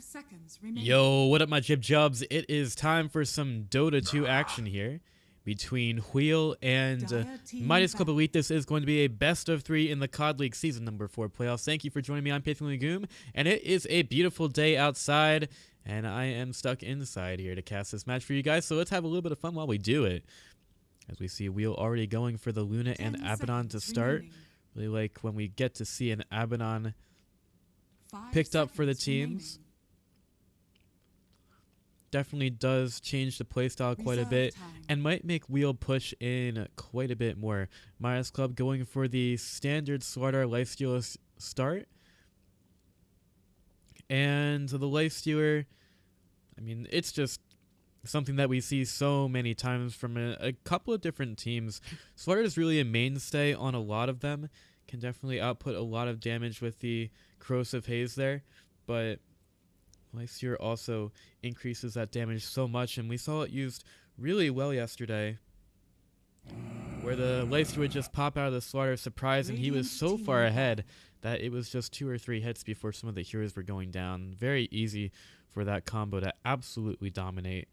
seconds remaining. Yo, what up my Jib Jubs? It is time for some Dota 2 action here between Wheel and Midas Club Elite. This is going to be a best of 3 in the COD League Season number 4 playoffs. Thank you for joining me. I'm Pithing Legume, and it is a beautiful day outside, and I am stuck inside here to cast this match for you guys, so let's have a little bit of fun while we do it. As we see Wheel already going for the Luna and Abaddon to start. Remaining. Really like when we get to see an Abaddon picked up for the teams. Definitely does change the playstyle quite a bit and might make Wheel push in quite a bit more. Midas Club going for the standard Slardar Lifestealer start. And the Lifestealer, I mean, it's just something that we see so many times from a couple of different teams. Slardar is really a mainstay on a lot of them. Can definitely output a lot of damage with the Corrosive Haze there. But Lifestealer also increases that damage so much, and we saw it used really well yesterday, where the Lifestealer would just pop out of the Slardar surprise, and he was so far ahead that it was just 2 or 3 hits before some of the heroes were going down. Very easy for that combo to absolutely dominate.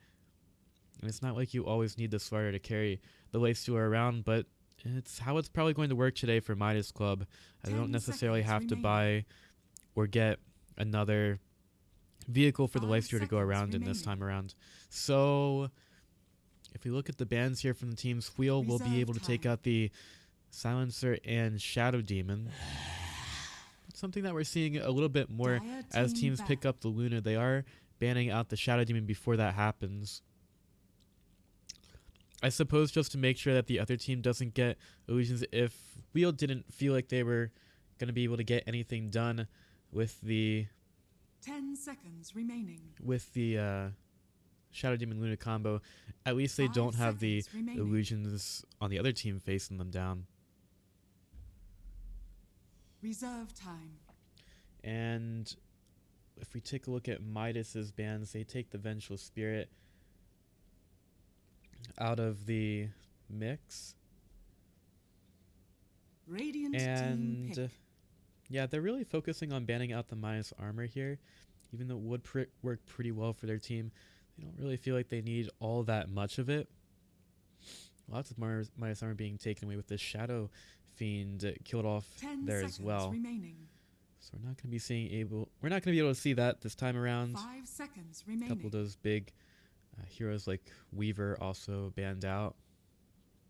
And it's not like you always need the Slardar to carry the Lifestealer around, but it's how it's probably going to work today for Midas Club. I don't necessarily have to buy or get another vehicle for the Lifestealer to go around in this time around. So if we look at the bans here from the teams, Wheel will be able to take out the Silencer and Shadow Demon. Something that we're seeing a little bit more as teams pick up the Luna. They are banning out the Shadow Demon before that happens. I suppose just to make sure that the other team doesn't get illusions. If Wheel didn't feel like they were going to be able to get anything done with the 10 seconds remaining. With the Shadow Demon Luna combo, at least they don't have the illusions on the other team facing them down. Reserve time. And if we take a look at Midas's bans, they take the Vengeful Spirit out of the mix. Radiant team pick. Yeah, they're really focusing on banning out the Midas armor here. Even though it would work pretty well for their team, they don't really feel like they need all that much of it. Lots of Midas armor being taken away with this Shadow Fiend killed off there as well. Remaining. So we're not going to be we're not going to be able to see that this time around. 5 seconds A remaining. couple of those big heroes like Weaver also banned out.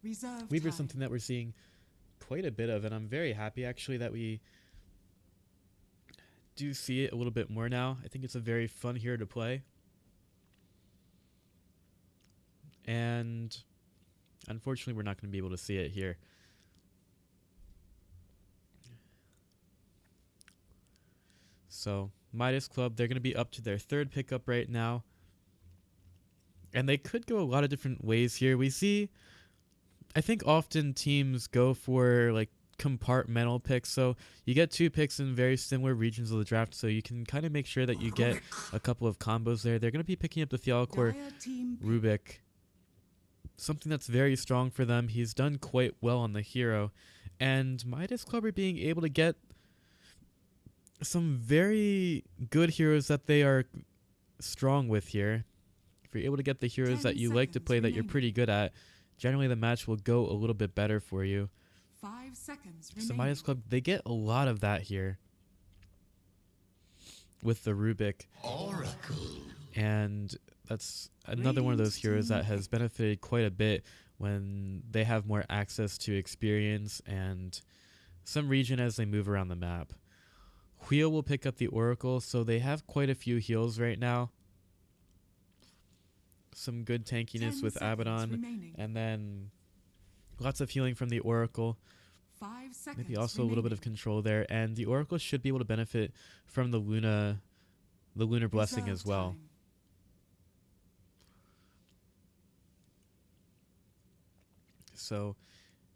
Weaver's something that we're seeing quite a bit of, and I'm very happy actually that we do see it a little bit more now. I think it's a very fun hero to play. And unfortunately, we're not going to be able to see it here. So, Midas Club, they're going to be up to their 3rd pickup right now. And they could go a lot of different ways here. We see, I think often teams go for like compartmental picks. So you get 2 picks in very similar regions of the draft, so you can kind of make sure that you get a couple of combos there. They're going to be picking up the Fialcor Rubik. Something that's very strong for them. He's done quite well on the hero. And Midas Club are being able to get some very good heroes that they are strong with here. If you're able to get the heroes that you like to play that you're pretty good at, generally the match will go a little bit better for you. 5 seconds So Midas Club, they get a lot of that here with the Rubik. Oracle. And that's another one of those heroes that has benefited quite a bit when they have more access to experience and some region as they move around the map. Wheel will pick up the Oracle, so they have quite a few heals right now. Some good tankiness with Abaddon, and then lots of healing from the Oracle. 5 seconds Maybe also a little bit of control there, and the Oracle should be able to benefit from the Lunar Blessing as well. So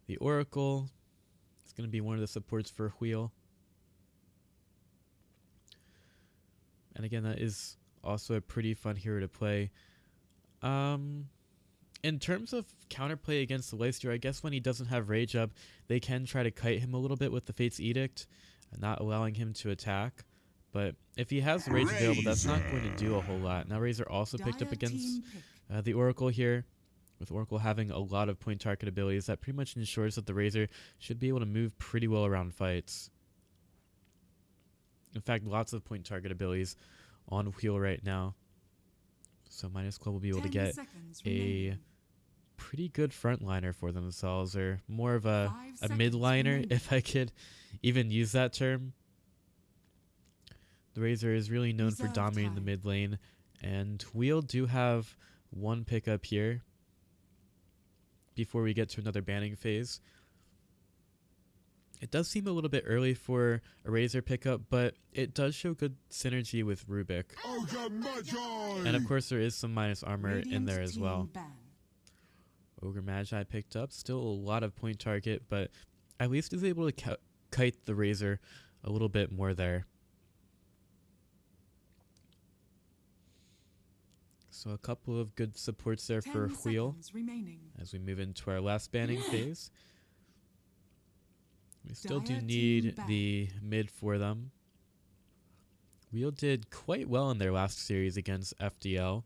the Oracle is going to be one of the supports for Wheel. And again, that is also a pretty fun hero to play. In terms of counterplay against the Lifestealer, I guess when he doesn't have Rage up, they can try to kite him a little bit with the Fate's Edict, not allowing him to attack. But if he has the Razor available, that's not going to do a whole lot. Now Razor also picked up Dire against team pick. the Oracle here. With Oracle having a lot of point target abilities, that pretty much ensures that the Razor should be able to move pretty well around fights. In fact, lots of point target abilities on wheel right now. So Midas Club will be able to 10 get seconds a remaining. pretty good frontliner for themselves, or more of a 5 seconds midliner, remaining. if I could even use that term. The Razor is really known for Reserve dominating the time. mid lane, and Wheel do have one pickup here before we get to another banning phase. It does seem a little bit early for a Razor pickup, but it does show good synergy with Rubik. And of course there is some minus armor in Radiant there as team well. ban. Ogre Magi picked up, still a lot of point target, but at least is able to kite the Razor a little bit more there. So a couple of good supports there 10 for Wheel seconds remaining. as we move into our last banning phase. We still do Dire team need ban. the mid for them. Wheel did quite well in their last series against FDL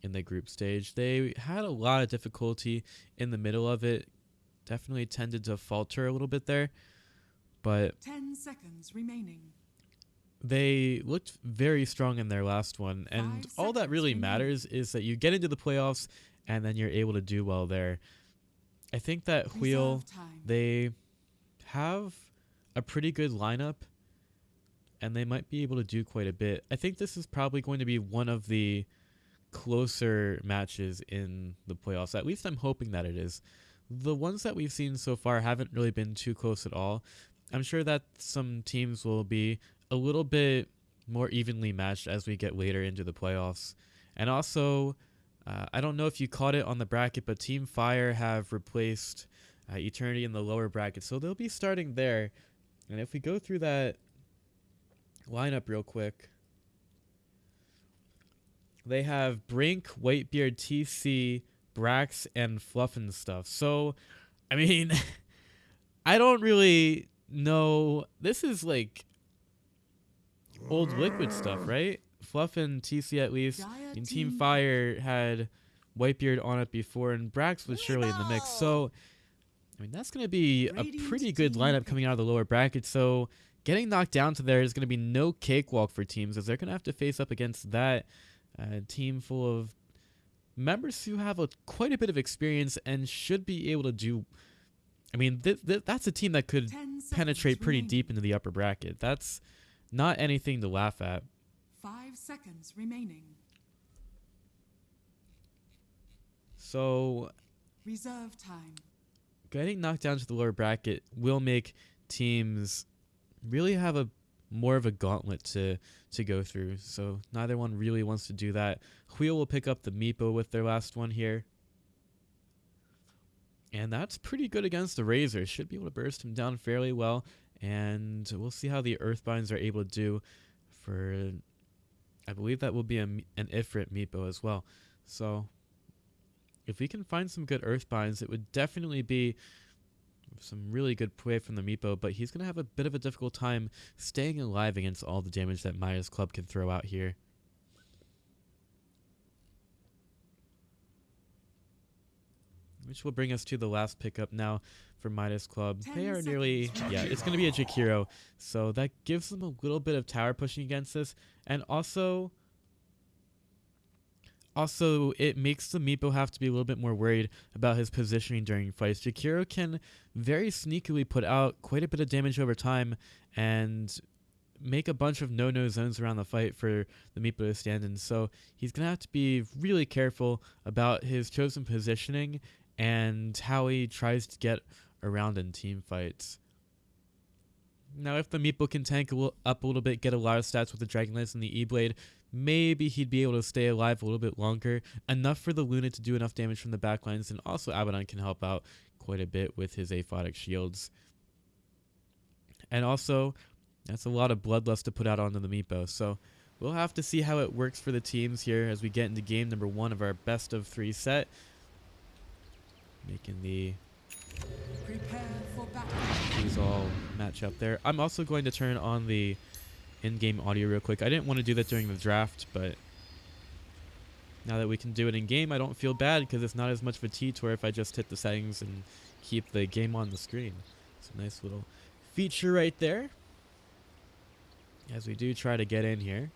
in the group stage. They had a lot of difficulty in the middle of it. Definitely tended to falter a little bit there. But 10 seconds remaining. they looked very strong in their last one. And 5 all that seconds really remaining. matters is that you get into the playoffs and then you're able to do well there. I think that Wheel, Reserve time. they have a pretty good lineup and they might be able to do quite a bit. I think this is probably going to be one of the closer matches in the playoffs. At least I'm hoping that it is. The ones that we've seen so far haven't really been too close at all. I'm sure that some teams will be a little bit more evenly matched as we get later into the playoffs. And also, I don't know if you caught it on the bracket, but Team Fire have replaced Eternity in the lower bracket, so they'll be starting there. And if we go through that lineup real quick, they have Brink, Whitebeard, TC, Brax, and Fluff and stuff. So, I mean, I don't really know. This is like old Liquid stuff, right? Fluff and TC at least. Dire And team Team Fire had Whitebeard on it before, and Brax was surely in the mix. So, I mean, that's going to be a Radiant pretty good team lineup pick. coming out of the lower bracket. So, getting knocked down to there is going to be no cakewalk for teams, as they're going to have to face up against that team full of members who have quite a bit of experience and should be able to do. I mean, that's a team that could 10 seconds penetrate pretty remaining. deep into the upper bracket. That's not anything to laugh at. 5 seconds remaining. So, Reserve time. getting knocked down to the lower bracket will make teams really have a more of a gauntlet to go through. So neither one really wants to do that. Wheel will pick up the Meepo with their last one here. And that's pretty good against the Razor. Should be able to burst him down fairly well. And we'll see how the Earthbinds are able to do for, I believe that will be an Ifrit Meepo as well. So if we can find some good Earthbinds, it would definitely be some really good play from the Meepo, but he's going to have a bit of a difficult time staying alive against all the damage that Midas Club can throw out here. Which will bring us to the last pickup now for Midas Club. 10 They are seconds nearly, yeah, it's going to be a Jakiro, so that gives them a little bit of tower pushing against this, and also it makes the Meepo have to be a little bit more worried about his positioning during fights. Jakiro can very sneakily put out quite a bit of damage over time and make a bunch of no-no zones around the fight for the Meepo to stand in. So he's going to have to be really careful about his chosen positioning and how he tries to get around in team fights. Now, if the Meepo can tank up a little bit, get a lot of stats with the Dragon Lance and the E-Blade, maybe he'd be able to stay alive a little bit longer, enough for the Luna to do enough damage from the backlines, and also Abaddon can help out quite a bit with his aphotic shields. And also, that's a lot of bloodlust to put out onto the Meepo, so we'll have to see how it works for the teams here as we get into game number 1 of our best of 3 set. Making the Prepare for battle. these all match up there. I'm also going to turn on the in-game audio real quick. I didn't want to do that during the draft, but now that we can do it in-game, I don't feel bad because it's not as much of a T-Tour if I just hit the settings and keep the game on the screen. It's a nice little feature right there. As we do try to get in here.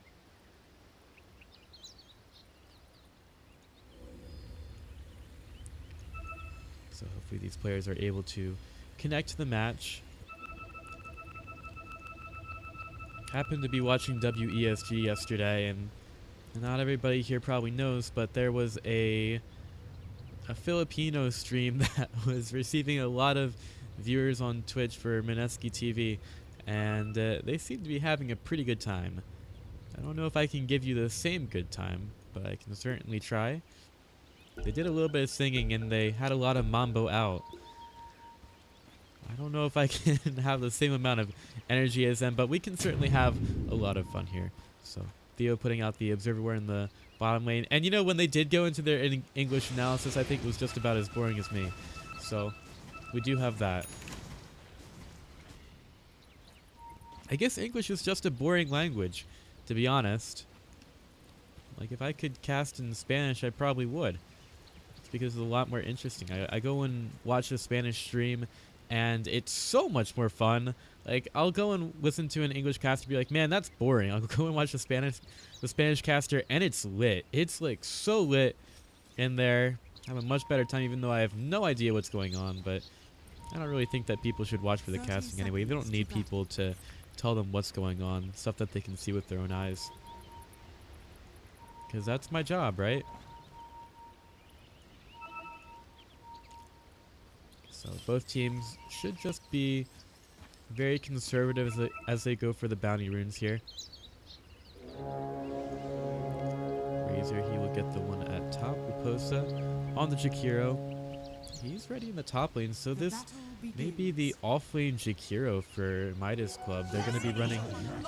So hopefully these players are able to connect to the match. Happened to be watching WESG yesterday, and not everybody here probably knows, but there was a Filipino stream that was receiving a lot of viewers on Twitch for Mineski TV, and they seem to be having a pretty good time. I don't know if I can give you the same good time, but I can certainly try. They did a little bit of singing, and they had a lot of mambo out. I don't know if I can have the same amount of energy as them, but we can certainly have a lot of fun here. So Theo putting out the observer in the bottom lane. And you know, when they did go into their English analysis, I think it was just about as boring as me. So we do have that. I guess English is just a boring language, to be honest. Like, if I could cast in Spanish, I probably would. It's because it's a lot more interesting. I go and watch a Spanish stream, and it's so much more fun. Like, I'll go and listen to an English caster, be like, man, that's boring. I'll go and watch the Spanish caster, and it's lit. It's like so lit in there. I have a much better time, even though I have no idea what's going on. But I don't really think that people should watch for the casting anyway. They don't need people to tell them what's going on, stuff that they can see with their own eyes. Because that's my job, right? So both teams should just be very conservative as they go for the bounty runes here. Razor, he will get the one at top. Raposa on the Jakiro. He's ready in the top lane, so this may be the off-lane Jakiro for Midas Club. They're going to be running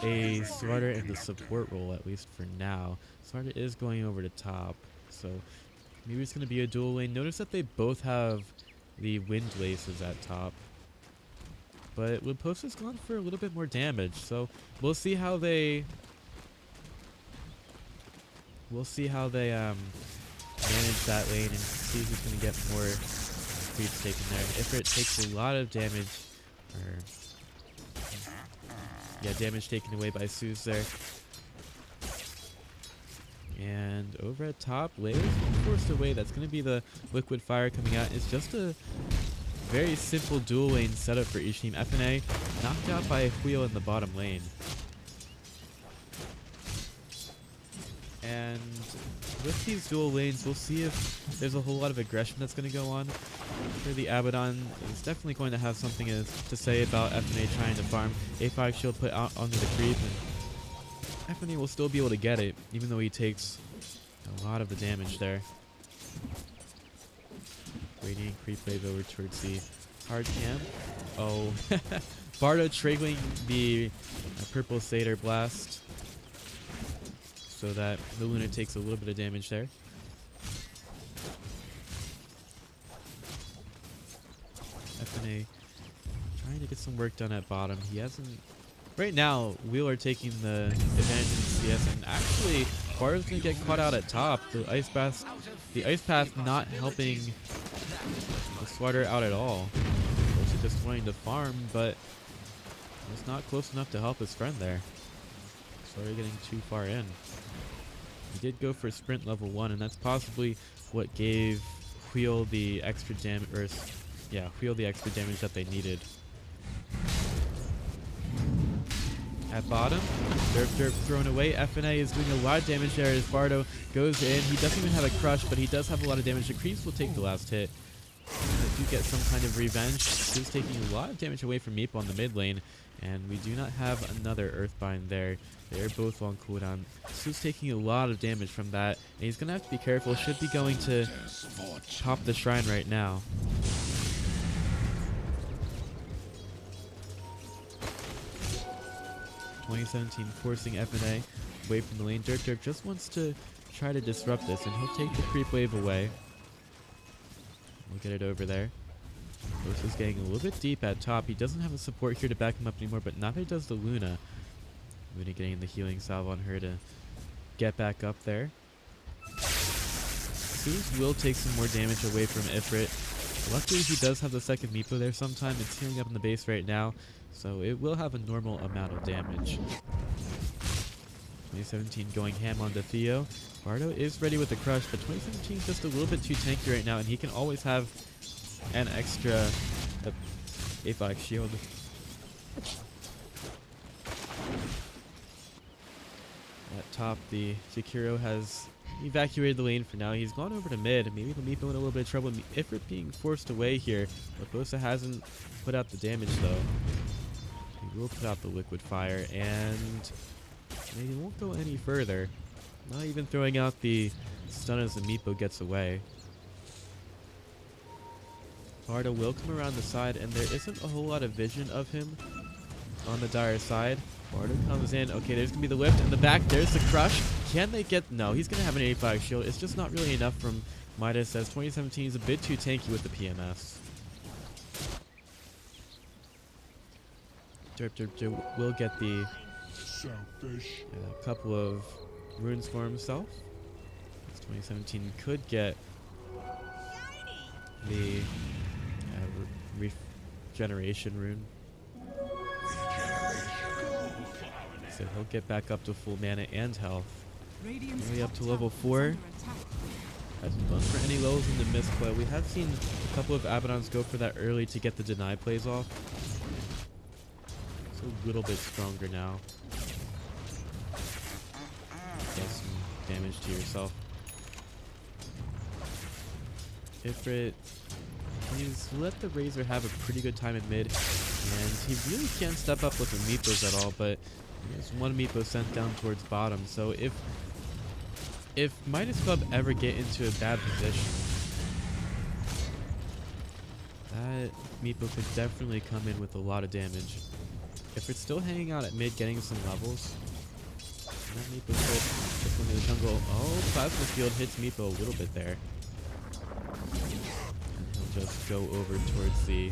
a Slardar in the support role, at least for now. Slardar is going over to top, so maybe it's going to be a dual lane. Notice that they both have the wind laces at top. But Raposa's gone for a little bit more damage, so we'll see how they manage that lane and see who's going to get more creeps taken there. If it takes a lot of damage, or yeah, damage taken away by Suze there. And over at top, Layer's forced away. That's going to be the liquid fire coming out. It's just a very simple dual lane setup for each team. FNA knocked out by a wheel in the bottom lane. And with these dual lanes, we'll see if there's a whole lot of aggression that's going to go on. For the Abaddon is definitely going to have something to say about FNA trying to farm. A5 shield put out onto the creep, and FNA will still be able to get it, even though he takes a lot of the damage there. Radiant creep wave over towards the hard cam. Oh, Bardo trailing the purple Satyr blast, so that the Luna takes a little bit of damage there. FNA trying to get some work done at bottom. He hasn't. Right now, Wheeler taking the advantage in CS, and actually, Bardo's gonna get caught out at top. The ice path not helping the Slardar out at all. Also just wanting to farm, but it's not close enough to help his friend there. Slardar getting too far in. He did go for sprint level 1, and that's possibly what gave Wheel the extra damage, or yeah, Wheel the extra damage that they needed. At bottom, Derp thrown away. FNA is doing a lot of damage there as Bardo goes in. He doesn't even have a crush, but he does have a lot of damage. The creeps will take the last hit. If you get some kind of revenge, he's taking a lot of damage away from Meepo on the mid lane, and we do not have another Earthbind there. They're both on cooldown. Su's taking a lot of damage from that, and he's going to have to be careful. Should be going to top the shrine right now. (2017) forcing FNA away from the lane. Derp just wants to try to disrupt this, and he'll take the creep wave away. We'll get it over there. Ghost is getting a little bit deep at top. He doesn't have a support here to back him up anymore, but Nave does the Luna. Luna getting the healing salve on her to get back up there. Suze will take some more damage away from Ifrit. Luckily, he does have the second Meepo there sometime. It's healing up in the base right now, so it will have a normal amount of damage. 2017 going ham on the Theo. Bardo is ready with the crush, but 2017 is just a little bit too tanky right now, and he can always have an extra A5 shield. At top, the Jakiro has evacuated the lane for now. He's gone over to mid. Maybe the Meepo in a little bit of trouble. Ifrit being forced away here. Laposa hasn't put out the damage though. He will put out the liquid fire, and they won't go any further. Not even throwing out the stun as the Meepo gets away. Bardo will come around the side, and there isn't a whole lot of vision of him on the dire side. Bardo comes in. Okay, there's going to be the lift in the back. There's the crush. Can they get... No, he's going to have an 85 shield. It's just not really enough from Midas, as 2017 is a bit too tanky with the PMS. Derp will get the... a couple of runes for himself. As 2017 could get the regeneration rune. So he'll get back up to full mana and health. Maybe up to level 4. Hasn't gone for any levels in the mist, but we have seen a couple of Abaddons go for that early to get the deny plays off. It's a little bit stronger now. Get some damage to yourself. Ifrit, he's let the Razor have a pretty good time in mid, and he really can't step up with the Meepos at all, but there's one Meepo sent down towards bottom, so if Midas Club ever get into a bad position, that Meepo could definitely come in with a lot of damage. If it's still hanging out at mid getting some levels, that Meepo could just go into the jungle. Oh, Plasma Field hits Meepo a little bit there. And he'll just go over towards the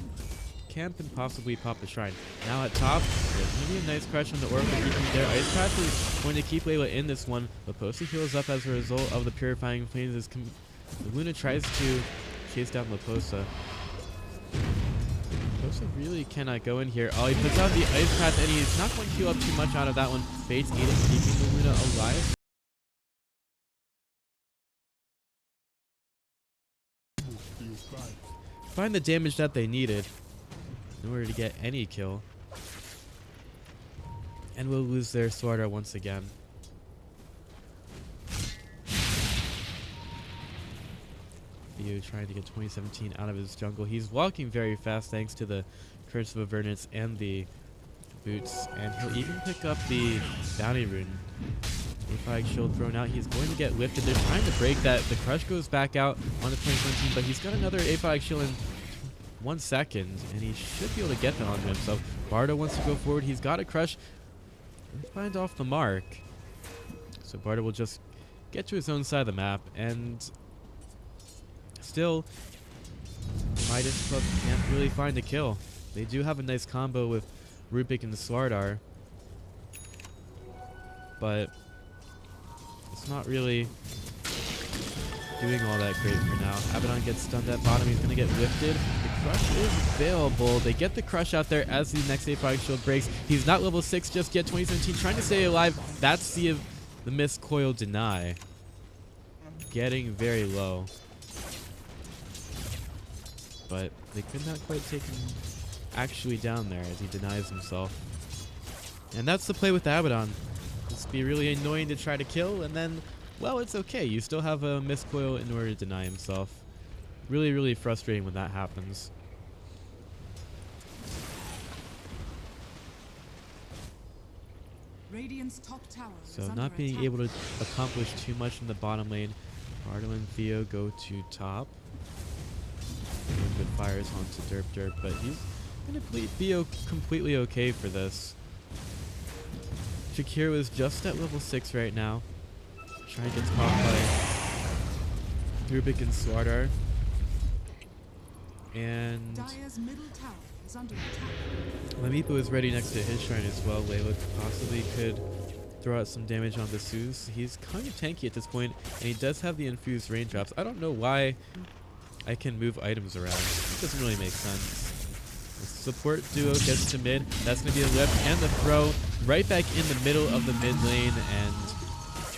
camp and possibly pop the shrine. Now at top, there's going to be a nice crush on the Oracle keeping there. Ice Patch is going to keep Layla in this one. Laposa heals up as a result of the Purifying Flames. Luna tries to chase down Laposa. Laposa really cannot go in here. Oh, he puts out the Ice Patch, and he's not going to heal up too much out of that one. Fate's Eden keeping the Luna alive. Find the damage that they needed in order to get any kill. And we'll lose their Swarda once again. Theo trying to get 2017 out of his jungle. He's walking very fast thanks to the Curse of Avernus and the boots. And he'll even pick up the bounty rune. A5 shield thrown out. He's going to get lifted. They're trying to break that. The crush goes back out on the 2017, but he's got another A5 shield in 1 second, and he should be able to get that onto himself. Bardo wants to go forward. He's got a crush. Find off the mark. So Bardo will just get to his own side of the map, and still, Midas Club can't really find a kill. They do have a nice combo with Rupik and the Swardar, but it's not really doing all that great for now. Abaddon gets stunned at bottom. He's going to get lifted. The crush is available. They get the crush out there as the next A5 shield breaks. He's not level 6 just yet. 2017 trying to stay alive. That's the missed coil deny. Getting very low. But they could not quite take him actually down there as he denies himself. And that's the play with Abaddon. It's be really annoying to try to kill, and then, well, it's okay. You still have a missed coil in order to deny himself. Really, really frustrating when that happens. Radiant's top tower So is under not being attack. able to accomplish too much in the bottom lane. Bardo and Theo go to top. Good fires onto Derp, but he's going to play Theo completely okay for this. Shakira is just at level 6 right now. Trying to get caught by Rubik and Swardar. And Dire's middle tower is under attack. Lamipo is ready next to his shrine as well. Layla possibly could throw out some damage on the Zeus. He's kind of tanky at this point, and he does have the infused raindrops. I don't know why I can move items around. It doesn't really make sense. The support duo gets to mid. That's going to be a lift and the throw right back in the middle of the mid lane, and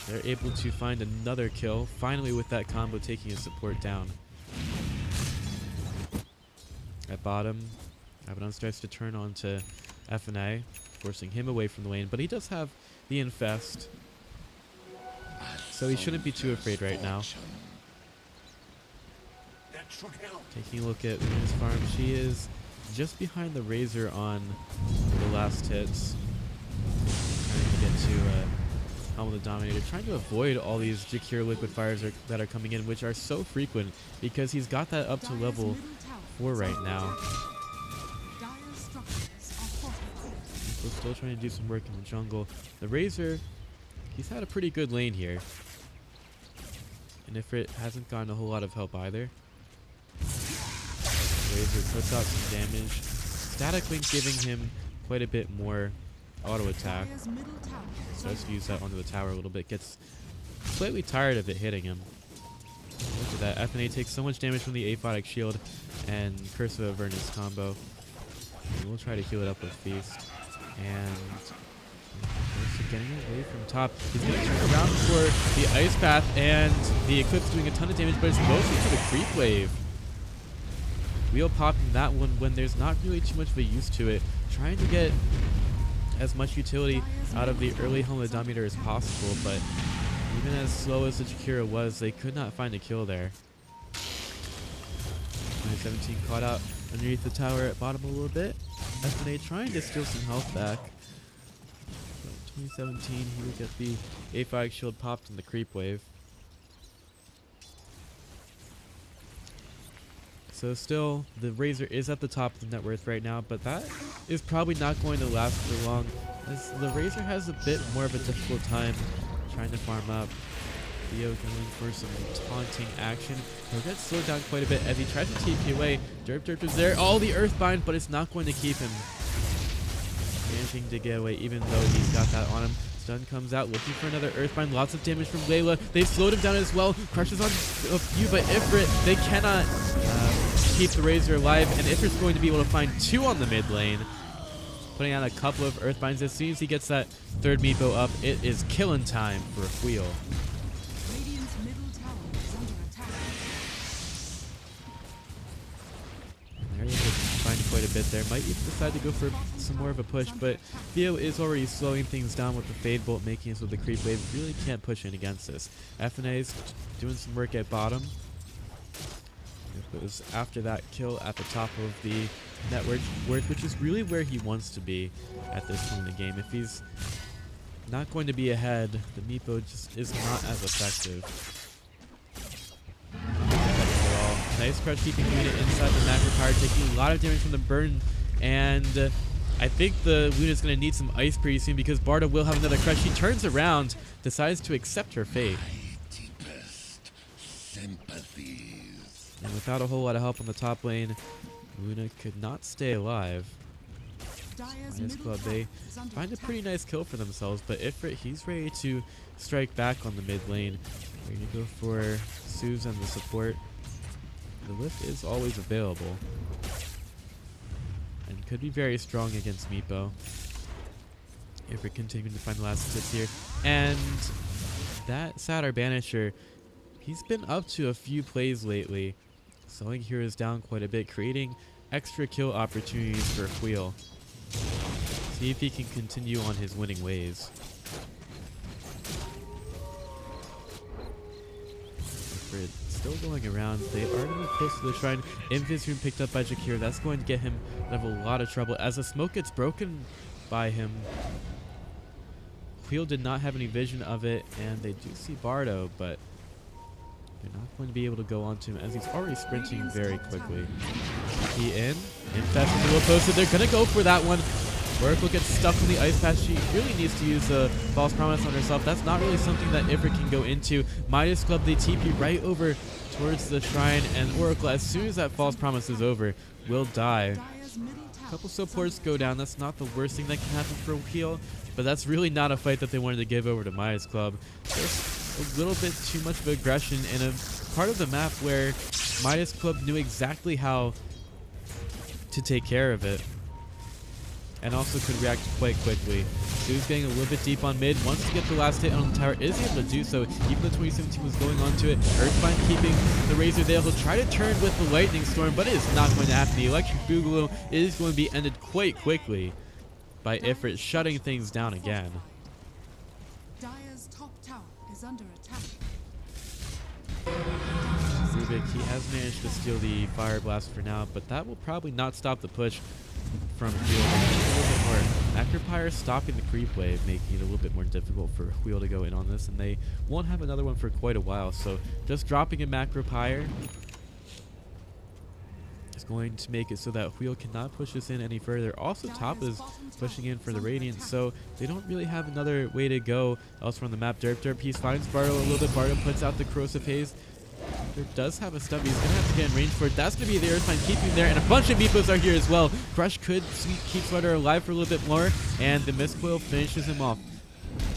they're able to find another kill. Finally with that combo taking his support down. At bottom, Abaddon starts to turn on to FNA, forcing him away from the lane, but he does have the infest, so he shouldn't be too afraid right now. Taking a look at Luna's farm, she is just behind the Razor on the last hits. Trying to get to Helm of the Dominator, trying to avoid all these Jakir liquid fires that are coming in, which are so frequent because he's got that up to level 4 right now. We're still trying to do some work in the jungle. The Razor, he's had a pretty good lane here. And Ifrit hasn't gotten a whole lot of help either. Razor puts out some damage. Static Link giving him quite a bit more auto attack. Starts to use that onto the tower a little bit. Gets slightly tired of it hitting him. Look at that. FNA takes so much damage from the Aphotic Shield and Curse of Avernus combo. And we'll try to heal it up with Feast. And getting away from top. He's going to turn around for the Ice Path, and the Eclipse doing a ton of damage, but it's mostly to the creep wave. Wheel popping that one when there's not really too much of a use to it. Trying to get as much utility out of the early Helm of the Dominator as possible, but even as slow as the Jakira was, they could not find a kill there. 2017 caught out underneath the tower at bottom a little bit. FNA trying to steal some health back. So 2017, he would get the A5 shield popped in the creep wave. So still, the Razor is at the top of the net worth right now, but that is probably not going to last for long, as the Razor has a bit more of a difficult time trying to farm up. Theo going for some taunting action. He'll get slowed down quite a bit as he tries to TP away. Derp is there. Oh, the Earthbind, but it's not going to keep him. Managing to get away even though he's got that on him. Stun comes out looking for another Earthbind. Lots of damage from Layla. They've slowed him down as well. Crushes on a few, but Ifrit, they cannot keep the Razor alive, and Ifrit's going to be able to find 2 on the mid lane. Putting out a couple of Earthbinds. As soon as he gets that third Meepo up, it is killing time for a wheel. They're able to find quite a bit there. Might even decide to go for some more of a push, but Theo is already slowing things down with the Fade Bolt, making us with the creep wave. Really can't push in against this. FNA's doing some work at bottom. It was after that kill at the top of the network, which is really where he wants to be at this point in the game. If he's not going to be ahead, the Meepo just is not as effective. Nice crush keeping Luna inside the macro tower, taking a lot of damage from the burn, and I think the Luna's going to need some ice pretty soon because Barda will have another crush. She turns around, decides to accept her fate. And without a whole lot of help on the top lane, Luna could not stay alive. Minus Club, they find a pretty nice kill for themselves, but Ifrit, he's ready to strike back on the mid lane. We're going to go for Suze and the support. The lift is always available and could be very strong against Meepo if we're continuing to find the last hits here. And that Satyr Banisher, he's been up to a few plays lately, slowing heroes down quite a bit, creating extra kill opportunities for Wheel. See if he can continue on his winning ways. Still going around. They are going to be close to the shrine. Invis Rune picked up by Jakir. That's going to get him out of a lot of trouble as the smoke gets broken by him. Wheel did not have any vision of it, and they do see Bardo, but they're not going to be able to go onto him as he's already sprinting very quickly. He in. Infest in the middle posted. They're going to go for that one. Oracle gets stuck on the ice patch. She really needs to use a false promise on herself. That's not really something that Ifrit can go into. Midas Club, they TP right over towards the shrine, and Oracle, as soon as that false promise is over, will die. Couple supports go down. That's not the worst thing that can happen for Wheel, but that's really not a fight that they wanted to give over to Maya's Club. Just a little bit too much of aggression in a part of the map where Midas Club knew exactly how to take care of it and also could react quite quickly. So he's getting a little bit deep on mid, wants to get the last hit on the tower, is able to do so, even though 2017 was going on to it. Earthbind keeping the Razor there. He'll try to turn with the Lightning Storm, but it is not going to happen. The Electric Boogaloo is going to be ended quite quickly by Ifrit shutting things down again. Dire's top tower is under attack. Rubik, he has managed to steal the Fire Blast for now, but that will probably not stop the push from Wheel. A little bit more. Macropyre stopping the creep wave, making it a little bit more difficult for Wheel to go in on this, and they won't have another one for quite a while, so just dropping a Macropyre is going to make it so that Wheel cannot push this in any further. Also, Top is pushing in for the Radiant, so they don't really have another way to go elsewhere on the map. Derp, he finds Bardo a little bit. Bardo puts out the Corrosive Haze. There does have a stub. He's going to have to get in range for it. That's going to be the Earthbind keeping there, and a bunch of Meepos are here as well. Crush could keep Sweater alive for a little bit more, and the Mistcoil finishes him off.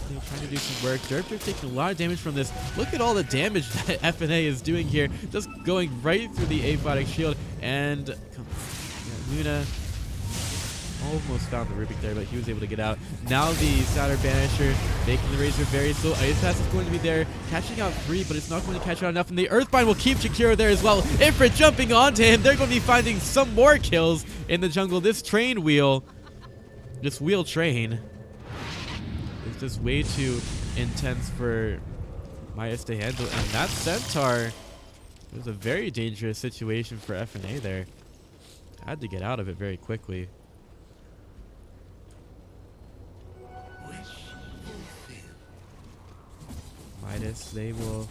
They're trying to do some work. Derp taking a lot of damage from this. Look at all the damage that FNA is doing here. Just going right through the Aphotic Shield, and Luna almost found the Rubik there, but he was able to get out. Now the Saturn Banisher making the Razor very slow. Ice Pass is going to be there, catching out 3, but it's not going to catch out enough, and the Earthbind will keep Shakira there as well. Ifrit jumping onto him. They're going to be finding some more kills in the jungle. This train wheel, this wheel train, is just way too intense for Midas to handle, and that Centaur, it was a very dangerous situation for FNA there. Had to get out of it very quickly. Midas, they will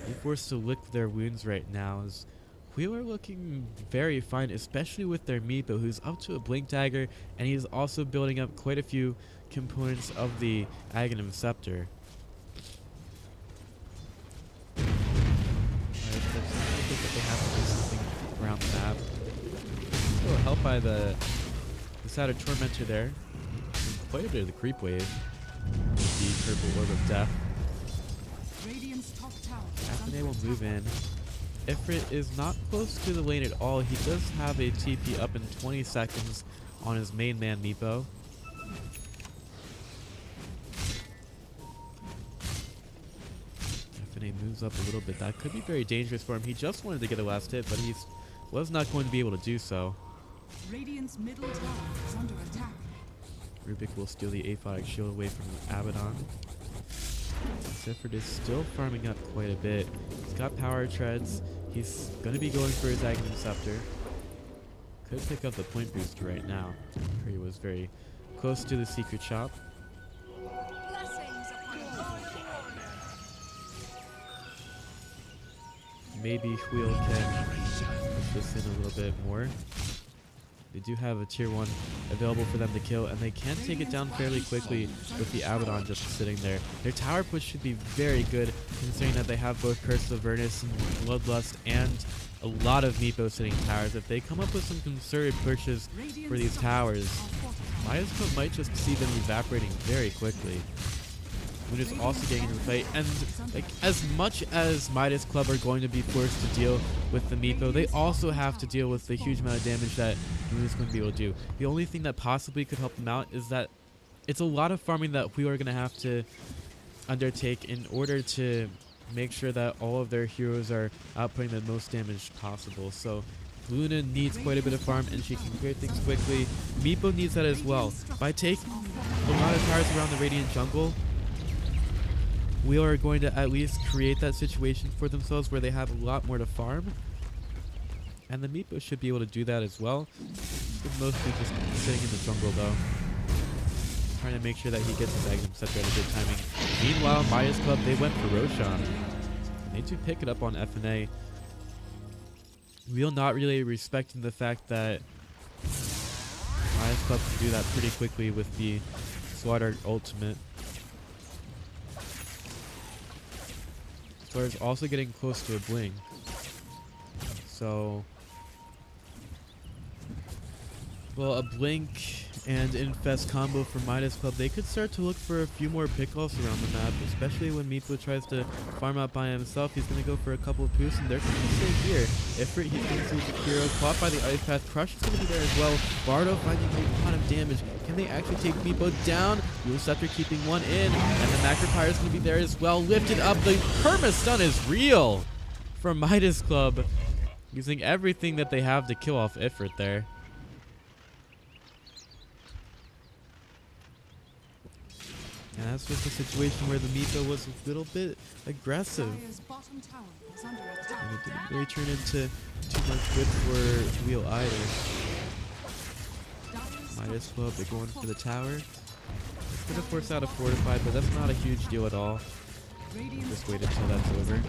be forced to lick their wounds right now, as Wheel are looking very fine, especially with their Meepo, who's up to a Blink Dagger, and he's also building up quite a few components of the Aghanim Scepter. I think that they have to do something around the map. Still helped by the Saturn Tormentor there. And quite a bit of the creep wave with the Purple Orb of Death. FNA will move in. Ifrit is not close to the lane at all. He does have a TP up in 20 seconds on his main man Meepo. FNA moves up a little bit. That could be very dangerous for him. He just wanted to get a last hit, but he was not going to be able to do so. Radiant's middle tower is under attack. Rubik will steal the Aphotic Shield away from Abaddon. Ifrit is still farming up quite a bit. He's got power treads. He's going to be going for his Aghanim Scepter. Could pick up the point booster right now. He was very close to the secret shop. Maybe Wheel can push this in a little bit more. They do have a tier 1 available for them to kill, and they can take it down fairly quickly with the Abaddon just sitting there. Their tower push should be very good, considering that they have both Curse of Avernus and Bloodlust and a lot of Meepo sitting towers. If they come up with some concerted pushes for these towers, Midas Club might just see them evaporating very quickly. Luna's also getting into the fight, and like as much as Midas Club are going to be forced to deal with the Meepo, they also have to deal with the huge amount of damage that Luna's going to be able to do. The only thing that possibly could help them out is that it's a lot of farming that we are going to have to undertake in order to make sure that all of their heroes are outputting the most damage possible. So Luna needs quite a bit of farm, and she can clear things quickly. Meepo needs that as well. By taking a lot of towers around the Radiant jungle, we are going to at least create that situation for themselves where they have a lot more to farm. And the Meepo should be able to do that as well. He's mostly just sitting in the jungle though, trying to make sure that he gets his Aghanim Scepter at a good timing. Meanwhile, Midas Club, they went for Roshan. And they do pick it up on FNA. Wheel not really respecting the fact that Midas Club can do that pretty quickly with the Slaughter ultimate. Slaughter's also getting close to a Bling. So Well, a Blink and Infest combo for Midas Club, they could start to look for a few more pickoffs around the map, especially when Meepo tries to farm out by himself. He's going to go for a couple of boosts, and they're going to stay here. Ifrit, he's going to see Jakiro, caught by the Ice Path. Crush is going to be there as well. Bardo finding a lot of damage. Can they actually take Meepo down? Wheel Scepter keeping one in, and the Macropyre is going to be there as well. Lifted up, the Perma Stun is real from Midas Club, using everything that they have to kill off Ifrit there. And that's just a situation where the Meepo was a little bit aggressive. And it didn't really turn into too much good for Wheel either. Midas Club, they're going for the tower. It's going to force out a fortified, but that's not a huge deal at all. Just wait until that's over.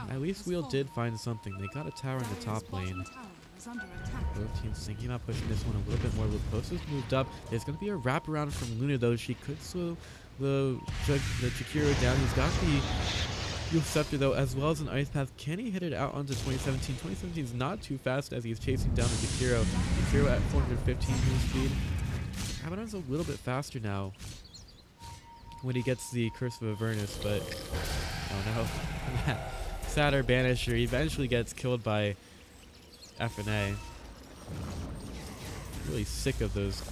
At least Wheel did find something. They got a tower in the top lane. Both teams thinking about pushing this one a little bit more. Luposa's moved up. There's going to be a wraparound from Luna, though. She could slow the Jakiro down. He's got the Wheel Scepter, though, as well as an Ice Path. Can he hit it out onto 2017? 2017 is not too fast as he's chasing down the Jakiro. Jakiro at 415 move speed. Abaddon's a little bit faster now when he gets the Curse of Avernus, but oh no. Satyr Banisher eventually gets killed by FNA. Really sick of those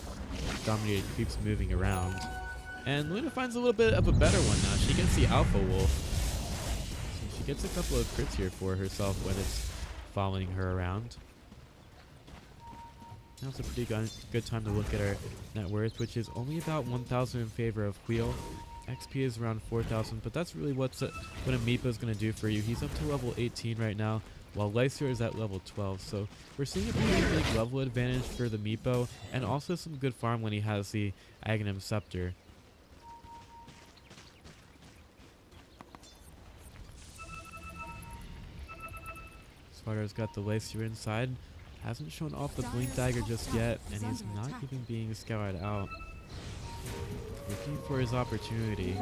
dominated creeps moving around. And Luna finds a little bit of a better one now. She gets the Alpha Wolf. So she gets a couple of crits here for herself when it's following her around. Now's a pretty good time to look at her net worth, which is only about 1,000 in favor of Wheel. XP is around 4,000, but that's really what a Meepo is going to do for you. He's up to level 18 right now, while Lysir is at level 12. So we're seeing a pretty big level advantage for the Meepo, and also some good farm when he has the Aghanim Scepter. Sparta's got the Lysir inside. Hasn't shown off the Blink Dagger just yet, and he's not even being scoured out. Looking for his opportunity.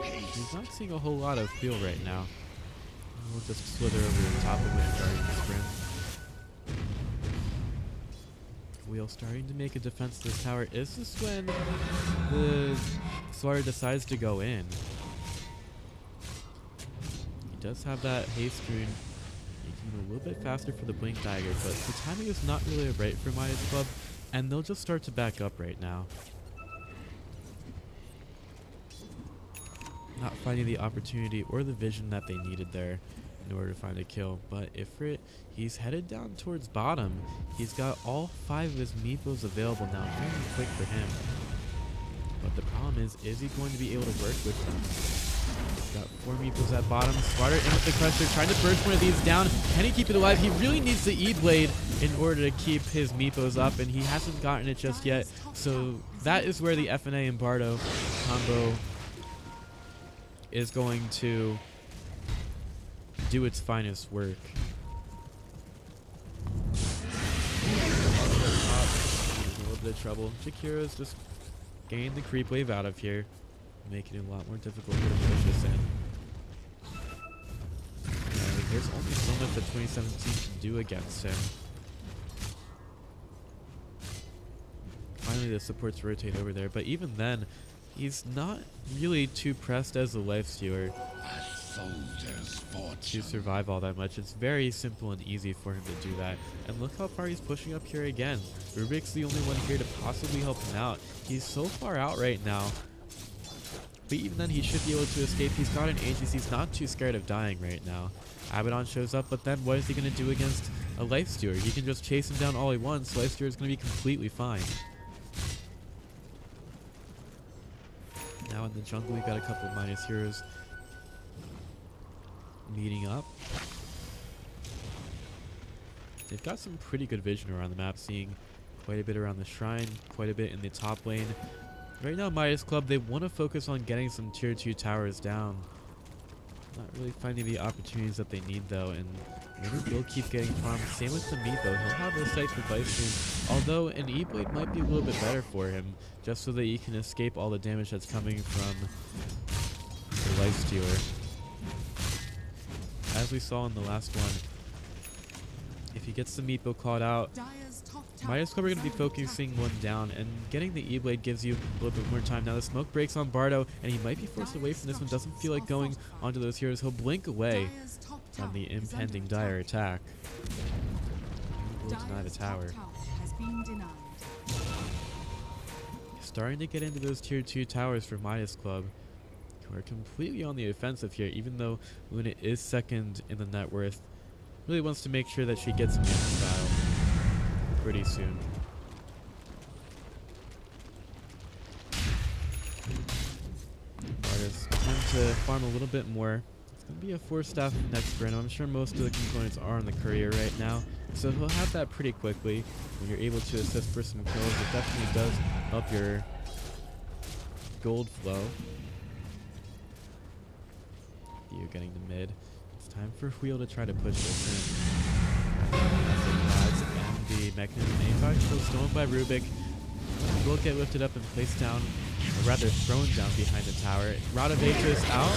He's not seeing a whole lot of Wheel right now. We'll just slither over the top of it Guardian Sprint. Wheel starting to make a defense to this tower. Is this when the Sparta decides to go in? He does have that haste rune, making it a little bit faster for the Blink Dagger, but the timing is not really right for Midas Club, and they'll just start to back up right now. Not finding the opportunity or the vision that they needed there in order to find a kill. But Ifrit, he's headed down towards bottom. He's got all 5 of his Meepos available now. Very quick for him. But the problem is he going to be able to work with them? He's got 4 Meepos at bottom. Sparta in with the Crusher, trying to burst one of these down. Can he keep it alive? He really needs the E-Blade in order to keep his Meepos up, and he hasn't gotten it just yet. So that is where the FNA and Bardo combo is going to do its finest work. A little bit of trouble. Jakiro's just getting the creep wave out of here, making it a lot more difficult to push this in. There's only so much that 2017 can do against him. Finally, the supports rotate over there, but even then, he's not really too pressed as a life stealer to survive all that much. It's very simple and easy for him to do that. And look how far he's pushing up here again. Rubik's the only one here to possibly help him out. He's so far out right now, but even then he should be able to escape. He's got an Aegis. He's not too scared of dying right now. Abaddon shows up, but then what is he going to do against a life stealer? He can just chase him down all he wants. Life stealer is going to be completely fine. Now in the jungle, we've got a couple of Midas heroes meeting up. They've got some pretty good vision around the map, seeing quite a bit around the shrine, quite a bit in the top lane. Right now, Midas Club, they want to focus on getting some tier 2 towers down. Not really finding the opportunities that they need, though, and maybe will keep getting farmed. Same with the Meepo. He'll have a sight for Vice Rune, although an E-Blade might be a little bit better for him, just so that he can escape all the damage that's coming from the Life Stealer. As we saw in the last one, he gets the Meepo caught out, Dire's top tower Midas Club are going to is be under focusing attack. one down, and getting the E-Blade gives you a little bit more time. Now the smoke breaks on Bardo, and he might be forced away from this one. Doesn't feel like going onto those heroes. He'll blink away Dire's top from tower the is under impending Dire attack. Will deny the Dire's tower. top tower has been denied. Starting to get into those tier 2 towers for Midas Club, who are completely on the offensive here, even though Luna is second in the net worth. Really wants to make sure that she gets him in style pretty soon. Midas trying to farm a little bit more. It's going to be a 4-staff next for him. I'm sure most of the components are on the courier right now, so he'll have that pretty quickly. When you're able to assist for some kills, it definitely does help your gold flow. You getting to mid. It's time for Wheel to try to push this in. And the mechanism A5 still stolen by Rubik. Will get lifted up and placed down, or rather thrown down behind the tower. Rod of Aegis out.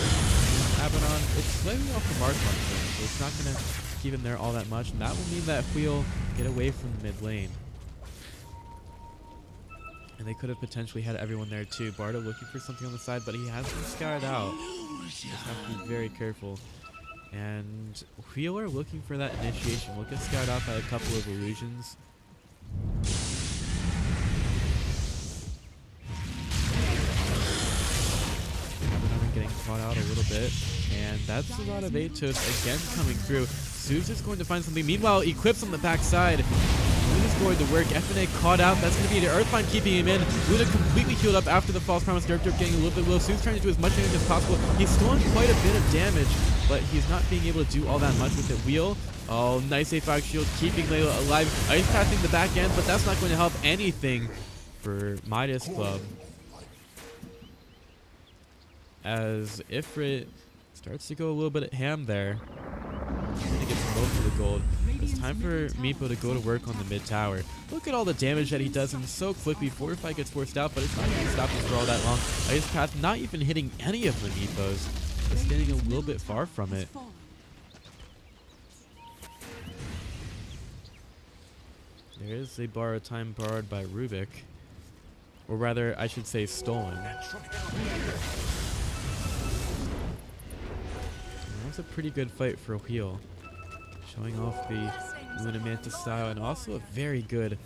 Abaddon, it's slightly off the mark on him, so it's not going to keep him there all that much. And that will mean that Wheel get away from the mid lane. And they could have potentially had everyone there too. Bardo looking for something on the side, but he has been scoured out. Just have to be very careful. And Wheeler looking for that initiation. Will get scoured out by a couple of illusions. Abaddon getting caught out a little bit. And that's a lot of Atos again coming through. Zeus is going to find something. Meanwhile, Eclipse on the backside. Luna's going to work. FNA caught out. That's going to be the Earthbind keeping him in. Luna completely healed up after the false promise. Derp getting a little bit low. Zeus trying to do as much damage as possible. He's stolen quite a bit of damage, but he's not being able to do all that much with it. Wheel. Oh, nice A5 shield keeping Layla alive. Ice passing the back end, but that's not going to help anything for Midas Club. As Ifrit starts to go a little bit at ham there. He gets most of the gold. It's time for Meepo to go to work on the mid tower. Look at all the damage that he does, and so quickly Fortify gets forced out, but it's not going to stop him for all that long. Ice Path not even hitting any of the Meepos. Just standing a little bit far from it. There is a borrowed time borrowed by Rubik. Or rather, I should say stolen. That was a pretty good fight for a Wheel. Showing off the Luna Mantis style, and also a very good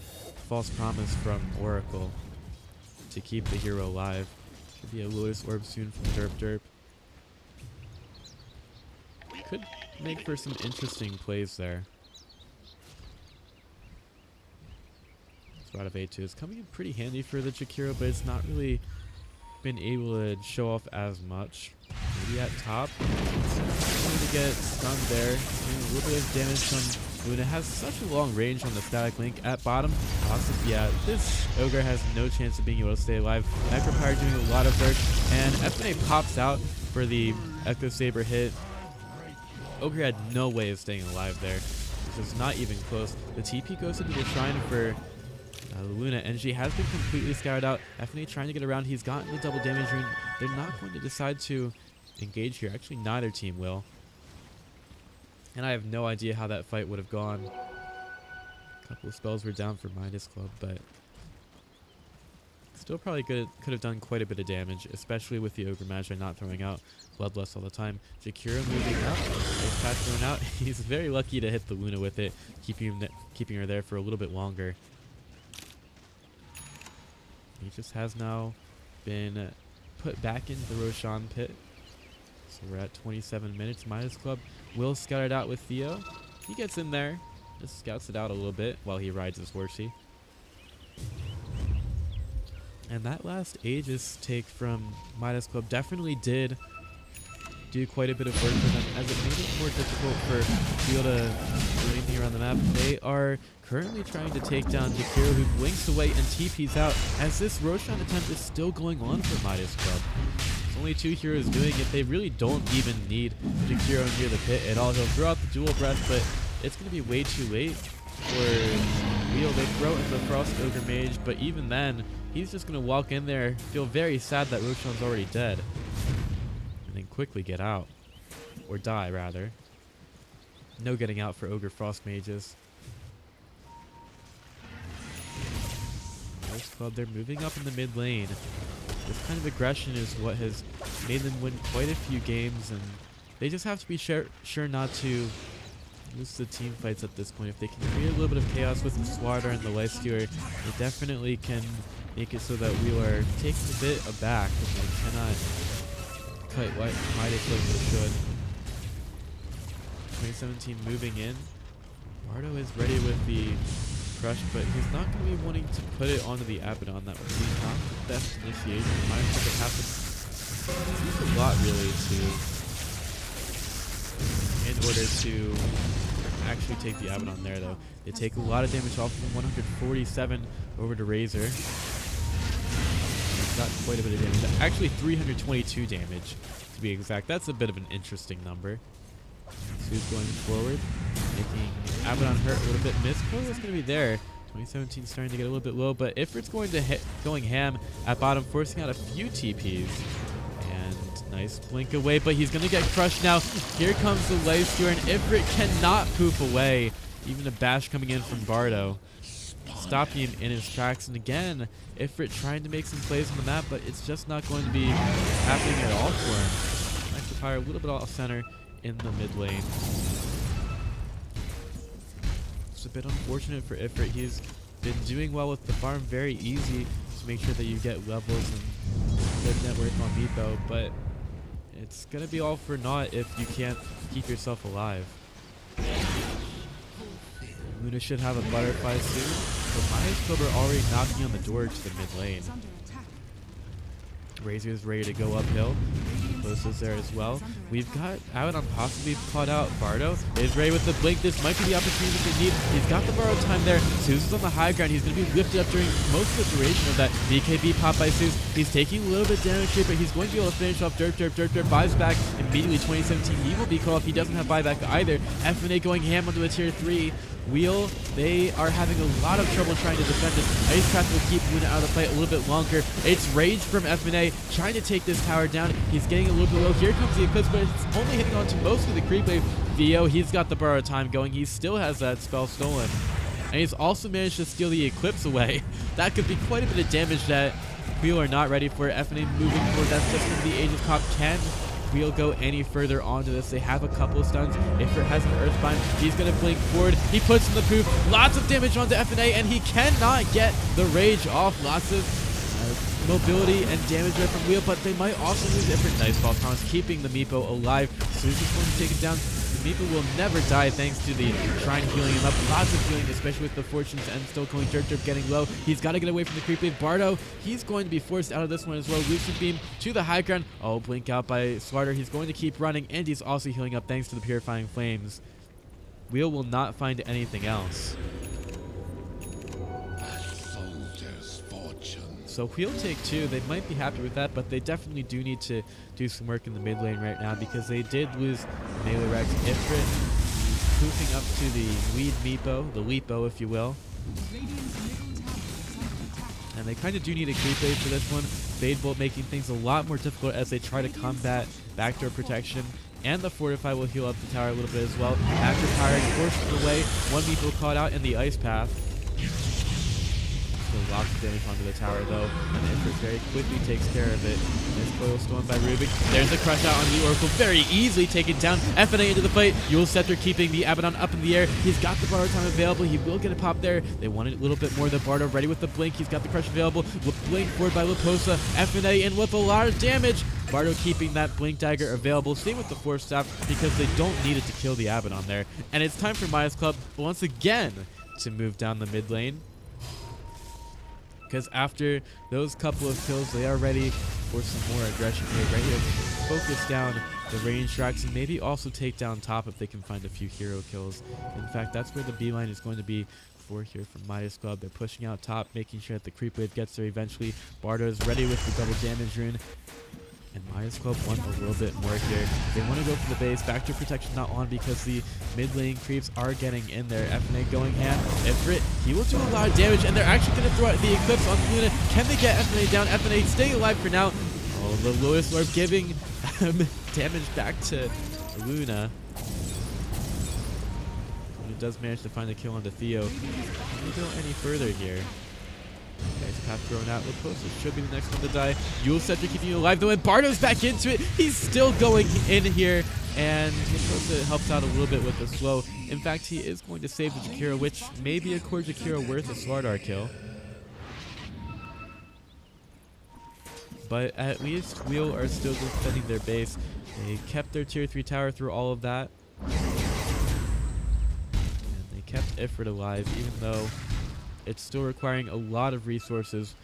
false promise from Oracle to keep the hero alive. Should be a Lotus Orb soon from Derp. Could make for some interesting plays there. Rod of A2 is coming in pretty handy for the Jakiro, but it's not really been able to show off as much. Maybe at top. Going to get stunned there. Doing a little bit of damage from Luna. Has such a long range on the static link. At bottom, awesome. Yeah, this Ogre has no chance of being able to stay alive. Necropyre doing a lot of work. And FNA pops out for the Echo Saber hit. Ogre had no way of staying alive there. This is not even close. The TP goes into the shrine for Luna, and she has been completely scoured out. FNA trying to get around. He's gotten the double damage rune. They're not going to decide to engage here. Actually, neither team will. And I have no idea how that fight would have gone. A couple of spells were down for Midas Club, but still probably could have done quite a bit of damage, especially with the Ogre Magi not throwing out Bloodlust all the time. Jakiro moving up. Ice Patch thrown out. He's very lucky to hit the Luna with it, keeping her there for a little bit longer. He just has now been put back into the Roshan pit. So we're at 27 minutes. Midas Club will scout it out with Theo. He gets in there, just scouts it out a little bit while he rides his horsey. And that last Aegis take from Midas Club definitely did do quite a bit of work for them, as it made it more difficult for Theo to do anything around the map. They are currently trying to take down Jakiro, who blinks away and TP's out, as this Roshan attempt is still going on for Midas Club. There's only 2 heroes doing it. They really don't even need Jakiro near the pit at all. He'll throw out the dual breath, but it's going to be way too late for Wheel. They throw in the Frost Ogre Mage, but even then, he's just going to walk in there, feel very sad that Roshan's already dead, and then quickly get out. Or die, rather. No getting out for Ogre Frost Mages. Miles Club, they're moving up in the mid lane. This kind of aggression is what has made them win quite a few games, and they just have to be sure not to lose the team fights at this point. If they can create a little bit of chaos with the Slaughter and the Life Stealer, they definitely can make it so that we are taking a bit aback, and they cannot cut Midas like they should. 2017 moving in. Bardo is ready with the Crush, but he's not going to be wanting to put it onto the Abaddon. That would be not the best initiation. Might have to use a lot really in order to actually take the Abaddon there, though. They take a lot of damage off from 147 over to Razor. He's got quite a bit of damage. Actually 322 damage to be exact. That's a bit of an interesting number. Su's going forward, making Abaddon hurt a little bit. Miss Chloe is going to be there. 2017 starting to get a little bit low, but Ifrit's going ham at bottom, forcing out a few TPs. And nice blink away, but he's going to get crushed now. Here comes the Life Stealer, and Ifrit cannot poof away. Even a bash coming in from Bardo, stopping him in his tracks. And again, Ifrit trying to make some plays on the map, but it's just not going to be happening at all for him. Nice to fire a little bit off center in the mid lane. It's a bit unfortunate for Ifrit. He's been doing well with the farm, very easy to make sure that you get levels and good net worth on Meepo, but it's gonna be all for naught if you can't keep yourself alive. Luna should have a butterfly soon, but Maya's Club are already knocking on the door to the mid lane. Razor is ready to go uphill. Close there as well. We've got Abaddon possibly caught out. Bardo is ready with the blink. This might be the opportunity that they need. He's got the borrowed time there. Zeus is on the high ground. He's going to be lifted up during most of the duration of that BKB pop by Zeus. He's taking a little bit damage here, but he's going to be able to finish off Derp. Buys back immediately. 2017, he will be called off. He doesn't have buyback either. FNA going ham onto a tier 3. Wheel, they are having a lot of trouble trying to defend this. Icecraft will keep Luna out of the fight a little bit longer. It's Rage from FNA trying to take this tower down. He's getting a little bit low. Here comes the Eclipse, but it's only hitting onto most of the creep wave. Theo, he's got the borrowed time going. He still has that spell stolen. And he's also managed to steal the Eclipse away. That could be quite a bit of damage that Wheel are not ready for. FNA moving forward. That's just when the Age of Cop can Wheel go any further onto this. They have a couple of stuns. Ifrit has an Earthbind. He's going to blink forward. He puts in the poof. Lots of damage onto FNA, and he cannot get the Rage off. Lots of mobility and damage there from Wheel, but they might also lose Ifrit. Nice ball Thomas keeping the Meepo alive. So he's just going to take it down. The Meepo will never die thanks to the Shrine healing him up. Lots of healing, especially with the Fortunes and still going Derp getting low. He's got to get away from the creep wave. Bardo, he's going to be forced out of this one as well. Lucid Beam to the high ground. Oh, blink out by Slaughter. He's going to keep running, and he's also healing up thanks to the Purifying Flames. Wheel will not find anything else. So Wheel take 2, they might be happy with that, but they definitely do need to do some work in the mid lane right now because they did lose Melee Rex. Ifrit poofing up to the lead Meepo, the Leepo if you will. And they kind of do need a creep wave for this one. Fade Bolt making things a lot more difficult as they try to combat backdoor protection. And the Fortify will heal up the tower a little bit as well. After firing, forced away, one Meepo caught out in the Ice Path. Lots of damage onto the tower though, and Ifrit very quickly takes care of it. There's Coil Storm by Rubik. There's a crush out on the Oracle, very easily taken down. FNA into the fight. Eul Scepter keeping the Abaddon up in the air. He's got the borrow time available. He will get a pop there. They wanted a little bit more. The Bardo ready with the blink. He's got the crush available. With blink forward by Liposa. FNA in with a lot of damage. Bardo keeping that blink dagger available. Same with the Force Staff because they don't need it to kill the Abaddon there. And it's time for Maya's Club once again to move down the mid lane. Because after those couple of kills, they are ready for some more aggression here. Ready to focus down the range tracks and maybe also take down top if they can find a few hero kills. In fact, that's where the beeline is going to be for here from Midas Club. They're pushing out top, making sure that the creep wave gets there eventually. Bardo is ready with the double damage rune. And Midas Club want a little bit more here. They want to go for the base. Backdoor protection not on because the mid lane creeps are getting in there. FNA going ham. Ifrit, he will do a lot of damage, and they're actually going to throw out the Eclipse on Luna. Can they get FNA down? FNA staying alive for now. Oh, the Lewis Lord giving damage back to Luna. Luna does manage to find a kill onto Theo. Can we go any further here? Ice Path thrown out. Leposa should be the next one to die. Yule Scepter keeping you alive though, and Bardo's back into it. He's still going in here, and Leposa helps out a little bit with the slow. In fact, he is going to save the Jakiro, which may be a core Jakiro worth a Slardar kill. But at least Wheel are still defending their base. They kept their tier 3 tower through all of that. And they kept Ifrit alive, even though it's still requiring a lot of resources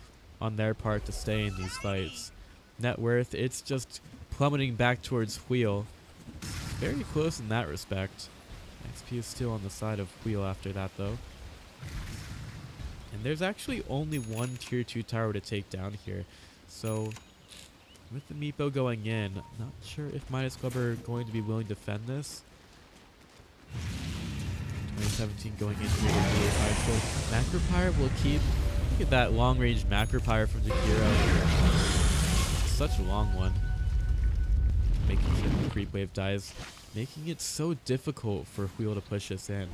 on their part to stay in these fights. Net worth, it's just plummeting back towards Wheel. Very close in that respect. XP is still on the side of Wheel after that though. And there's actually only one tier 2 tower to take down here. So with the Meepo going in, not sure if Midas Club are going to be willing to defend this. 2017 going into the VA5. So Macropyre will keep. Look at that long range Macropyre from Jakiro. Such a long one. Making sure the creep wave dies. Making it so difficult for Wheel to push us in.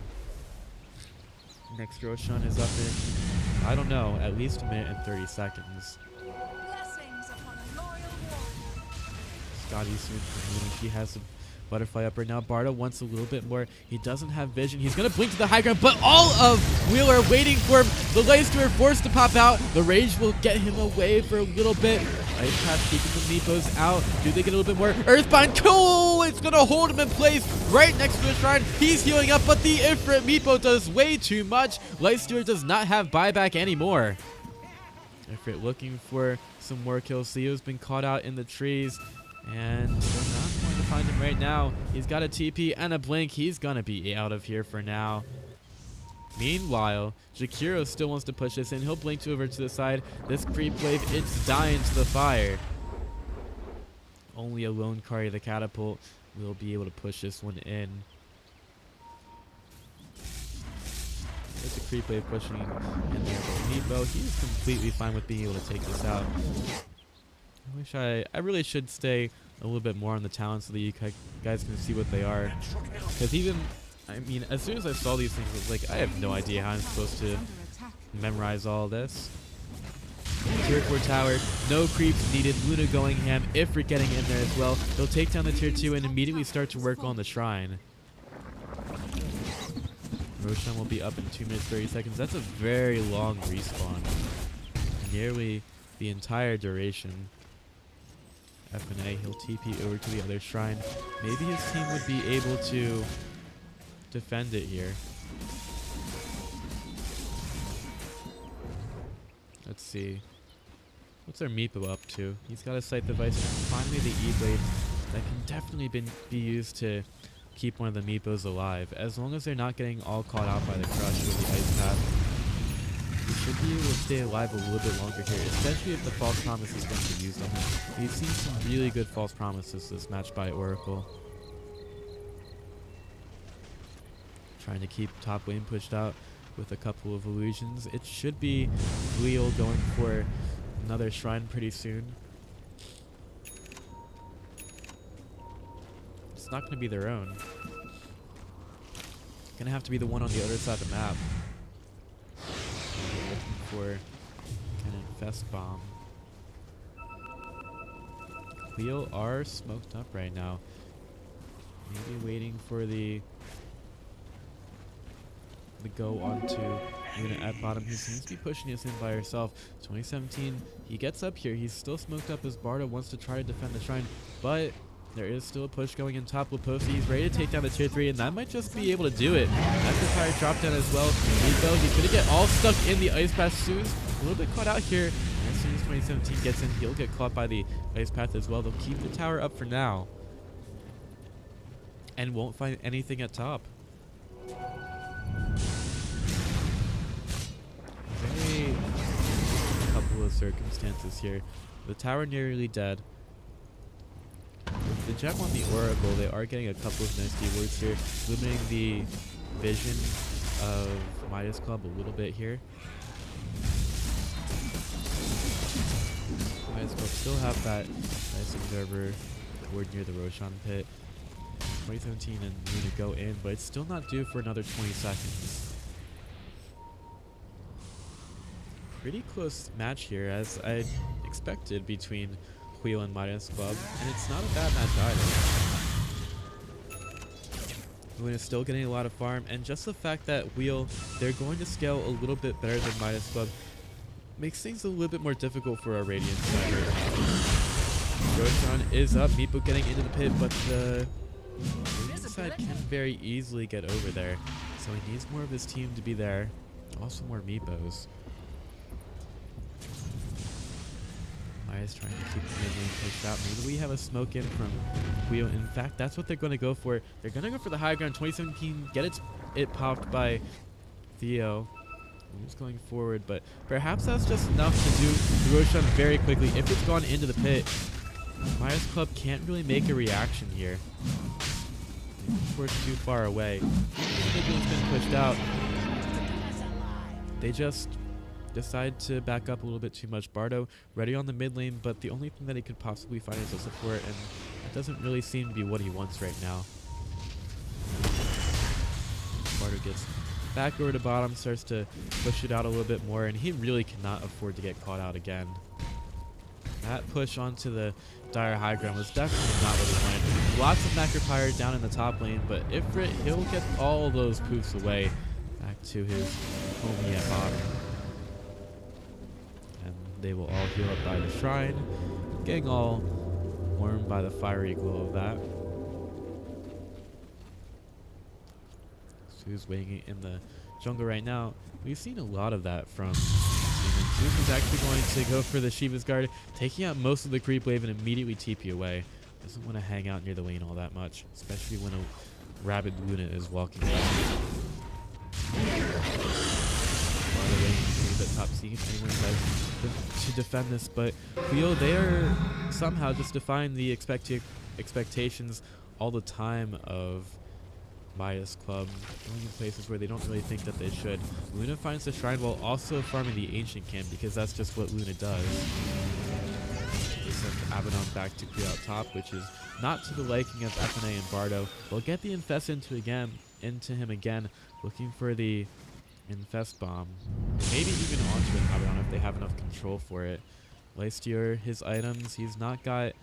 Next Roshan is up in, I don't know, at least a minute and 30 seconds. Scotty soon from Moon. He has a butterfly up right now. Bardo wants a little bit more. He doesn't have vision. He's going to blink to the high ground, but all of Wheel are waiting for him. The Leicester forced to pop out. The rage will get him away for a little bit. Ice Path keeping the Meepos out. Do they get a little bit more? Earthbind, cool! It's going to hold him in place right next to the shrine. He's healing up, but the Ifrit Meepo does way too much. Leicester does not have buyback anymore. Ifrit looking for some more kills. Theo's been caught out in the trees. And they're not going to find him right now. He's got a TP and a blink. He's going to be out of here for now. Meanwhile, Jakiro still wants to push this in. He'll blink over to the side. This creep wave, it's dying to the fire. Only a lone Kari the catapult will be able to push this one in. There's a creep wave pushing in there. Meepo, he's completely fine with being able to take this out. I really should stay a little bit more on the talents so that you guys can see what they are. Because even, I mean, as soon as I saw these things, I was like, I have no idea how I'm supposed to memorize all this. Tier 4 tower, no creeps needed. Luna going ham, Ifrit getting in there as well. They'll take down the tier 2 and immediately start to work on the shrine. Roshan will be up in 2 minutes 30 seconds. That's a very long respawn. Nearly the entire duration. FNA, he'll TP over to the other shrine. Maybe his team would be able to defend it here. Let's see. What's our Meepo up to? He's got a sight device and finally the E-Blade that can definitely be used to keep one of the Meepos alive. As long as they're not getting all caught out by the crush with the Ice Path. We should be able to stay alive a little bit longer here, especially if the false promise is going to be used on him. We've seen some really good false promises this match by Oracle. Trying to keep top lane pushed out with a couple of illusions. It should be Wheel going for another shrine pretty soon. It's not going to be their own. It's going to have to be the one on the other side of the map. For an infest bomb. Wheel are smoked up right now. Maybe waiting for the go onto Luna at bottom. He seems to be pushing us in by herself. 2017, he gets up here. He's still smoked up as Bardo wants to try to defend the shrine, but there is still a push going in top. Leposa, he's ready to take down the tier 3, and that might just be able to do it. Macropyre drop down as well. Meepo, he's going to get all stuck in the Ice Path soon. A little bit caught out here. As soon as 2017 gets in, he'll get caught by the Ice Path as well. They'll keep the tower up for now. And won't find anything at top. Very couple of circumstances here. The tower nearly dead. With the gem on the Oracle, they are getting a couple of nice keywords here, limiting the vision of Midas Club a little bit here. Midas Club still have that nice observer ward near the Roshan pit. 2017 and Luna go in, but it's still not due for another 20 seconds. pretty close match here, as I expected, between Wheel and Midas Club, and it's not a bad match either. Wheel is still getting a lot of farm, and just the fact that Wheel, they're going to scale a little bit better than Midas Club, makes things a little bit more difficult for our Radiant side right now. Roshan is up, Meepo getting into the pit, but the Radiant side can very easily get over there, so he needs more of his team to be there. Also more Meepos. Maya's trying to keep the mid lane pushed out. Maybe we have a smoke in from Wheel. In fact, that's what they're going to go for. They're going to go for the high ground. 2017, get it popped by Theo. He's going forward, but perhaps that's just enough to do the Roshan very quickly. If it's gone into the pit, Maya's Club can't really make a reaction here. We're too far away. It's been pushed out. They just decide to back up a little bit too much. Bardo ready on the mid lane, but the only thing that he could possibly find is a support, and it doesn't really seem to be what he wants right now. Bardo gets back over to bottom, starts to push it out a little bit more, and he really cannot afford to get caught out again. That push onto the Dire high ground was definitely not what he wanted. Lots of Macropyre down in the top lane, but Ifrit, he'll get all those poofs away back to his homie at bottom. And they will all heal up by the shrine, getting all warmed by the fiery glow of that. Su's waiting in the jungle right now. We've seen a lot of that from Zeus is actually going to go for the Shiva's Guard, taking out most of the creep wave and immediately TP away. Doesn't want to hang out near the lane all that much, especially when a rabid Luna is walking by. The top seed, if anyone tries to defend this, but Cleo, they are somehow just defying the expectations all the time of Maya's Club, going in places where they don't really think that they should. Luna finds the shrine while also farming the ancient camp, because that's just what Luna does. They send Abaddon back to clear out top, which is not to the liking of FNA and Bardo. They'll get the Infest into him again, looking for the Infest Bomb. Maybe even onto an Abaddon if they have enough control for it. Lifestealer, his items, he's not got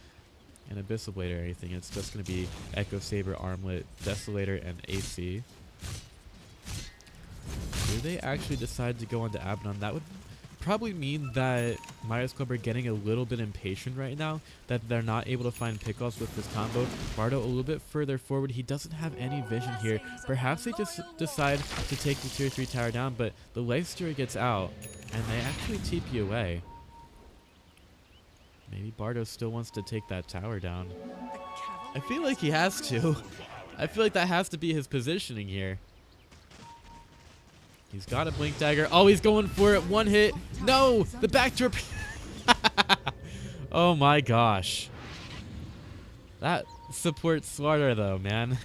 an Abyssal Blade or anything. It's just going to be Echo Saber, Armlet, Desolator, and AC. Do they actually decide to go onto Abaddon? That would probably mean that Maya's Club are getting a little bit impatient right now, that they're not able to find pickoffs with this combo. Bardo a little bit further forward. He doesn't have any vision here. Perhaps they just decide to take the tier 3 tower down, but the Lifestealer gets out, and they actually TP away. Maybe Bardo still wants to take that tower down. I feel like he has to. I feel like that has to be his positioning here. He's got a Blink Dagger. Oh, he's going for it. One hit. No! The backdrop. Oh my gosh. That supports Slardar though, man.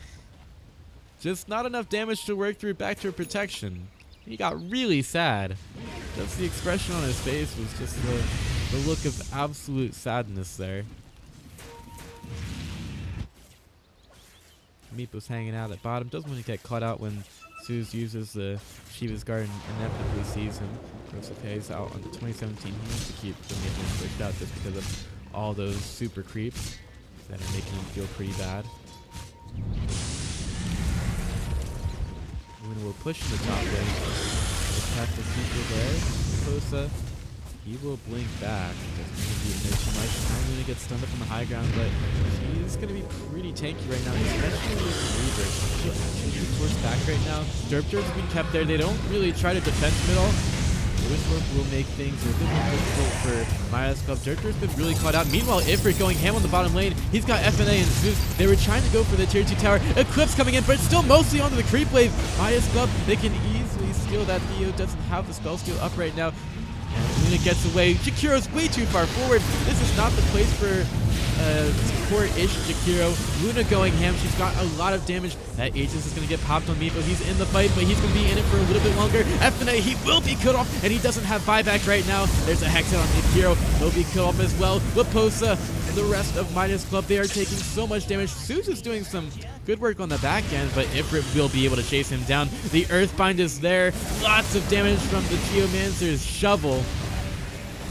Just not enough damage to work through backdoor protection. He got really sad. Just the expression on his face was just the look of absolute sadness there. Meepo's hanging out at bottom. Doesn't want to get caught out when Zeus uses the Shiva's Guard and inevitably sees him. Rosape's out on the 2017. He wants to keep the mid lane pushed out just because of all those super creeps that are making him feel pretty bad. Luna will push in the top lane. Attack the people there. Kosa, he will blink back. Doesn't really know too much. Now Luna gets stunned up on the high ground, but he's going to be pretty tanky right now, especially with the Reaver. He'll actually be forced back right now. Derp's been kept there. They don't really try to defend him at all. Wisworth will make things a bit more difficult for Maya's Club. Derp's been really caught out. Meanwhile, Ifrit going ham on the bottom lane. He's got FNA and Zeus. They were trying to go for the tier 2 tower. Eclipse coming in, but it's still mostly onto the creep wave. Maya's Club, they can easily steal that. Theo doesn't have the spell steal up right now. And Luna gets away. Jakiro's way too far forward. This is not the place for support-ish Jakiro. Luna going ham. She's got a lot of damage. That Aegis is going to get popped on Meepo. He's in the fight, but he's going to be in it for a little bit longer. FNA, he will be cut off, and he doesn't have buyback right now. There's a Hex hit on Jakiro. He'll be cut off as well. Laposa and the rest of Midas Club, they are taking so much damage. Zeus is doing some good work on the back end, but Ifrit will be able to chase him down. The Earthbind is there. Lots of damage from the Geomancer's shovel.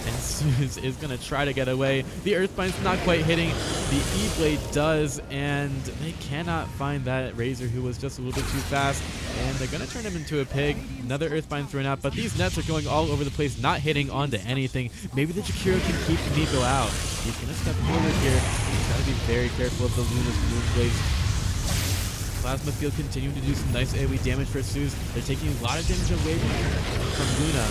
And Suze is going to try to get away. The Earthbind's not quite hitting. The E-Blade does, and they cannot find that Razor, who was just a little bit too fast. And they're going to turn him into a pig. Another Earthbind thrown out, but these nets are going all over the place, not hitting onto anything. Maybe the Jakiro can keep Nico out. He's going to step forward here. He's got to be very careful of the Luna's Moonblades. Plasma Field continuing to do some nice AoE damage for Suze. They're taking a lot of damage away from Luna.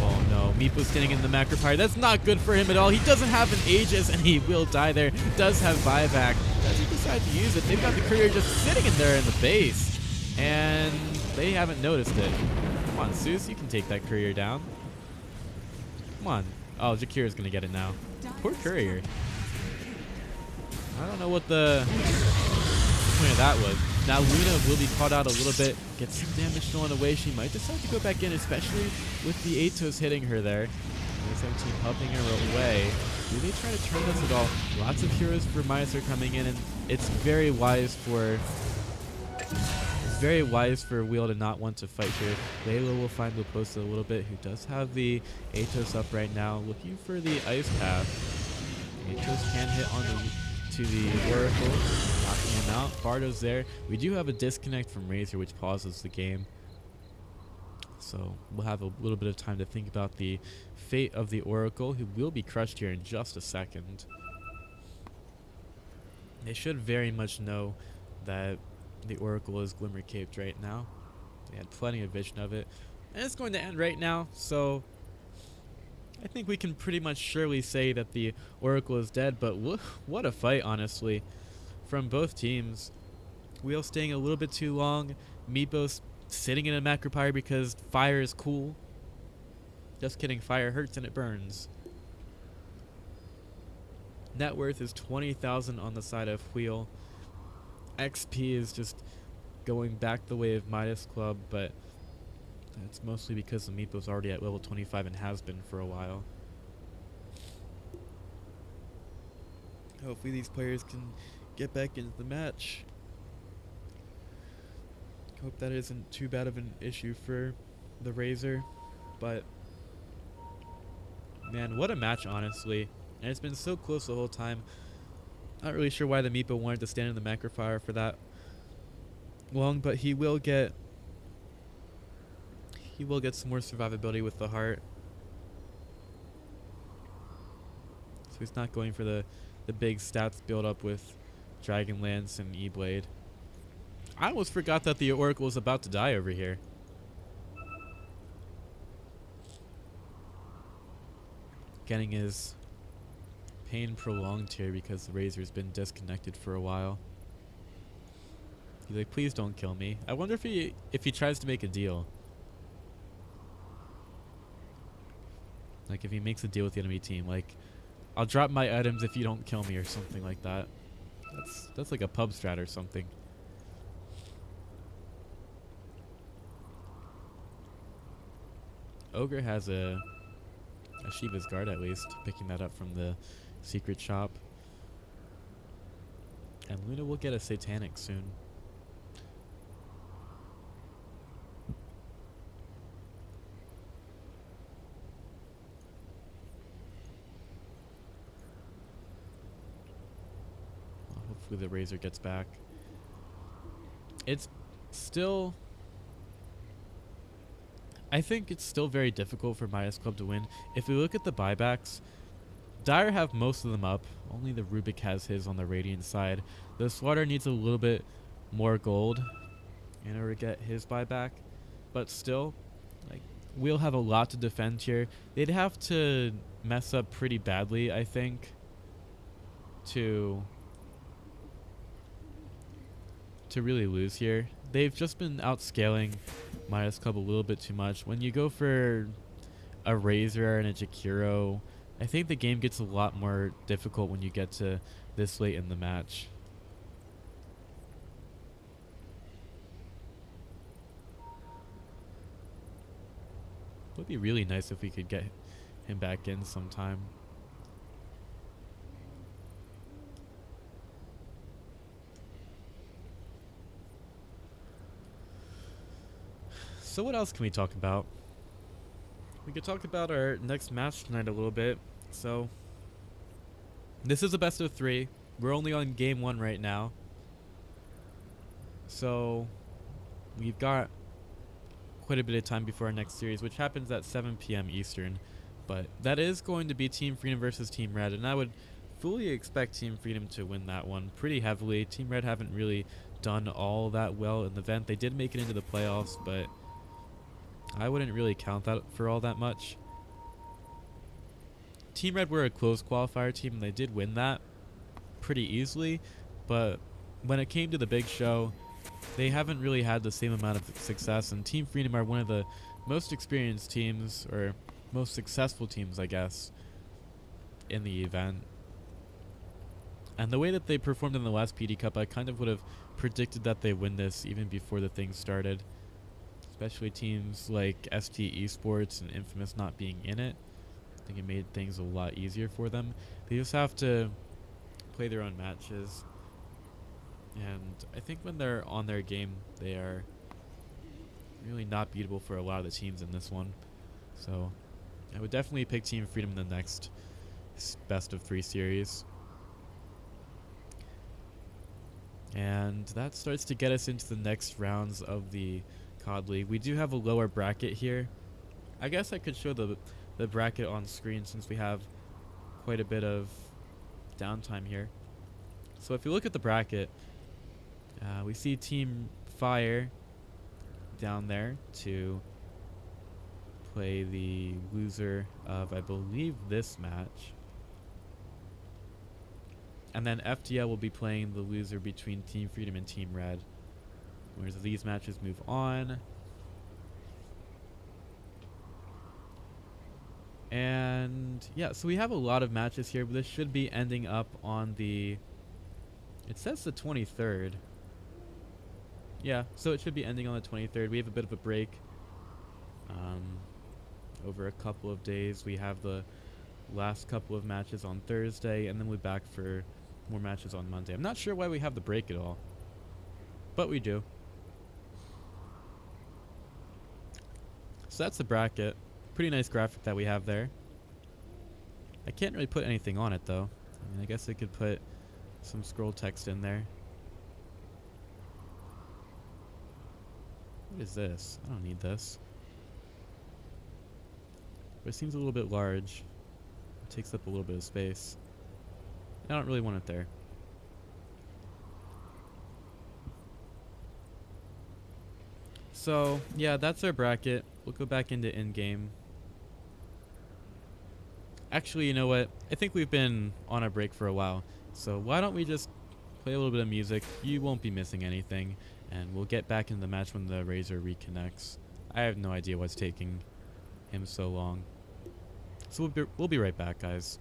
Oh no, Meepo's standing in the Macropyre. That's not good for him at all. He doesn't have an Aegis and he will die there. Does have buyback. Does he decide to use it? They've got the courier just sitting in there in the base. And they haven't noticed it. Come on, Suze, you can take that courier down. Come on. Oh, Jakira's gonna get it now. Poor courier. I don't know what the point of that was. Now Luna will be caught out a little bit, gets some damage stolen away. She might decide to go back in, especially with the Atos hitting her there. The 17 helping her away. Do they try to turn this at all? Lots of heroes for Midas are coming in, and it's very wise for Wheel to not want to fight here. Layla will find Luposa a little bit, who does have the Atos up right now, looking for the Ice Path. Atos can hit on to the Oracle, knocking him out. Bardo's there. We do have a disconnect from Razor, which pauses the game. So we'll have a little bit of time to think about the fate of the Oracle, who will be crushed here in just a second. They should very much know that the Oracle is Glimmer Caped right now. They had plenty of vision of it. And it's going to end right now, so I think we can pretty much surely say that the Oracle is dead, but what a fight, honestly, from both teams. Wheel staying a little bit too long. Meepo sitting in a Macropyre because fire is cool. Just kidding, fire hurts and it burns. Net worth is 20,000 on the side of Wheel. XP is just going back the way of Midas Club, but that's mostly because the Meepo's already at level 25 and has been for a while. Hopefully these players can get back into the match. Hope that isn't too bad of an issue for the Razor, but man, what a match, honestly. And it's been so close the whole time. Not really sure why the Meepo wanted to stand in the Macropyre for that long, but he will get some more survivability with the heart. So he's not going for the big stats build up with Dragonlance and E-Blade. I almost forgot that the Oracle was about to die over here. Getting his pain prolonged here because the Razor's been disconnected for a while. He's like, please don't kill me. I wonder if he tries to make a deal. Like if he makes a deal with the enemy team, like I'll drop my items if you don't kill me or something like that. That's like a pub strat or something. Ogre has a Shiva's Guard at least, picking that up from the secret shop. And Luna will get a Satanic soon. Well, hopefully the Razor gets back. It's still... I think it's still very difficult for Midas Club to win. If we look at the buybacks, Dire have most of them up. Only the Rubik has his on the Radiant side. The Slaughter needs a little bit more gold in order to get his buyback. But still, like, we'll have a lot to defend here. They'd have to mess up pretty badly, I think, to really lose here. They've just been outscaling Midas Club a little bit too much. When you go for a Razor and a Jakiro, I think the game gets a lot more difficult when you get to this late in the match. It would be really nice if we could get him back in sometime. So what else can we talk about? we could talk about our next match tonight a little bit. So, this is a best of 3. We're only on game 1 right now. So, we've got quite a bit of time before our next series, which happens at 7 p.m. Eastern. But that is going to be Team Freedom versus Team Red, and I would fully expect Team Freedom to win that one pretty heavily. Team Red haven't really done all that well in the event. They did make it into the playoffs, but I wouldn't really count that for all that much. Team Red were a close qualifier team, and they did win that pretty easily, but when it came to the big show, they haven't really had the same amount of success, and Team Freedom are one of the most experienced teams, or most successful teams, I guess, in the event. And the way that they performed in the last PD Cup, I kind of would have predicted that they win this even before the thing started. Especially teams like ST Esports and Infamous not being in it. I think it made things a lot easier for them. They just have to play their own matches. And I think when they're on their game, they are really not beatable for a lot of the teams in this one. So I would definitely pick Team Freedom in the next best of 3 series. And that starts to get us into the next rounds of the KOD League. We do have a lower bracket here. I guess I could show the bracket on screen since we have quite a bit of downtime here. So if you look at the bracket, we see Team Fire down there to play the loser of, I believe, this match. And then FTL will be playing the loser between Team Freedom and Team Red. Whereas these matches move on. And yeah, so we have a lot of matches here, but this should be ending up on the, it says the 23rd. Yeah, so it should be ending on the 23rd. We have a bit of a break over a couple of days. We have the last couple of matches on Thursday, and then we're back for more matches on Monday. I'm not sure why we have the break at all, but we do. So that's the bracket. Pretty nice graphic that we have there. I can't really put anything on it though. I mean, I guess I could put some scroll text in there. What is this? I don't need this. But it seems a little bit large. It takes up a little bit of space. I don't really want it there. So, yeah, that's our bracket. We'll go back into in-game. Actually, you know what? I think we've been on a break for a while. So why don't we just play a little bit of music? You won't be missing anything. And we'll get back into the match when the Razor reconnects. I have no idea what's taking him so long. So we'll be right back, guys.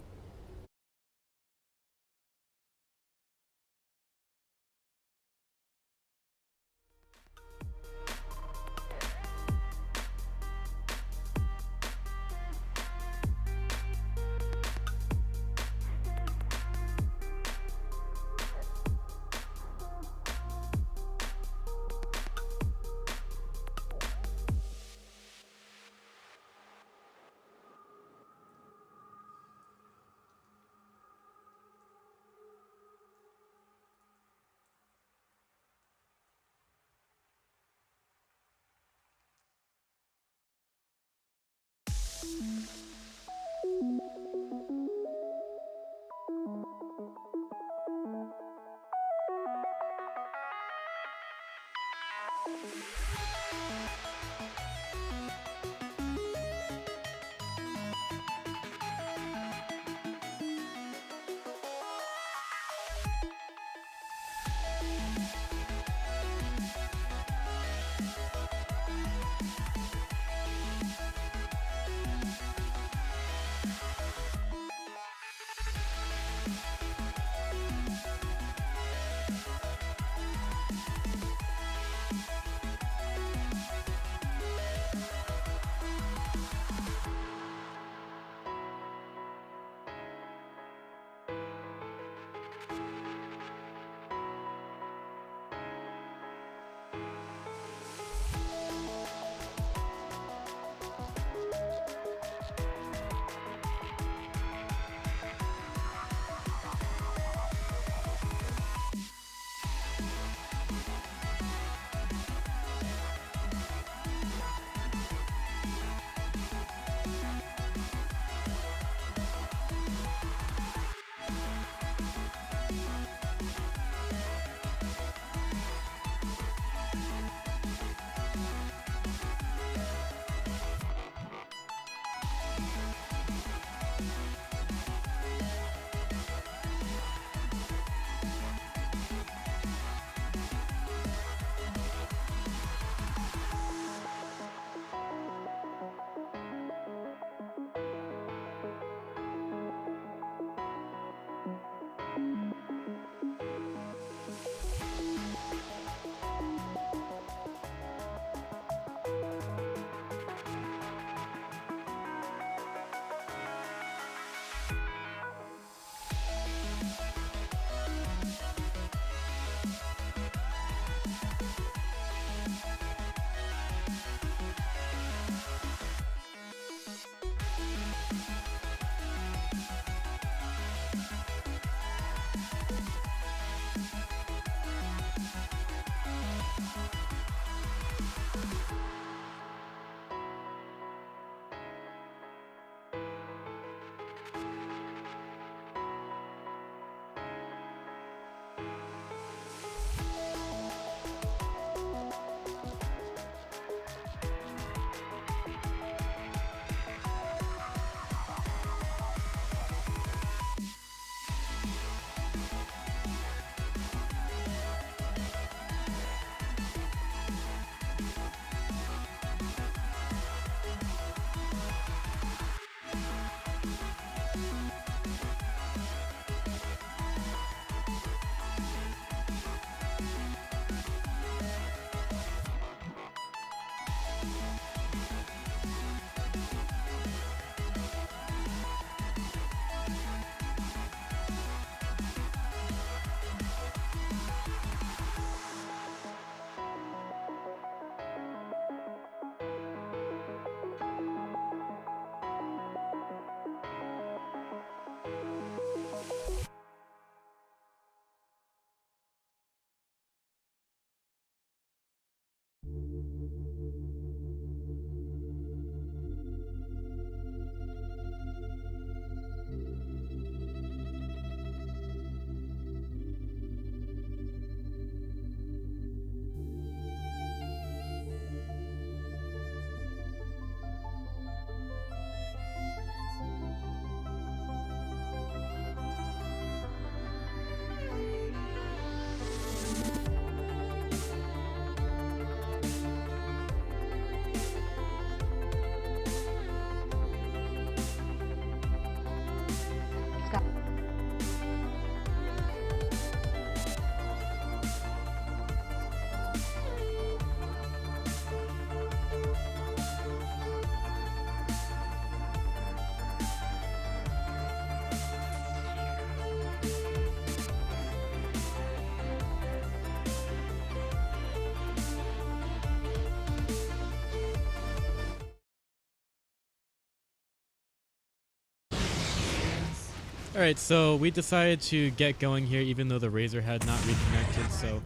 Alright, so we decided to get going here even though the Razor had not reconnected, so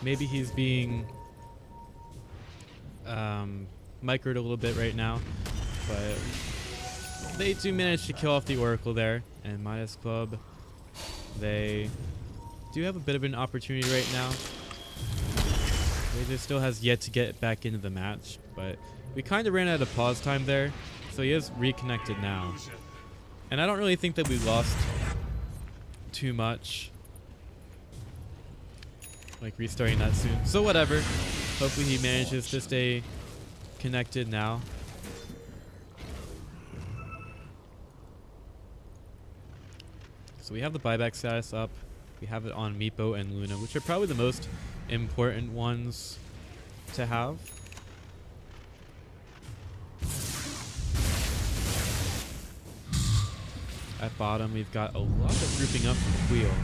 maybe he's being microed a little bit right now. But they do manage to kill off the Oracle there, and Midas Club, they do have a bit of an opportunity right now. Razor still has yet to get back into the match, but we kind of ran out of pause time there, so he is reconnected now. And I don't really think that we lost too much, like restarting that soon. So whatever. Hopefully he manages to stay connected now. So we have the buyback status up. We have it on Meepo and Luna, which are probably the most important ones to have. At bottom, we've got a lot of grouping up from Wheel.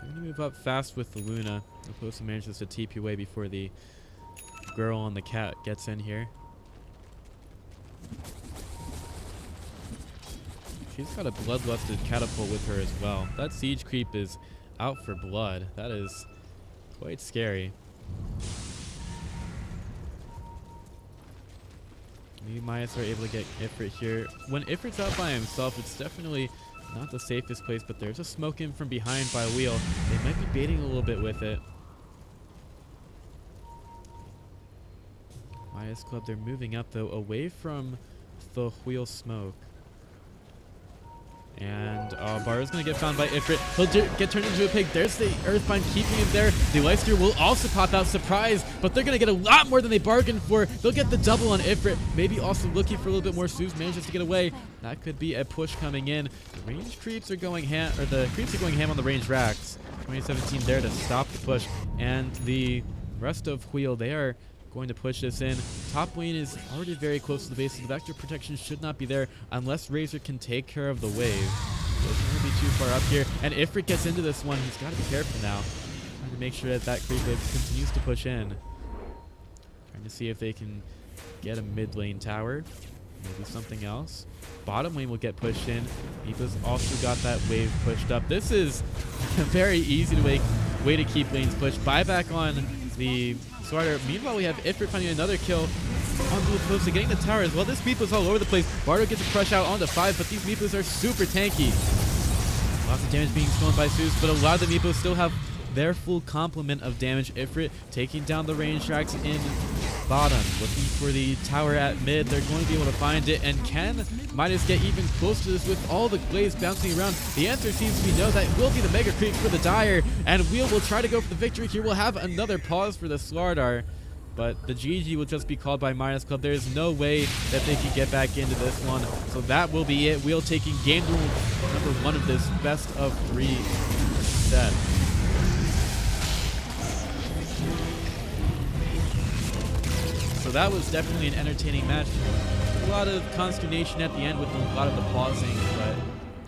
We're going to move up fast with the Luna. Opposed manages to TP away before the girl on the cat gets in here. She's got a bloodlusted catapult with her as well. That siege creep is out for blood. That is quite scary. Maybe Midas are able to get Ifrit here. When Ifrit's out by himself, it's definitely not the safest place, but there's a smoke in from behind by Wheel. They might be baiting a little bit with it. Midas Club, they're moving up though, away from the Wheel smoke. And Baro's going to get found by Ifrit. He'll get turned into a pig. There's the Earthbind keeping him there. The Lifesteal will also pop out. Surprise! But they're going to get a lot more than they bargained for. They'll get the double on Ifrit. Maybe also looking for a little bit more. Zeus manages to get away. That could be a push coming in. The range creeps are going ham, or the creeps are going ham on the range racks. 2017 there to stop the push. And the rest of Wheel, they are going to push this in. Top lane is already very close to the base, so the vector protection should not be there unless Razor can take care of the wave. Doesn't want to be too far up here. And Ifrit gets into this one. He's got to be careful now. Trying to make sure that that creep wave continues to push in. Trying to see if they can get a mid lane tower. Maybe something else. Bottom lane will get pushed in. Meepo's also got that wave pushed up. This is a very easy way to keep lanes pushed. Buyback on the Swarter. Meanwhile, we have Ifrit finding another kill onto the post and getting the tower as well. This Meepo's all over the place. Bardo gets a crush out onto 5, but these Meepos are super tanky. Lots of damage being thrown by Zeus, but a lot of the Meepos still have their full complement of damage. Ifrit taking down the range tracks in bottom, looking for the tower at mid. They're going to be able to find it, and can Midas get even close to this with all the blades bouncing around? The answer seems to be no. That will be the mega creep for the Dire, and Wheel will try to go for the victory here. We'll have another pause for the Slardar, but the GG will just be called by Midas Club. There is no way that they can get back into this one, so that will be it. Wheel taking game number 1 of this best of 3 set. So that was definitely an entertaining match. A lot of consternation at the end with a lot of the pausing, but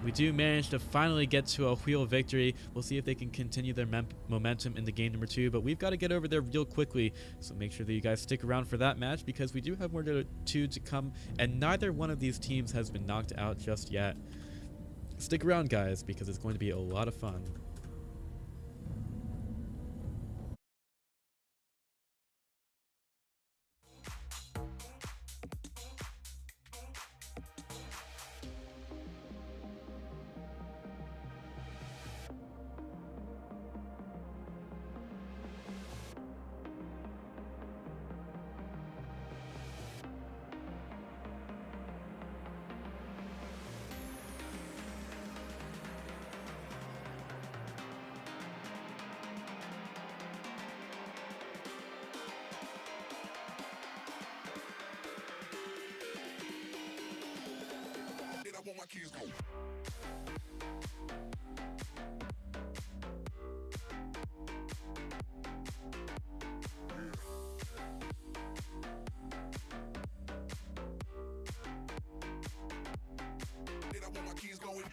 we do manage to finally get to a Wheel victory. We'll see if they can continue their momentum into game number 2, but we've got to get over there real quickly. So make sure that you guys stick around for that match, because we do have more to come, and neither one of these teams has been knocked out just yet. Stick around, guys, because it's going to be a lot of fun. I want my keys go. I want my keys going.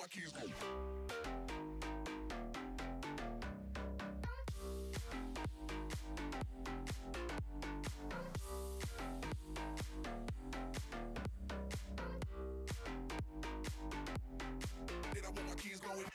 my keys go. Then I want my keys going.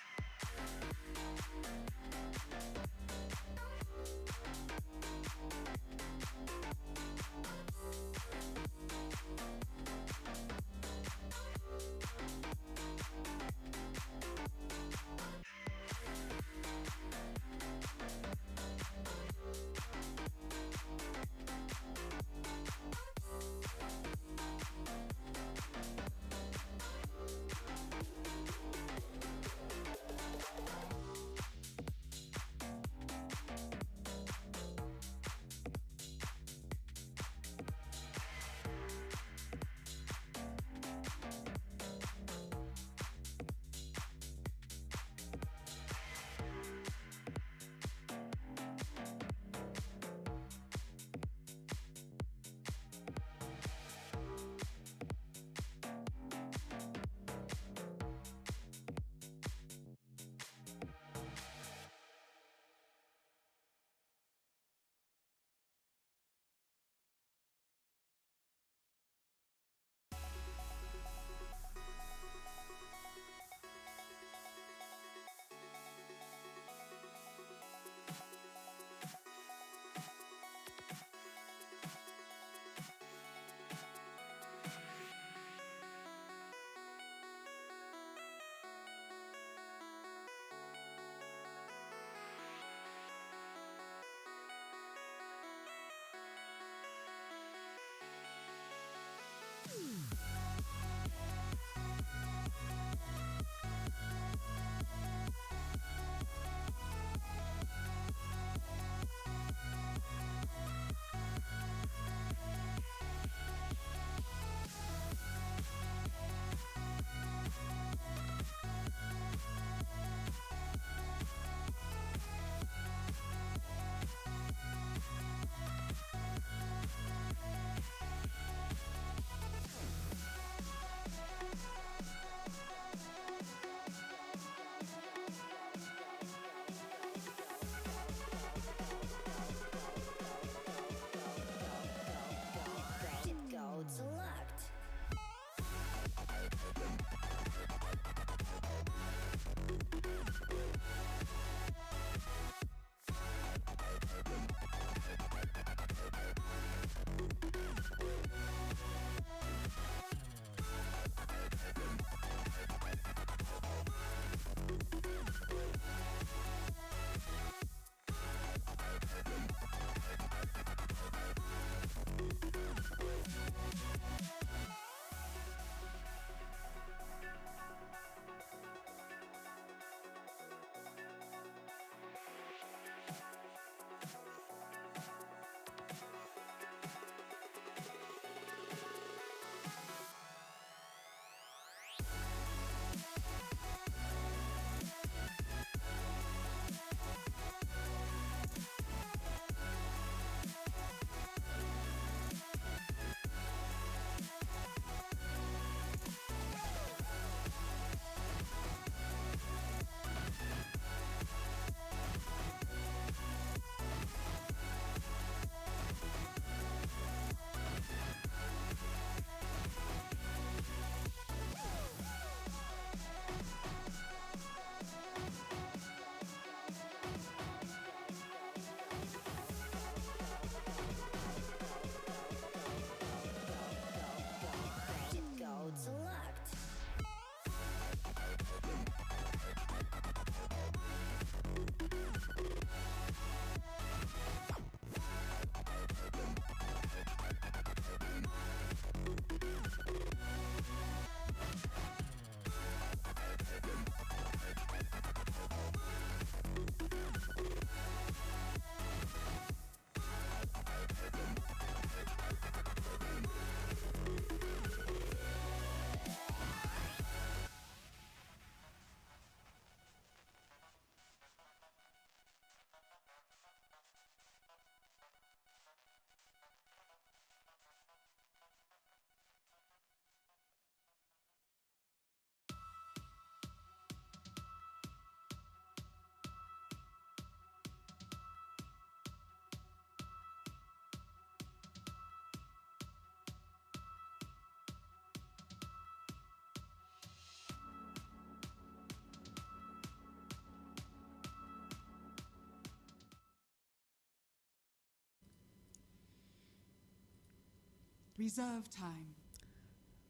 Reserve time.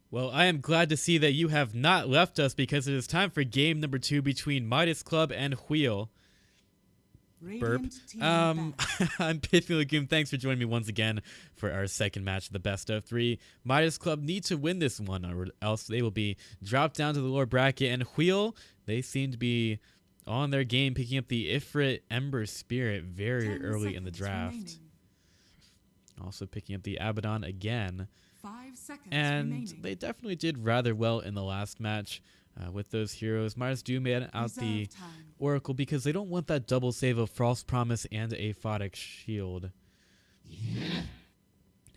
Well, I am glad to see that you have not left us because it is time for game number 2 between Midas Club and Wheel. Burp. Radiant team I'm ban. Pithy Lagoon. Thanks for joining me once again for our second match of the best of 3. Midas Club need to win this one or else they will be dropped down to the lower bracket. And Wheel, they seem to be on their game, picking up the Ifrit Ember Spirit very 10 early in the seconds draft. remaining. Also picking up the Abaddon again. 5 seconds And remaining. they definitely did rather well in the last match with those heroes. Midas do made out the Reserve time. Oracle because they don't want that double save of False Promise and Aphotic Shield.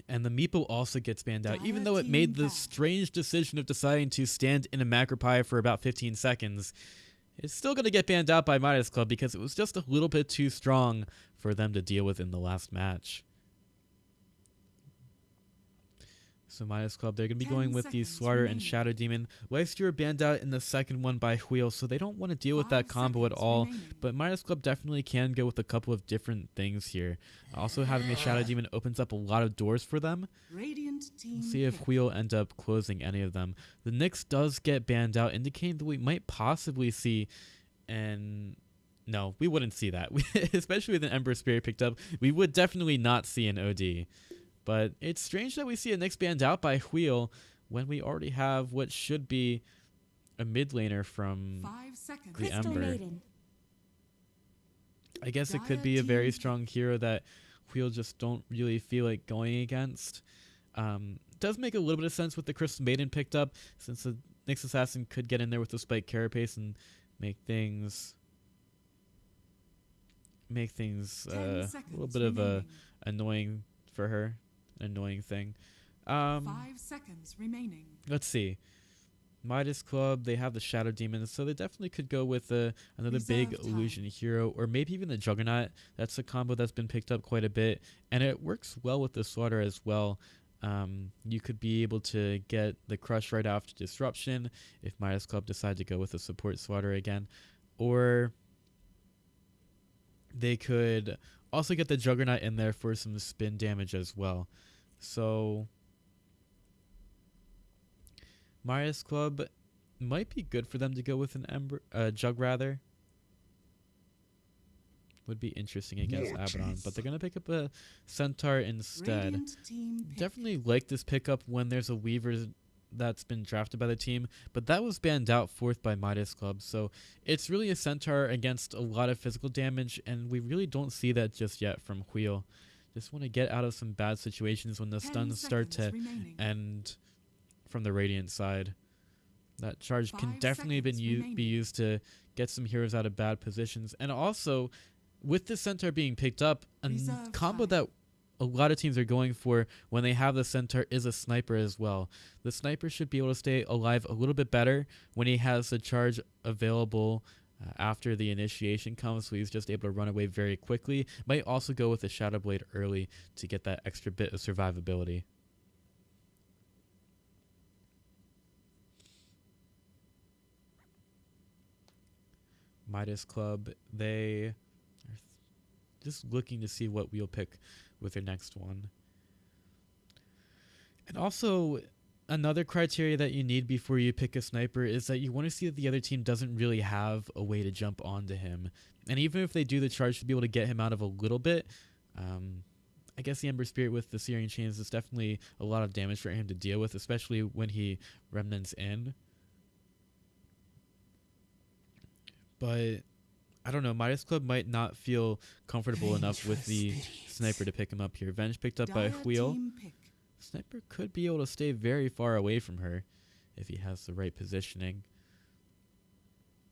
And the Meepo also gets banned out, even though it made the strange decision of deciding to stand in a Macropie for about 15 seconds. It's still going to get banned out by Midas Club because it was just a little bit too strong for them to deal with in the last match. So Midas Club, they're going to be 10 going with the seconds Slaughter and remaining. Shadow Demon. Lifesteal banned out in the second one by Wheel, so they don't want to deal with that 5 combo at seconds all. remaining. But Midas Club definitely can go with a couple of different things here. Also, having the Shadow Demon opens up a lot of doors for them. Radiant team We'll see if pick. Wheel end up closing any of them. The Nyx does get banned out, indicating that we might possibly see an... No, we wouldn't see that. Especially with an Ember Spirit picked up, we would definitely not see an OD. But it's strange that we see a Nyx banned out by Wheel when we already have what should be a mid laner from 5 seconds. the Crystal Ember. Maiden. I guess it could Dire be a very team strong hero that Wheel just don't really feel like going against. Does make a little bit of sense with the Crystal Maiden picked up, since the Nyx Assassin could get in there with the Spike Carapace and make things 10 a seconds little bit of a remaining. annoying for her, an annoying thing. 5 seconds remaining. Let's see. Midas Club, they have the Shadow Demons, so they definitely could go with another big Reserve time. illusion hero, or maybe even the Juggernaut. That's a combo that's been picked up quite a bit, and it works well with the Slaughter as well. You could be able to get the Crush right after Disruption if Midas Club decide to go with a support Slaughter again, or they could also get the Juggernaut in there for some spin damage as well. So Midas Club might be good for them to go with an Jug rather. Would be interesting against Abaddon, but they're gonna pick up a Centaur instead. Radiant team pick. Definitely like this pickup when there's a Weaver that's been drafted by the team, but that was banned out fourth by Midas Club, so it's really a Centaur against a lot of physical damage, and we really don't see that just yet from Wheel. Just want to get out of some bad situations when the 10 stuns start to seconds remaining. end from the Radiant side. That charge can 5 definitely seconds be remaining. used to get some heroes out of bad positions, and also with the Centaur being picked up, a Reserve combo time. that a lot of teams are going for when they have the Centaur is a Sniper as well. The Sniper should be able to stay alive a little bit better when he has the charge available after the initiation comes, so he's just able to run away very quickly. Might also go with the Shadow Blade early to get that extra bit of survivability. Midas Club, they are just looking to see what we'll pick with their next one. And also, another criteria that you need before you pick a sniper is that you want to see that the other team doesn't really have a way to jump onto him. And even if they do the charge to be able to get him out of a little bit, I guess the Ember Spirit with the Searing Chains is definitely a lot of damage for him to deal with, especially when he remnants in. But I don't know, Midas Club might not feel comfortable enough with the sniper to pick him up here. Venge picked up by Dire Wheel. team pick. Sniper could be able to stay very far away from her if he has the right positioning.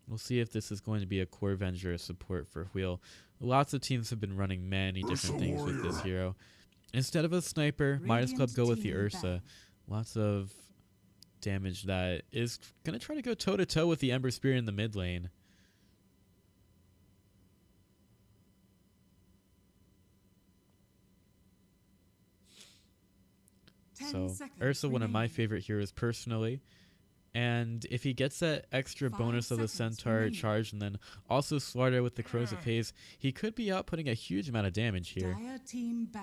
We'll see if this is going to be a core Venger support for Wheel. Lots of teams have been running many different things with this hero. Instead of a sniper, Midas Club Radiant go with the team Ursa. ban. Lots of damage that is going to try to go toe-to-toe with the Ember Spear in the mid lane. 10 So seconds Ursa, one of my remaining. favorite heroes personally. And if he gets that extra 5 bonus of the seconds Centaur remaining. charge and then also Slaughter with the Corrosive Haze, he could be outputting a huge amount of damage here. Dire team ban.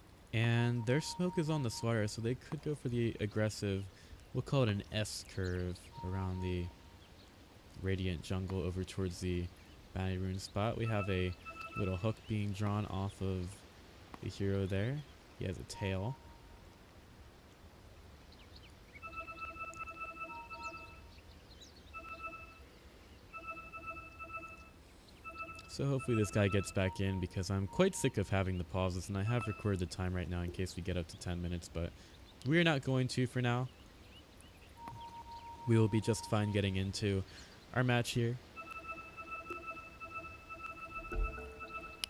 And their smoke is on the slaughter, so they could go for the aggressive, we'll call it an S curve around the Radiant jungle over towards the Bounty Rune spot. We have a little hook being drawn off of the hero there. He has a tail. So hopefully this guy gets back in, because I'm quite sick of having the pauses, and I have recorded the time right now in case we get up to 10 minutes, but we're not going to for now. We will be just fine getting into our match here.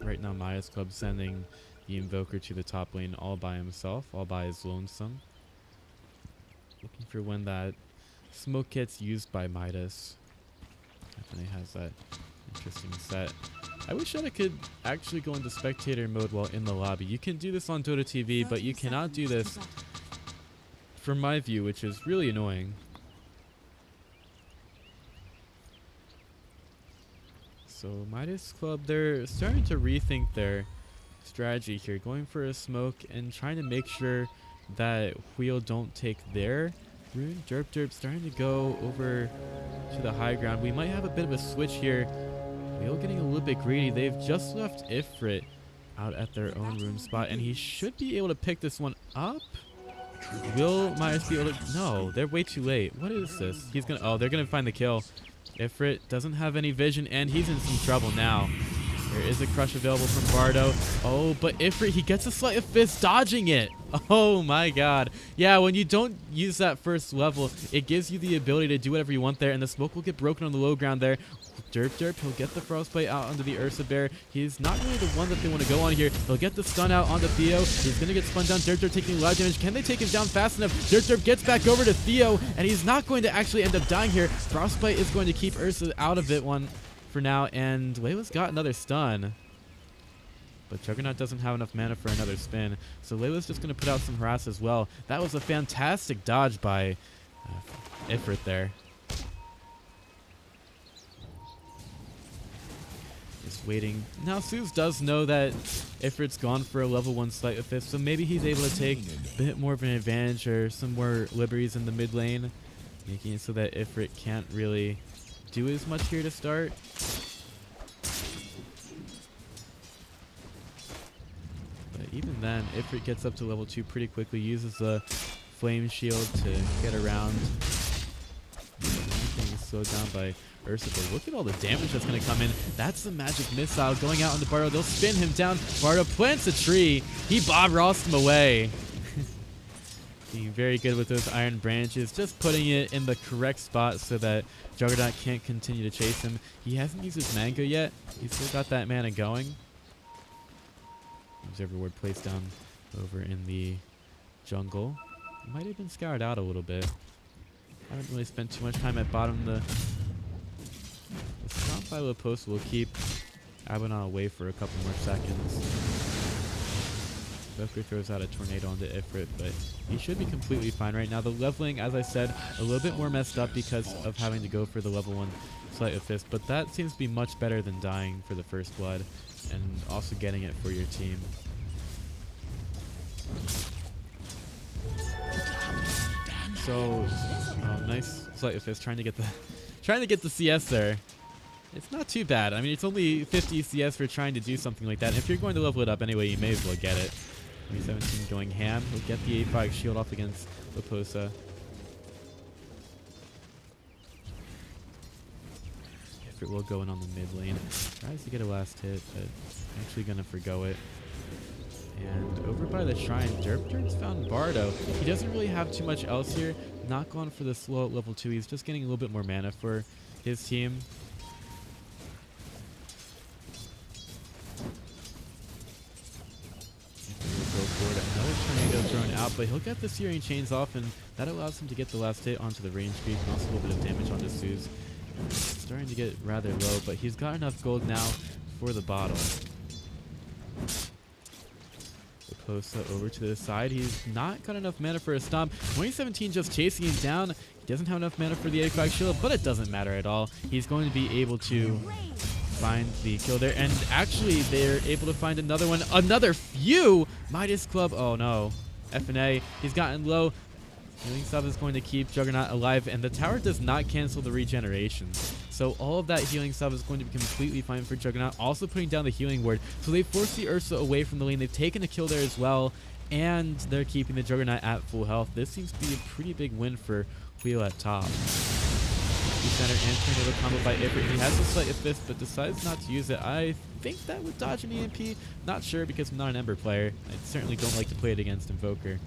Right now Maya's Club sending the Invoker to the top lane all by himself, all by his lonesome. Looking for when that smoke gets used by Midas. Definitely has that interesting set. I wish that I could actually go into spectator mode while in the lobby. You can do this on Dota TV, but you cannot do this from my view, which is really annoying. So Midas Club, they're starting to rethink their strategy here, going for a smoke and trying to make sure that Wheel don't take their rune. Derp starting to go over to the high ground. We might have a bit of a switch here. Wheel getting a little bit greedy. They've just left Ifrit out at their own rune spot, and he should be able to pick this one up. Will Midas be able to? No, they're way too late. What is this? He's gonna. Oh, they're gonna find the kill. Ifrit doesn't have any vision, and he's in some trouble now. There is a crush available from Bardo. Oh, but Ifrit, he gets a sleight of fist dodging it. Oh my god. Yeah, when you don't use that first level, it gives you the ability to do whatever you want there, and the smoke will get broken on the low ground there. Derp, he'll get the Frostbite out onto the Ursa Bear. He's not really the one that they want to go on here. He'll get the stun out onto Theo. He's going to get spun down. Derp taking a lot of damage. Can they take him down fast enough? Derp gets back over to Theo, and he's not going to actually end up dying here. Frostbite is going to keep Ursa out of it one for now, and Layla's got another stun. But Juggernaut doesn't have enough mana for another spin, so Layla's just going to put out some harass as well. That was a fantastic dodge by Ifrit there. Just waiting. Now Suze does know that Ifrit's gone for a level 1 Sleight of Fist, so maybe he's able to take a bit more of an advantage or some more liberties in the mid lane, making it so that Ifrit can't really do as much here to start. But even then, Ifrit gets up to level 2 pretty quickly, uses the Flame Shield to get around. Everything is slowed down by Ursa, but look at all the damage that's going to come in. That's the magic missile going out onto Bardo. They'll spin him down. Bardo plants a tree. He Bob Rossed him away. Being very good with those iron branches, just putting it in the correct spot so that Juggernaut can't continue to chase him. He hasn't used his mango yet. He's still got that mana going. Observer ward placed down over in the jungle. Might have been scoured out a little bit. I haven't really spent too much time at bottom. The Stomp by Lopost will keep Abaddon away for a couple more seconds. Valkyrie throws out a tornado onto Ifrit, but he should be completely fine right now. The leveling, as I said, a little bit more messed up because of having to go for the level 1 Sleight of Fist, but that seems to be much better than dying for the first blood and also getting it for your team. So, nice Sleight of Fist, trying to get the CS there. It's not too bad. I mean, it's only 50 CS for trying to do something like that. And if you're going to level it up anyway, you may as well get it. 2017 going ham. He'll get the A5 shield off against Loposa. Ifrit will go in on the mid lane. Tries to get a last hit, but actually going to forgo it. And over by the shrine, Derp's found Bardo. He doesn't really have too much else here. Not going for the slow at level 2. He's just getting a little bit more mana for his team. Go for it. Another tornado thrown out, but he'll get the Searing Chains off, and that allows him to get the last hit onto the range creep, and also a little bit of damage onto Suze. Starting to get rather low, but he's got enough gold now for the bottle. Loposa over to the side. He's not got enough mana for a stomp. 2017 just chasing him down. He doesn't have enough mana for the 85 shield, but it doesn't matter at all. He's going to be able to find the kill there. And actually, they're able to find another one. Another few! Midas Club. Oh, no. FNA. He's gotten low. Healing Salve is going to keep Juggernaut alive, and the tower does not cancel the regeneration. So all of that Healing Salve is going to be completely fine for Juggernaut, also putting down the healing ward. So they force the Ursa away from the lane. They've taken a kill there as well, and they're keeping the Juggernaut at full health. This seems to be a pretty big win for Wheel at top. Center and tornado combo by Ifrit. He has a slight assist, but decides not to use it. I think that would dodge an EMP. Not sure because I'm not an Ember player. I certainly don't like to play it against Invoker.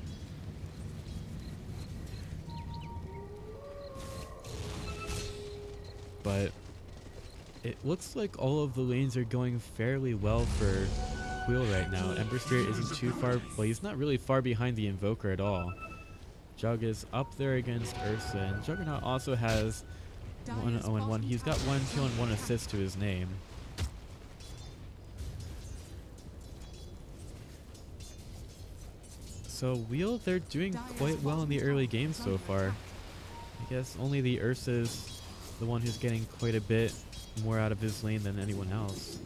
But it looks like all of the lanes are going fairly well for Wheel right now. Ember Spirit isn't too far. Well, he's not really far behind the Invoker at all. Jug is up there against Ursa, and Juggernaut also has 1-0-1. He's got 1 kill and 1 assist to his name. So Wheel, they're doing quite well in the early game so far. I guess only the Ursa's the one who's getting quite a bit more out of his lane than anyone else.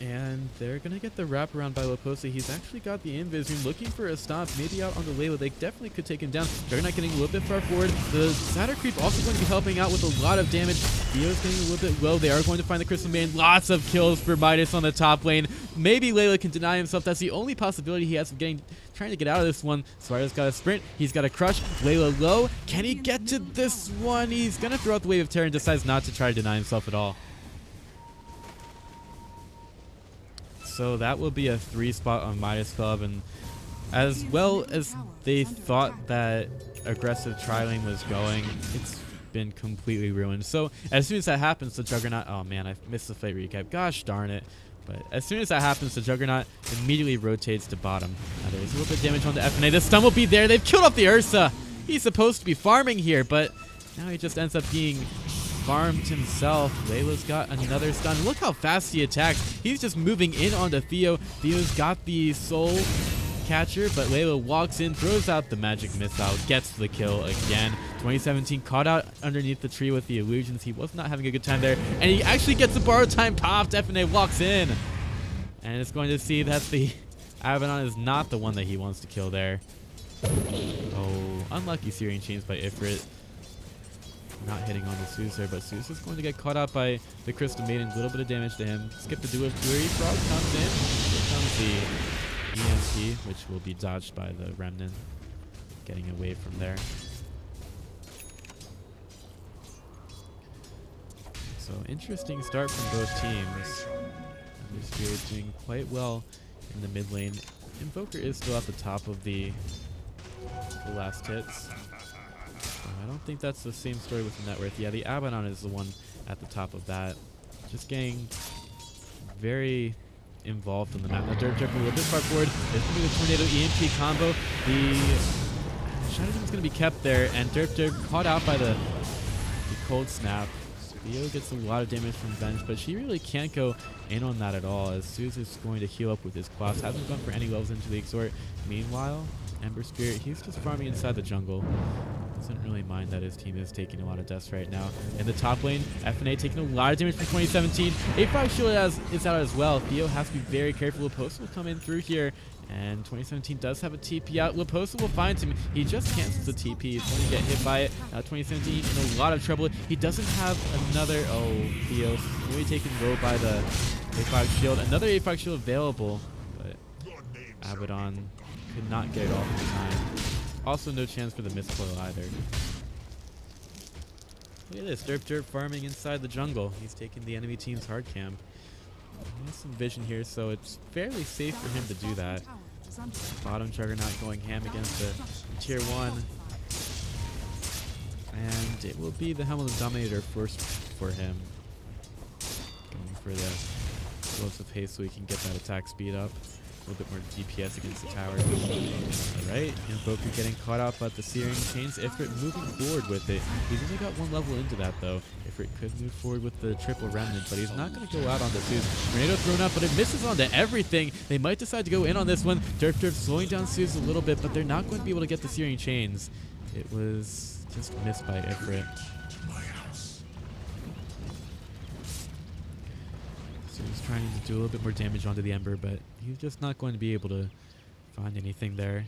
And they're going to get the wraparound by Loposa. He's actually got the invis room looking for a stop, maybe out on the Layla. They definitely could take him down. Juggernaut getting a little bit far forward. The Satyr Creep also going to be helping out with a lot of damage. Dio's getting a little bit low. They are going to find the Crystal Maiden. Lots of kills for Midas on the top lane. Maybe Layla can deny himself. That's the only possibility he has of trying to get out of this one. Swire's got a sprint. He's got a crush. Layla low. Can he get to this one? He's going to throw out the Wave of Terror and decides not to try to deny himself at all. So that will be a 3 spot on Midas Club, and as well as they thought that aggressive tri-lane was going, it's been completely ruined. So as soon as that happens, the Juggernaut, oh man, I missed the fight recap, gosh darn it. But as soon as that happens, the Juggernaut immediately rotates to bottom. Now there's a little bit of damage on the FNA. The stun will be there. They've killed off the Ursa. He's supposed to be farming here, but now he just ends up being farmed himself. Layla's got another stun. Look how fast he attacks. He's just moving in onto Theo. Theo's got the soul catcher, but Layla walks in, throws out the magic missile, gets the kill again. 2017 caught out underneath the tree with the illusions. He was not having a good time there, and he actually gets the borrowed time popped. FNA walks in, and it's going to see that the Abaddon is not the one that he wants to kill there. Oh, unlucky Searing Chains by Ifrit. Not hitting on the Zeus there, but Zeus is going to get caught out by the Crystal Maiden. A little bit of damage to him. Skip the duo. Fury Frog comes in. Here comes the EMP, which will be dodged by the Remnant. Getting away from there. So interesting start from both teams. Ember Spirit doing quite well in the mid lane. Invoker is still at the top of the last hits. I don't think that's the same story with the net worth. Yeah, the Abaddon is the one at the top of that. Just getting very involved in the map. Now Derp jumping a little bit far forward. There's going to be the Tornado EMP combo. The Shadow Demon is going to be kept there, and Derp caught out by the Cold Snap. Theo gets a lot of damage from Venge, but she really can't go in on that at all, as Zeus is going to heal up with his class. Hasn't gone for any levels into the Exhort. Meanwhile, Ember Spirit, he's just farming inside the jungle. Doesn't really mind that his team is taking a lot of deaths right now. In the top lane, FNA taking a lot of damage from 2017. A5 Shield is out as well. Theo has to be very careful. Loposa will come in through here, and 2017 does have a TP out. Loposa will find him. He just cancels the TP. He's going to get hit by it. Now 2017 in a lot of trouble. He doesn't have another... Oh, Theo really taken low by the A5 Shield. Another A5 Shield available, but Abaddon could not get it off in time. Also, no chance for the miscoil either. Look at this, Derp farming inside the jungle. He's taking the enemy team's hard camp. He has some vision here, so it's fairly safe for him to do that. Bottom Juggernaut going ham against the tier 1. And it will be the Helm of the Dominator first for him. Going for the explosive haste so he can get that attack speed up. A little bit more DPS against the tower. Alright, Invoker getting caught out by the Searing Chains. Ifrit moving forward with it. He's only got 1 level into that though. Ifrit could move forward with the triple Remnant, but he's not going to go out on the Zeus. Tornado thrown out, but it misses onto everything. They might decide to go in on this one. Derp slowing down Zeus a little bit, but they're not going to be able to get the Searing Chains. It was just missed by Ifrit. trying to do a little bit more damage onto the Ember, but he's just not going to be able to find anything there.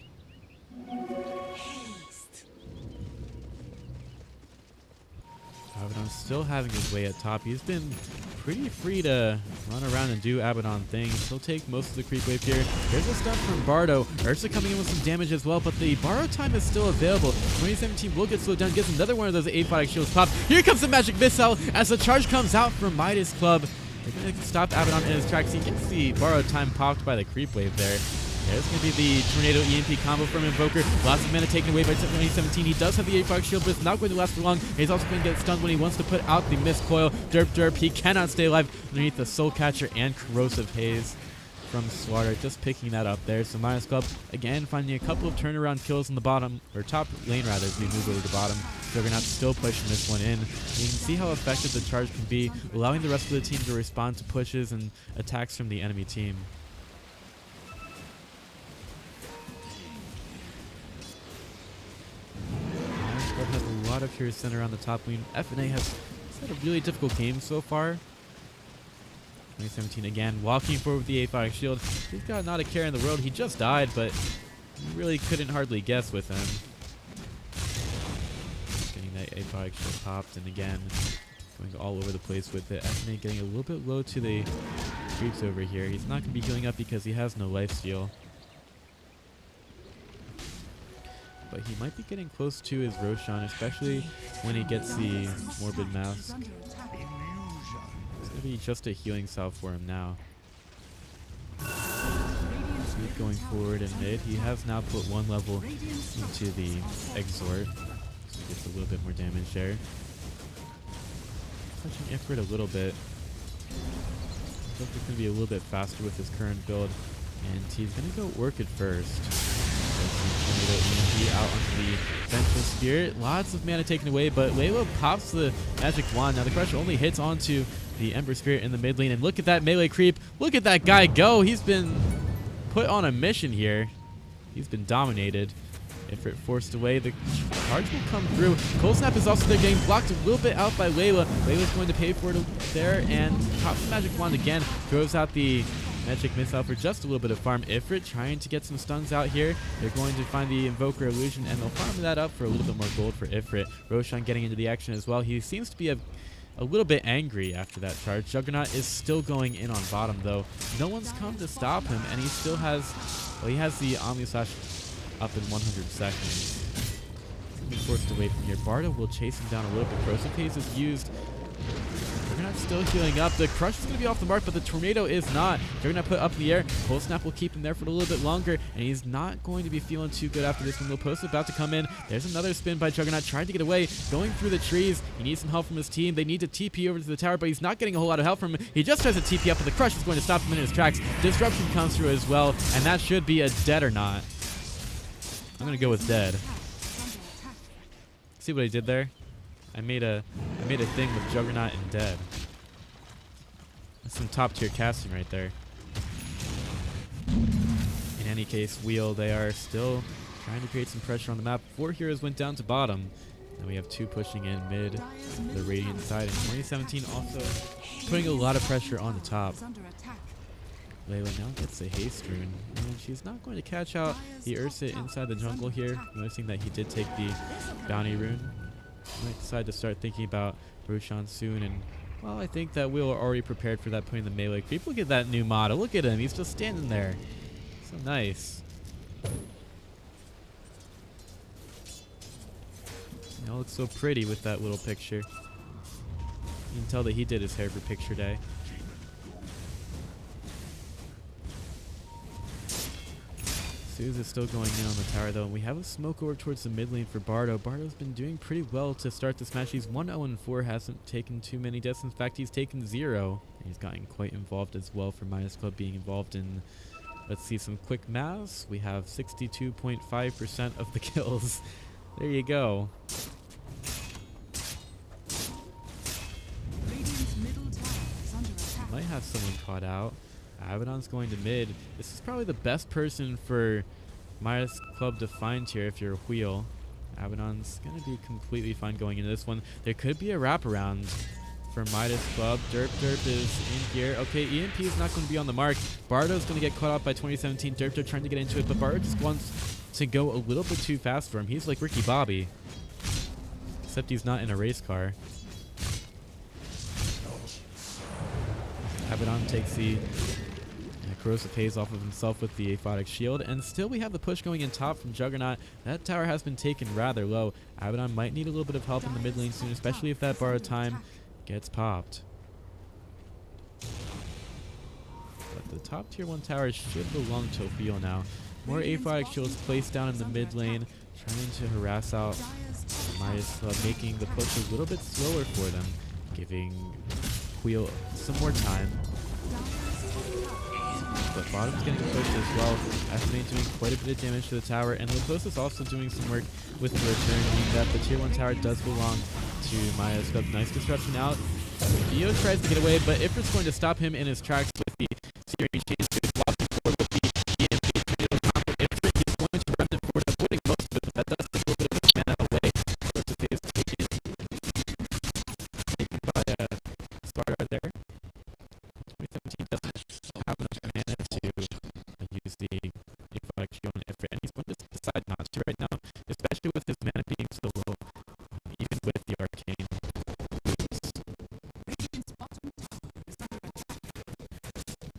Abaddon's still having his way at top. He's been pretty free to run around and do Abaddon things. He'll take most of the creep wave here. There's a stun from Bardo. Ursa coming in with some damage as well, but the borrow time is still available. 2017 will get slowed down, gets another one of those aphotic shields popped. Here comes the magic missile as the charge comes out from Midas Club. They're going to stop Abaddon in his tracks. He gets the borrow time popped by the creep wave there. There's going to be the Tornado EMP combo from Invoker. Lots of mana taken away by 2017. He does have the aphotic shield, but it's not going to last for long. He's also going to get stunned when he wants to put out the mist coil. Derp derp. He cannot stay alive underneath the Soul Catcher and Corrosive Haze from Slaughter. Just picking that up there. So Midas Club again finding a couple of turnaround kills in the bottom, or top lane rather, as we move over to bottom. Juggernaut still pushing this one in. You can see how effective the charge can be, allowing the rest of the team to respond to pushes and attacks from the enemy team. Has a lot of Hero Center on the top lane. FNA has had a really difficult game so far. 2017 again, walking forward with the aphotic shield. He's got not a care in the world. He just died, but you really couldn't hardly guess with him. Getting that aphotic shield popped, and again, going all over the place with it. FNA getting a little bit low to the creeps over here. He's not going to be healing up because he has no lifesteal. But he might be getting close to his Roshan, especially when he gets the Morbid Mask. It's going to be just a healing salve for him now. Keep going forward in mid. He has now put one level into the Exhort. So he gets a little bit more damage there. Touching Ifrit a little bit. Looks like he's going to be a little bit faster with his current build. And he's going to go Orchid first. ENG out onto the Vengeful Spirit. Lots of mana taken away, but Layla pops the magic wand. Now the crush only hits onto the Ember Spirit in the mid lane. And look at that melee creep. Look at that guy go. He's been put on a mission here. He's been dominated. If it forced away, the charge will come through. Cold Snap is also there, getting blocked a little bit out by Layla. Layla's going to pay for it there and pops the magic wand again. Throws out the magic missile for just a little bit of farm. Ifrit trying to get some stuns out here. They're going to find the Invoker Illusion, and they'll farm that up for a little bit more gold for Ifrit. Roshan getting into the action as well. He seems to be a little bit angry after that charge. Juggernaut is still going in on bottom, though. No one's come to stop him, and he still has, well, he has the Omni Slash up in 100 seconds. He's being forced away from here. Bardo will chase him down a little bit. Corrosive Haze is used. Juggernaut's still healing up. The crush is going to be off the mark, but the tornado is not. Juggernaut put up in the air. Cold Snap will keep him there for a little bit longer, and he's not going to be feeling too good after this one. Lil Post is about to come in. There's another spin by Juggernaut, trying to get away, going through the trees. He needs some help from his team. They need to TP over to the tower, but he's not getting a whole lot of help from him. He just tries to TP up, but the crush is going to stop him in his tracks. Disruption comes through as well, and that should be a dead or not. I'm going to go with dead. See what I did there? I made a thing with Juggernaut and dead. That's some top tier casting right there. In any case, Wheel, they are still trying to create some pressure on the map. 4 heroes went down to bottom. And we have 2 pushing in mid, the Radiant side. And 2017 also putting a lot of pressure on the top. Layla now gets a haste rune, and she's not going to catch out the Ursa inside the jungle here. Noticing that he did take the bounty rune. Might decide to start thinking about Roshan soon, and well, I think that we're already prepared for that, putting the melee creep. Look at that new model. Look at him. He's just standing there. So nice. It looks so pretty with that little picture. You can tell that he did his hair for picture day. Suze is still going in on the tower, though, and we have a smoke over towards the mid lane for Bardo. Bardo's been doing pretty well to start this match. He's 1-0-4, hasn't taken too many deaths. In fact, he's taken 0. And he's gotten quite involved as well for Midas Club being involved in, let's see, some quick maths. We have 62.5% of the kills. There you go. Might have someone caught out. Abaddon's going to mid. This is probably the best person for Midas Club to find here if you're a Wheel. Abaddon's going to be completely fine going into this one. There could be a wraparound for Midas Club. Derp is in here. Okay, EMP is not going to be on the mark. Bardo's going to get caught up by 2017. Derp trying to get into it, but Bardo just wants to go a little bit too fast for him. He's like Ricky Bobby, except he's not in a race car. Abaddon takes the corrosive haze off of himself with the aphotic shield, and still we have the push going in top from Juggernaut. That tower has been taken rather low. Abaddon might need a little bit of help in the mid lane soon, especially if that borrowed time gets popped. But the top tier 1 tower should belong to Ophiel now. More aphotic shields placed down in the mid lane, trying to harass out Midas Club, making the push a little bit slower for them, giving Wheel some more time. But bottom's getting pushed as well. Estimate doing quite a bit of damage to the tower, and Lipos is also doing some work with the return, meaning that the tier 1 tower does belong to Midas Club. Nice disruption out. Dio tries to get away, but Ifrit's going to stop him in his tracks with the series change to walking forward with the EMP to the combo. Ifrit is going to run it forward, avoiding most of it, but that does take a little bit of mana away. First phase taken by Sparta there. 2017 doesn't have enough mana to use the aphotic shield on Ifrit, and he's going to decide not to right now, especially with his mana being so low, even with the arcane.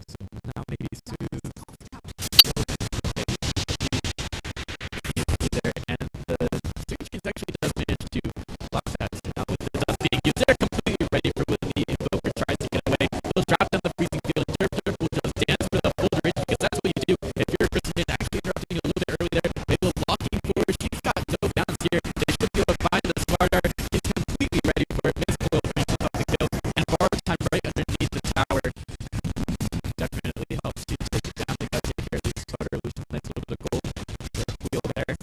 So now maybe Sue's there, and the Sue's actually does manage to block that. So now with the dust being used, they're completely ready for when the Invoker tries to get away. He'll drop down the freezing field. Derp will just dance for the full duration, because that's what you do. If you're a person actually interrupting you a little bit early there, they will lock you forward. She's got no bounce here. They should be able to find the Sparta. He's completely ready for it. Miss Coil finishes off the kill, and borrow time right underneath the tower definitely helps you take it down. They got to take care of the Sparta. Lose a nice little bit of gold. Their wheel there.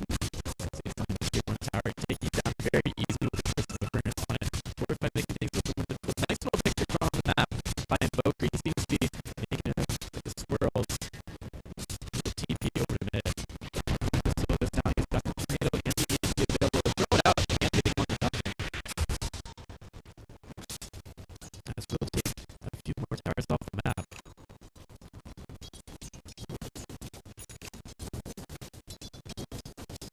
So he's on the tier 1 tower, taking down very easily with the first of the furnace on it. Forward by making things look with a nice little picture drawn on the map by Invoker. He seems to be making it with the swirls. The TP over the mid. So this now he's got the tornado and the EMP available to throw it out and getting on the nothing. As we'll take a few more towers off the map.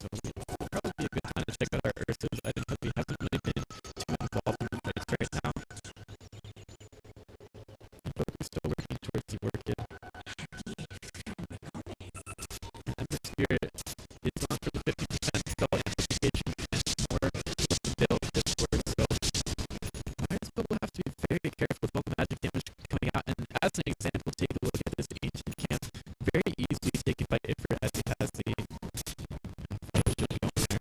So it would probably be a good time to check out our Ursus. I think that we haven't really been too involved in the fights right now. But we're still working towards the Orchid. And the Spirit is on for the 50% spell amplification and more with the build this work. So Midas Club will have to be very careful with all the magic damage coming out. And as an example, take a look at this ancient camp. Very easily taken by Ifrit as he has the fire shield going there.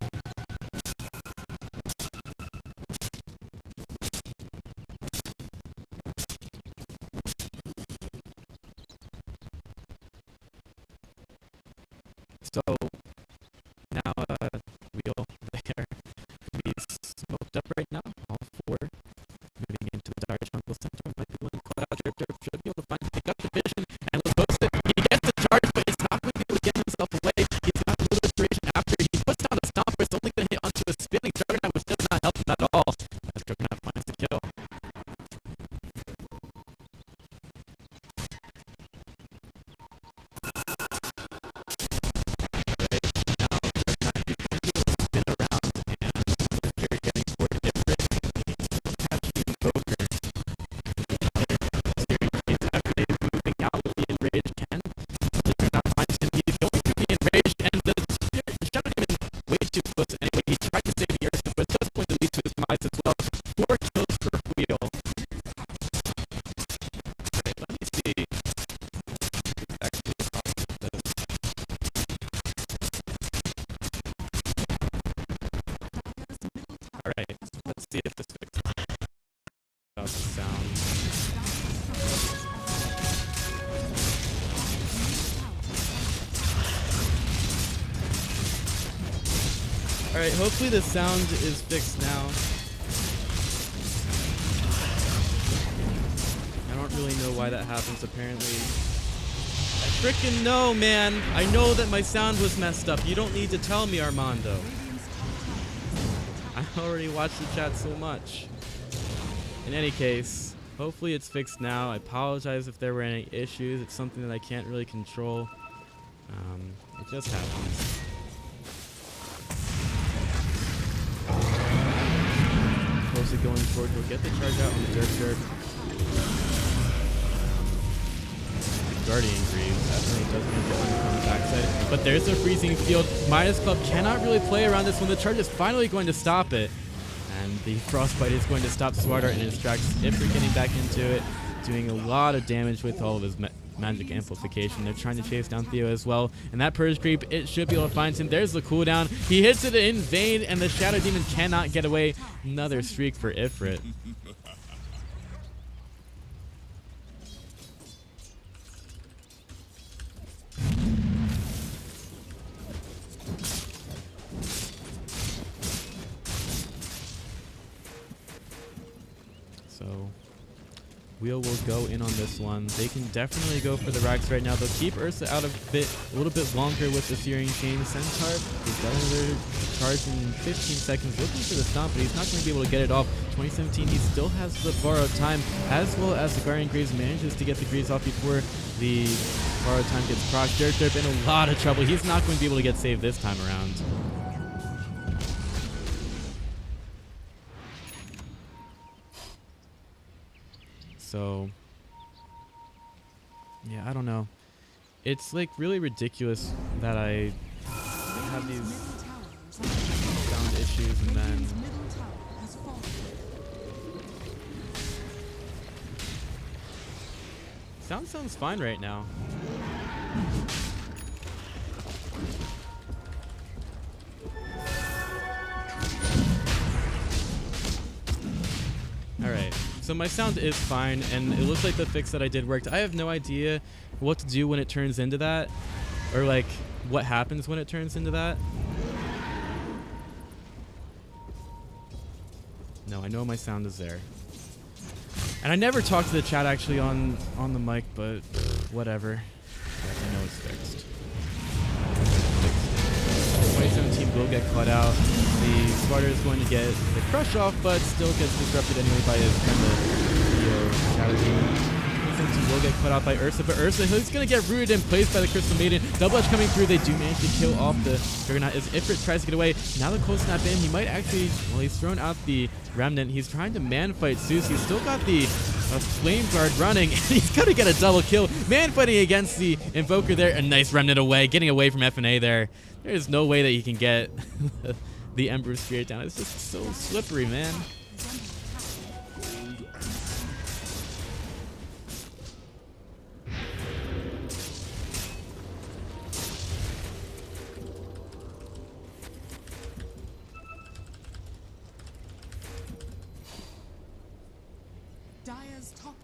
So now Wheel there. He's smoked up right now, all four. Moving into the dire jungle center. Might be one call out. Derp should be able to pick up the vision and let's post it. He gets the charge, but it's not going to be able to get himself away. He's got a little restoration after he puts down a stomp, but it's only going to hit onto a spinning Juggernaut, which does not help him at all. As Juggernaut finds the kill. Spin around and they're getting toward Ifrit. Capture the Invoker. After they moving out with the enraged Ken, Juggernaut finds him. He's going to be enraged, and the Shadow Demon way too close anyway. He tried to save the Ursus, but just going to lead to his demise as well. 4 kills for Wheel. Alright, let me see. Actually, alright, let's see if this fixes the sound. Alright, hopefully the sound is fixed now. I don't really know why that happens, apparently. I frickin' know, man! I know that my sound was messed up. You don't need to tell me, Armando. I already watched the chat so much. In any case, hopefully it's fixed now. I apologize if there were any issues. It's something that I can't really control. It just happens. Closely going forward, we'll get the charge out on the Dirk. Guardian Greaves definitely does make it on the backside. But there's a freezing field. Midas Club cannot really play around this one. The charge is finally going to stop it. And the Frostbite is going to stop Swardart in his tracks. Ifrit getting back into it, doing a lot of damage with all of his magic amplification. They're trying to chase down Theo as well. And that Purge Creep, it should be able to find him. There's the cooldown. He hits it in vain, and the Shadow Demon cannot get away. Another streak for Ifrit. So Wheel will go in on this one. They can definitely go for the racks right now. They'll keep Ursa out a little bit longer with the Searing Chain. Centaur is got another charge in 15 seconds, looking for the stomp, but he's not going to be able to get it off. 2017, he still has the borrowed time, as well as the Guardian Greaves manages to get the Greaves off before the borrowed time gets procced. Derp in a lot of trouble. He's not going to be able to get saved this time around. So, yeah, I don't know. It's like really ridiculous that I have these sound issues and then sounds fine right now. Alright, so my sound is fine, and it looks like the fix that I did worked. I have no idea what to do when it turns into that, or like what happens when it turns into that. No, I know my sound is there. And I never talked to the chat actually on the mic, but whatever. I know it's fixed. 2017 will get caught out. The Sparta is going to get the crush off, but still gets disrupted anyway by his kind of Shadow Demon. 2017 will get caught out by Ursa, but Ursa is going to get rooted in place by the Crystal Maiden. Double Edge coming through. They do manage to kill off the Juggernaut as Ifrit tries to get away. Now the cold snap in. He might actually, well, he's thrown out the Remnant. He's trying to man fight Zeus. He's still got the Flame Guard running, and he's going to get a double kill. Man fighting against the Invoker there. A nice Remnant away, getting away from FNA there. There's no way that he can get the Ember Spirit down. It's just so slippery, man.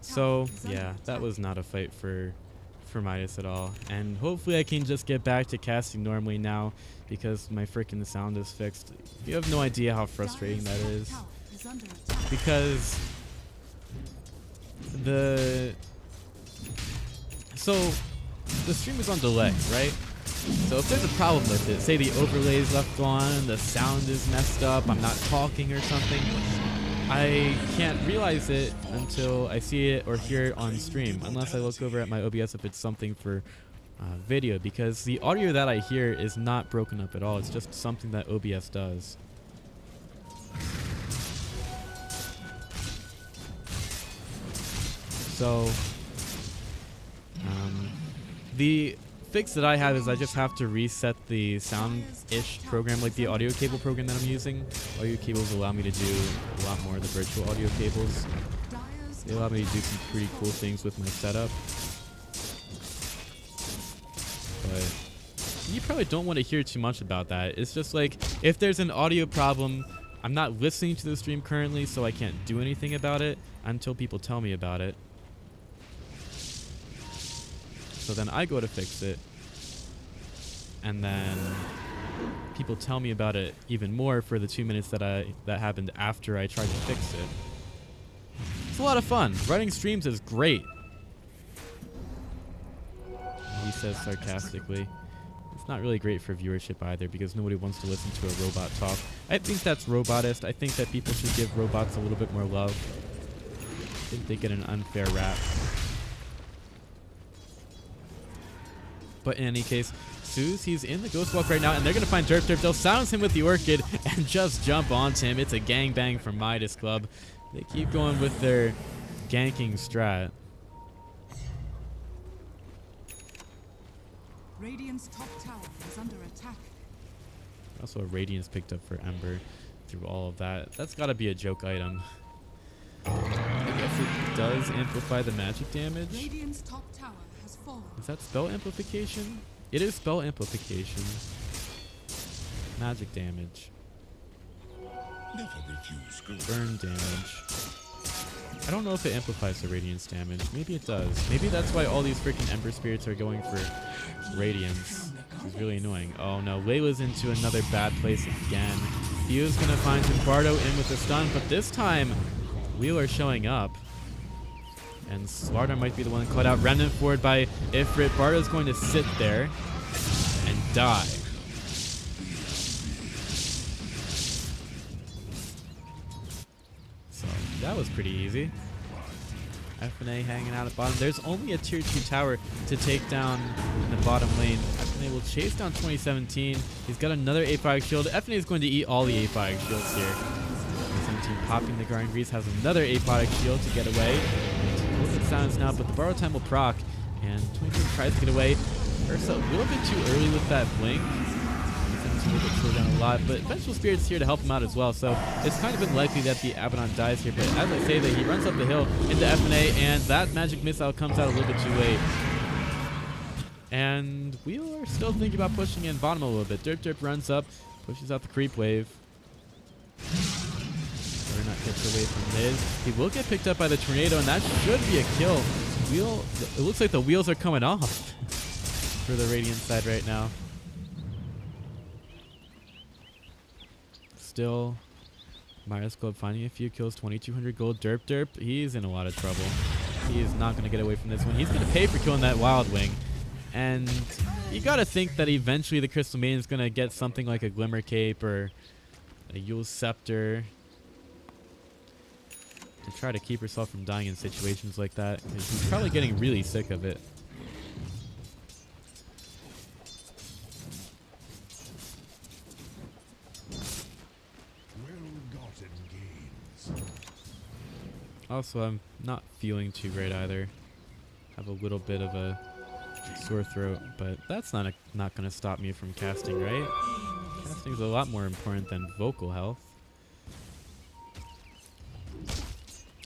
So yeah, that was not a fight for Midas at all, and hopefully I can just get back to casting normally now because my freaking sound is fixed. You have no idea how frustrating that is, because the stream is on delay, right? So if there's a problem with it, say the overlay is left on, the sound is messed up, I'm not talking or something, I can't realize it until I see it or hear it on stream, unless I look over at my OBS if it's something for video, because the audio that I hear is not broken up at all. It's just something that OBS does. So the fix that I have is I just have to reset the sound-ish program, like the audio cable program that I'm using. Audio cables allow me to do a lot more of the virtual audio cables. They allow me to do some pretty cool things with my setup. But you probably don't want to hear too much about that. It's just like, if there's an audio problem, I'm not listening to the stream currently, so I can't do anything about it until people tell me about it. So then I go to fix it, and then people tell me about it even more for the 2 minutes that happened after I tried to fix it. It's a lot of fun. Running streams is great, he says sarcastically. It's not really great for viewership either, because nobody wants to listen to a robot talk. I think that's robotist. I think that people should give robots a little bit more love. think they get an unfair rap. But in any case, Suze, he's in the Ghost Walk right now, and they're going to find Derp Derp. They'll silence him with the Orchid and just jump onto him. It's a gangbang from Midas Club. They keep going with their ganking strat. Radiant's top tower is under attack. Also, a Radiance picked up for Ember through all of that. That's got to be a joke item. I guess it does amplify the magic damage. Radiant's top tower has fallen. Is that spell amplification? It is spell amplification. Magic damage. Never refuse good. Burn damage. I don't know if it amplifies the Radiance damage. Maybe it does. Maybe that's why all these freaking Ember Spirits are going for Radiance. It's really annoying. Oh no, Layla's into another bad place again. Theo's going to find Bardo in with the stun, but this time Wheeler showing up. And Slardar might be the one caught out. Remnant forward by Ifrit. Bardo's going to sit there and die. So that was pretty easy. FNA hanging out at bottom. There's only a tier 2 tower to take down in the bottom lane. FNA will chase down 2017. He's got another Aphotic Shield. FNA is going to eat all the Aphotic Shields here. 2017 popping the Guardian Grease, has another Aphotic Shield to get away. A little bit silence now, but the Borrow Time will proc. And 2017 tries to get away. Ursa a little bit too early with that blink. 2017 will get slowed down a lot, but Vengeful Spirit's here to help him out as well. So it's kind of unlikely that the Abaddon dies here. But as I say that, he runs up the hill into FNA, and that magic missile comes out a little bit too late. And we are still thinking about pushing in bottom a little bit. Derp Derp runs up, pushes out the creep wave. Not gets away from Liz. He will get picked up by the tornado, and that should be a kill. It looks like the wheels are coming off for the Radiant side right now. Still, Midas Club finding a few kills, 2,200 gold. Derp Derp, he's in a lot of trouble. He is not going to get away from this one. He's going to pay for killing that Wild Wing. And you got to think that eventually the Crystal Maiden is going to get something like a Glimmer Cape or a Yule's Scepter to try to keep herself from dying in situations like that, because she's probably getting really sick of it. Well-gotten gains. Also, I'm not feeling too great either. Have a little bit of a sore throat, but that's not going to stop me from casting, right? Casting is a lot more important than vocal health.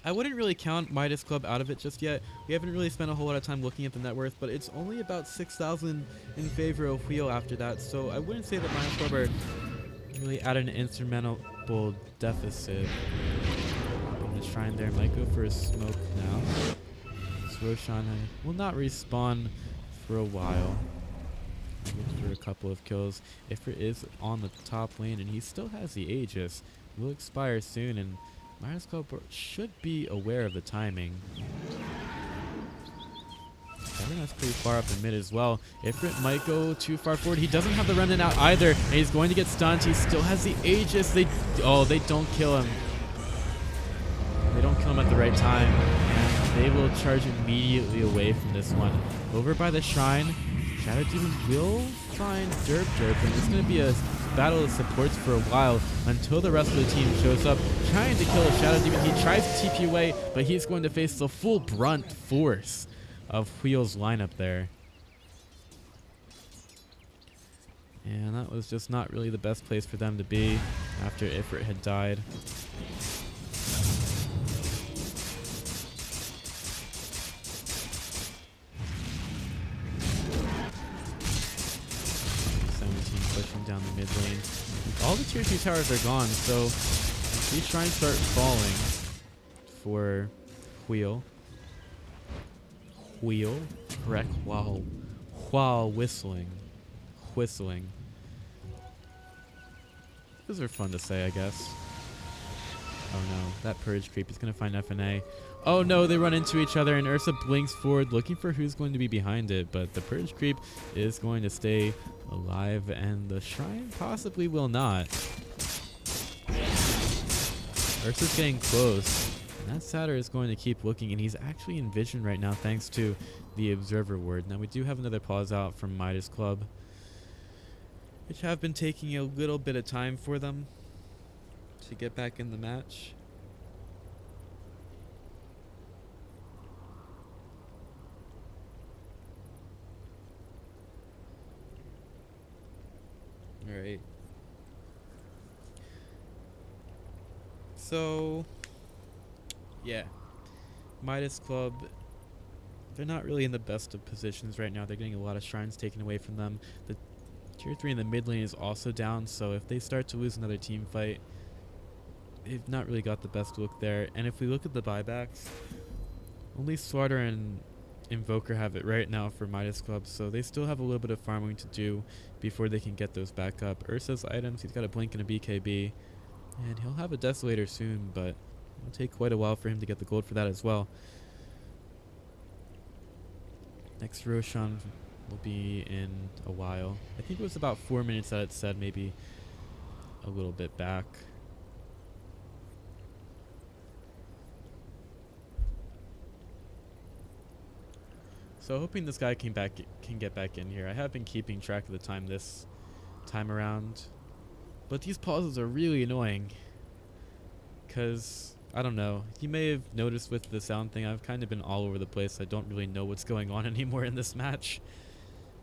I wouldn't really count Midas Club out of it just yet. We haven't really spent a whole lot of time looking at the net worth, but it's only about 6,000 in favor of Wheel after that, so I wouldn't say that Midas Club are really at an insurmountable deficit. On the shrine there, might go for a smoke now. Roshan will not respawn for a while. Looking for a couple of kills. Ifrit is on the top lane, and he still has the Aegis. Will expire soon, and Midas Club should be aware of the timing. Everyone's pretty far up in mid as well. Ifrit might go too far forward. He doesn't have the remnant out either, and he's going to get stunned. He still has the Aegis. They don't kill him. They don't kill him at the right time, and they will charge immediately away from this one. Over by the shrine, Shadow Demon will find Derp Derp, and it's going to be a battle of supports for a while until the rest of the team shows up, trying to kill a Shadow Demon. He tries to TP away, but he's going to face the full brunt force of Wheel's lineup there. And that was just not really the best place for them to be after Ifrit had died. Pushing down the mid lane. All the tier 2 towers are gone, so these shrines start falling for Wheel. Correct, while whistling. Those are fun to say, I guess. Oh no, that Purge creep is going to find FNA. Oh no, they run into each other, and Ursa blinks forward looking for who's going to be behind it, but the Purge creep is going to stay alive, and the shrine possibly will not. Ursa's getting close. that Satyr is going to keep looking, and he's actually in vision right now thanks to the Observer Ward. Now we do have another pause out from Midas Club, which have been taking a little bit of time for them to get back in the match. Alright. So, yeah. Midas Club, they're not really in the best of positions right now. They're getting a lot of shrines taken away from them. The tier 3 in the mid lane is also down, so if they start to lose another team fight, they've not really got the best look there. And if we look at the buybacks, only Slaughter and Invoker have it right now for Midas Club, so they still have a little bit of farming to do before they can get those back up. Ursa's items, he's got a Blink and a BKB, and he'll have a Desolator soon, but it'll take quite a while for him to get the gold for that as well. Next Roshan will be in a while. I think it was about 4 minutes that it said, maybe a little bit back. So hoping this guy can get back in here. I have been keeping track of the time this time around, but these pauses are really annoying because I don't know. You may have noticed with the sound thing, I've kind of been all over the place. I don't really know what's going on anymore in this match.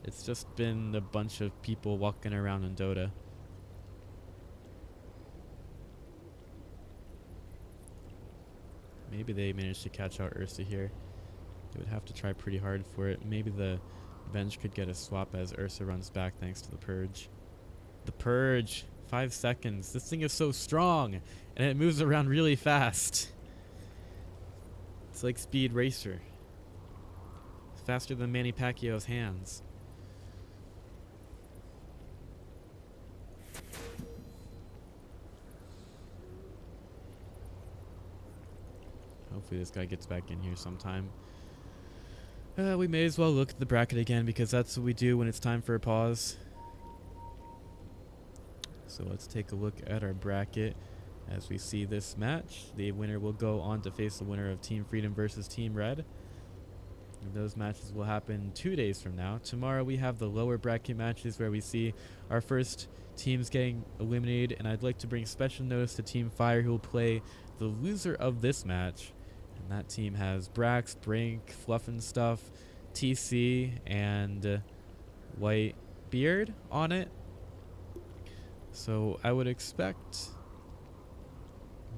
It's just been a bunch of people walking around in Dota. Maybe they managed to catch out Ursa here. They would have to try pretty hard for it. Maybe the bench could get a swap as Ursa runs back thanks to the Purge. The Purge! 5 seconds. This thing is so strong! And it moves around really fast. It's like Speed Racer. Faster than Manny Pacquiao's hands. Hopefully this guy gets back in here sometime. We may as well look at the bracket again because that's what we do when it's time for a pause. So let's take a look at our bracket as we see this match. The winner will go on to face the winner of Team Freedom versus Team Red. And those matches will happen 2 days from now. Tomorrow we have the lower bracket matches where we see our first teams getting eliminated, and I'd like to bring special notice to Team Fire, who will play the loser of this match. And that team has Brax, Brink, Fluff and Stuff, TC, and White Beard on it. So I would expect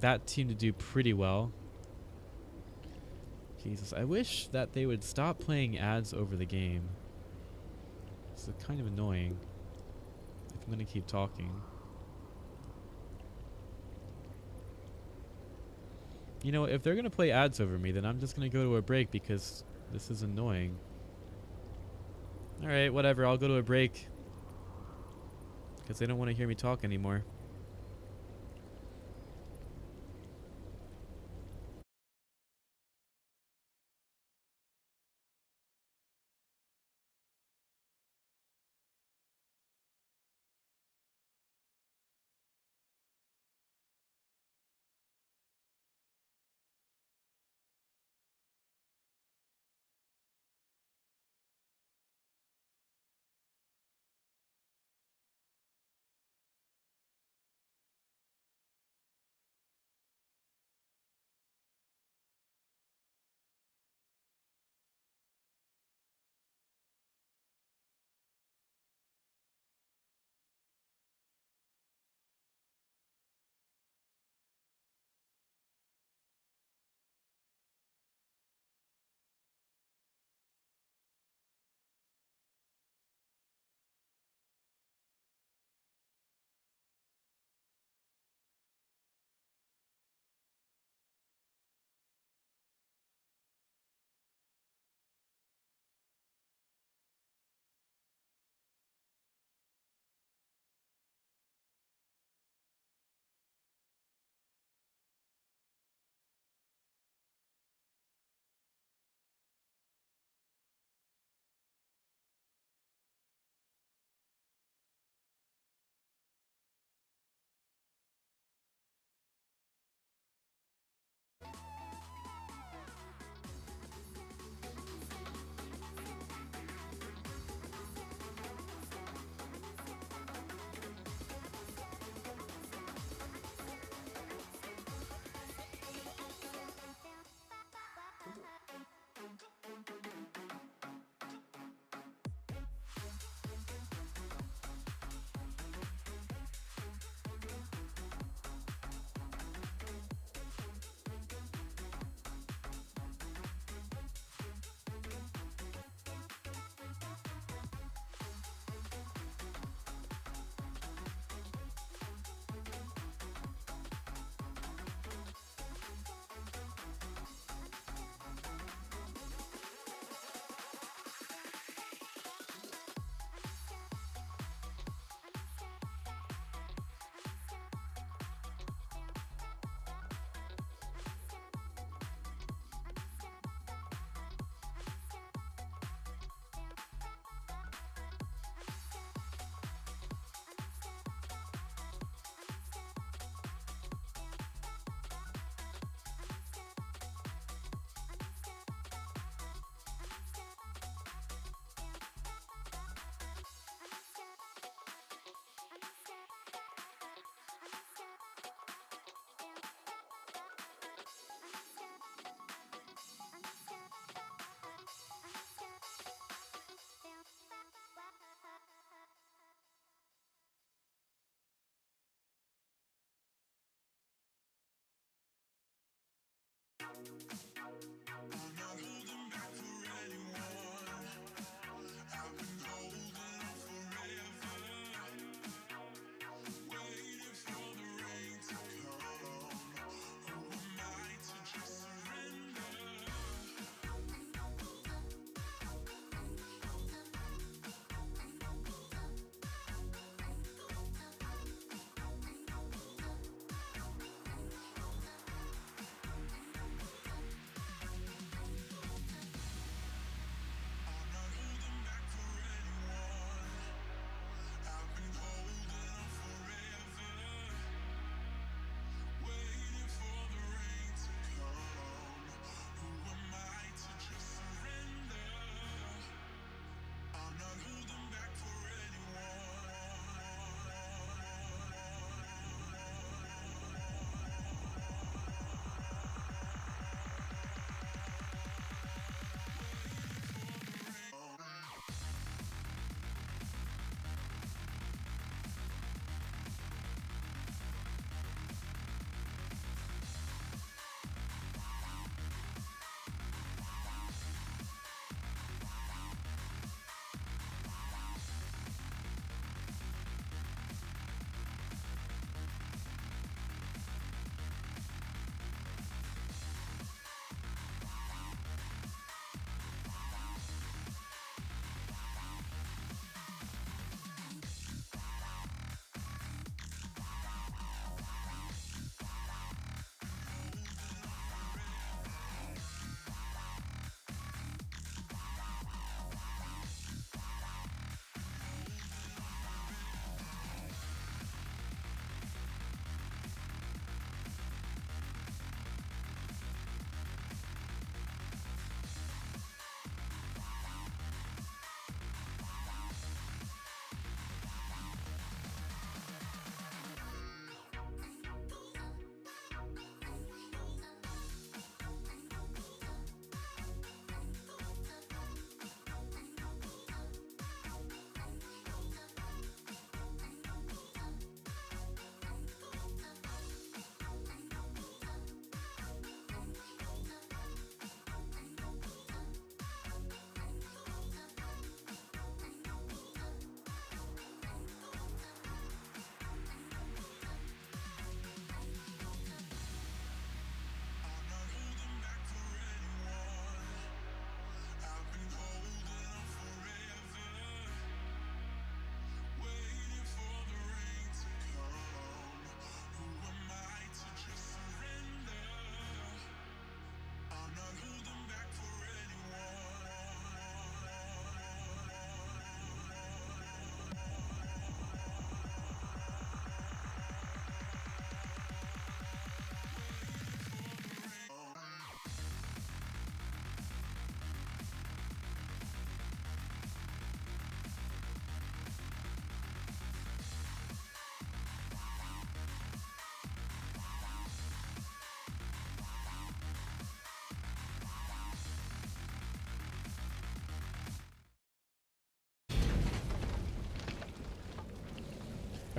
that team to do pretty well. Jesus, I wish that they would stop playing ads over the game. It's kind of annoying if I'm going to keep talking. You know, if they're going to play ads over me, then I'm just going to go to a break because this is annoying. Alright, whatever, I'll go to a break. Because they don't want to hear me talk anymore.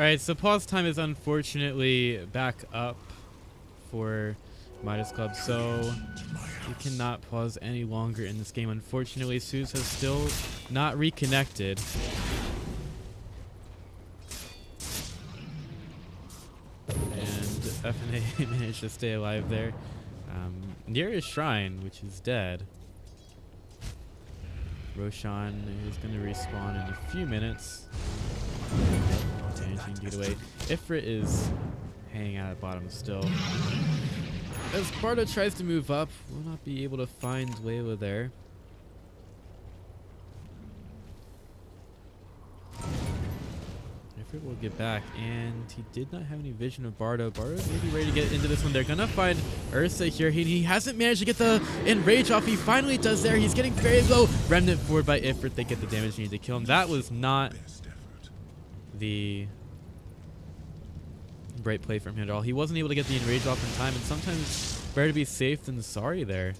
Alright, so pause time is unfortunately back up for Midas Club, so we cannot pause any longer in this game. Unfortunately, Suze has still not reconnected. And FNA managed to stay alive there. Near his shrine, which is dead. Roshan is going to respawn in a few minutes. Managing to get away. Ifrit is hanging out at bottom still. As Bardo tries to move up, will not be able to find Layla there. Ifrit will get back, and he did not have any vision of Bardo. Bardo may be ready to get into this one. They're gonna find Ursa here. He hasn't managed to get the enrage off. He finally does there. He's getting very low. Remnant forward by Ifrit. They get the damage needed to kill him. That was not the bright play from him at all. He wasn't able to get the enrage off in time, and sometimes better to be safe than sorry there.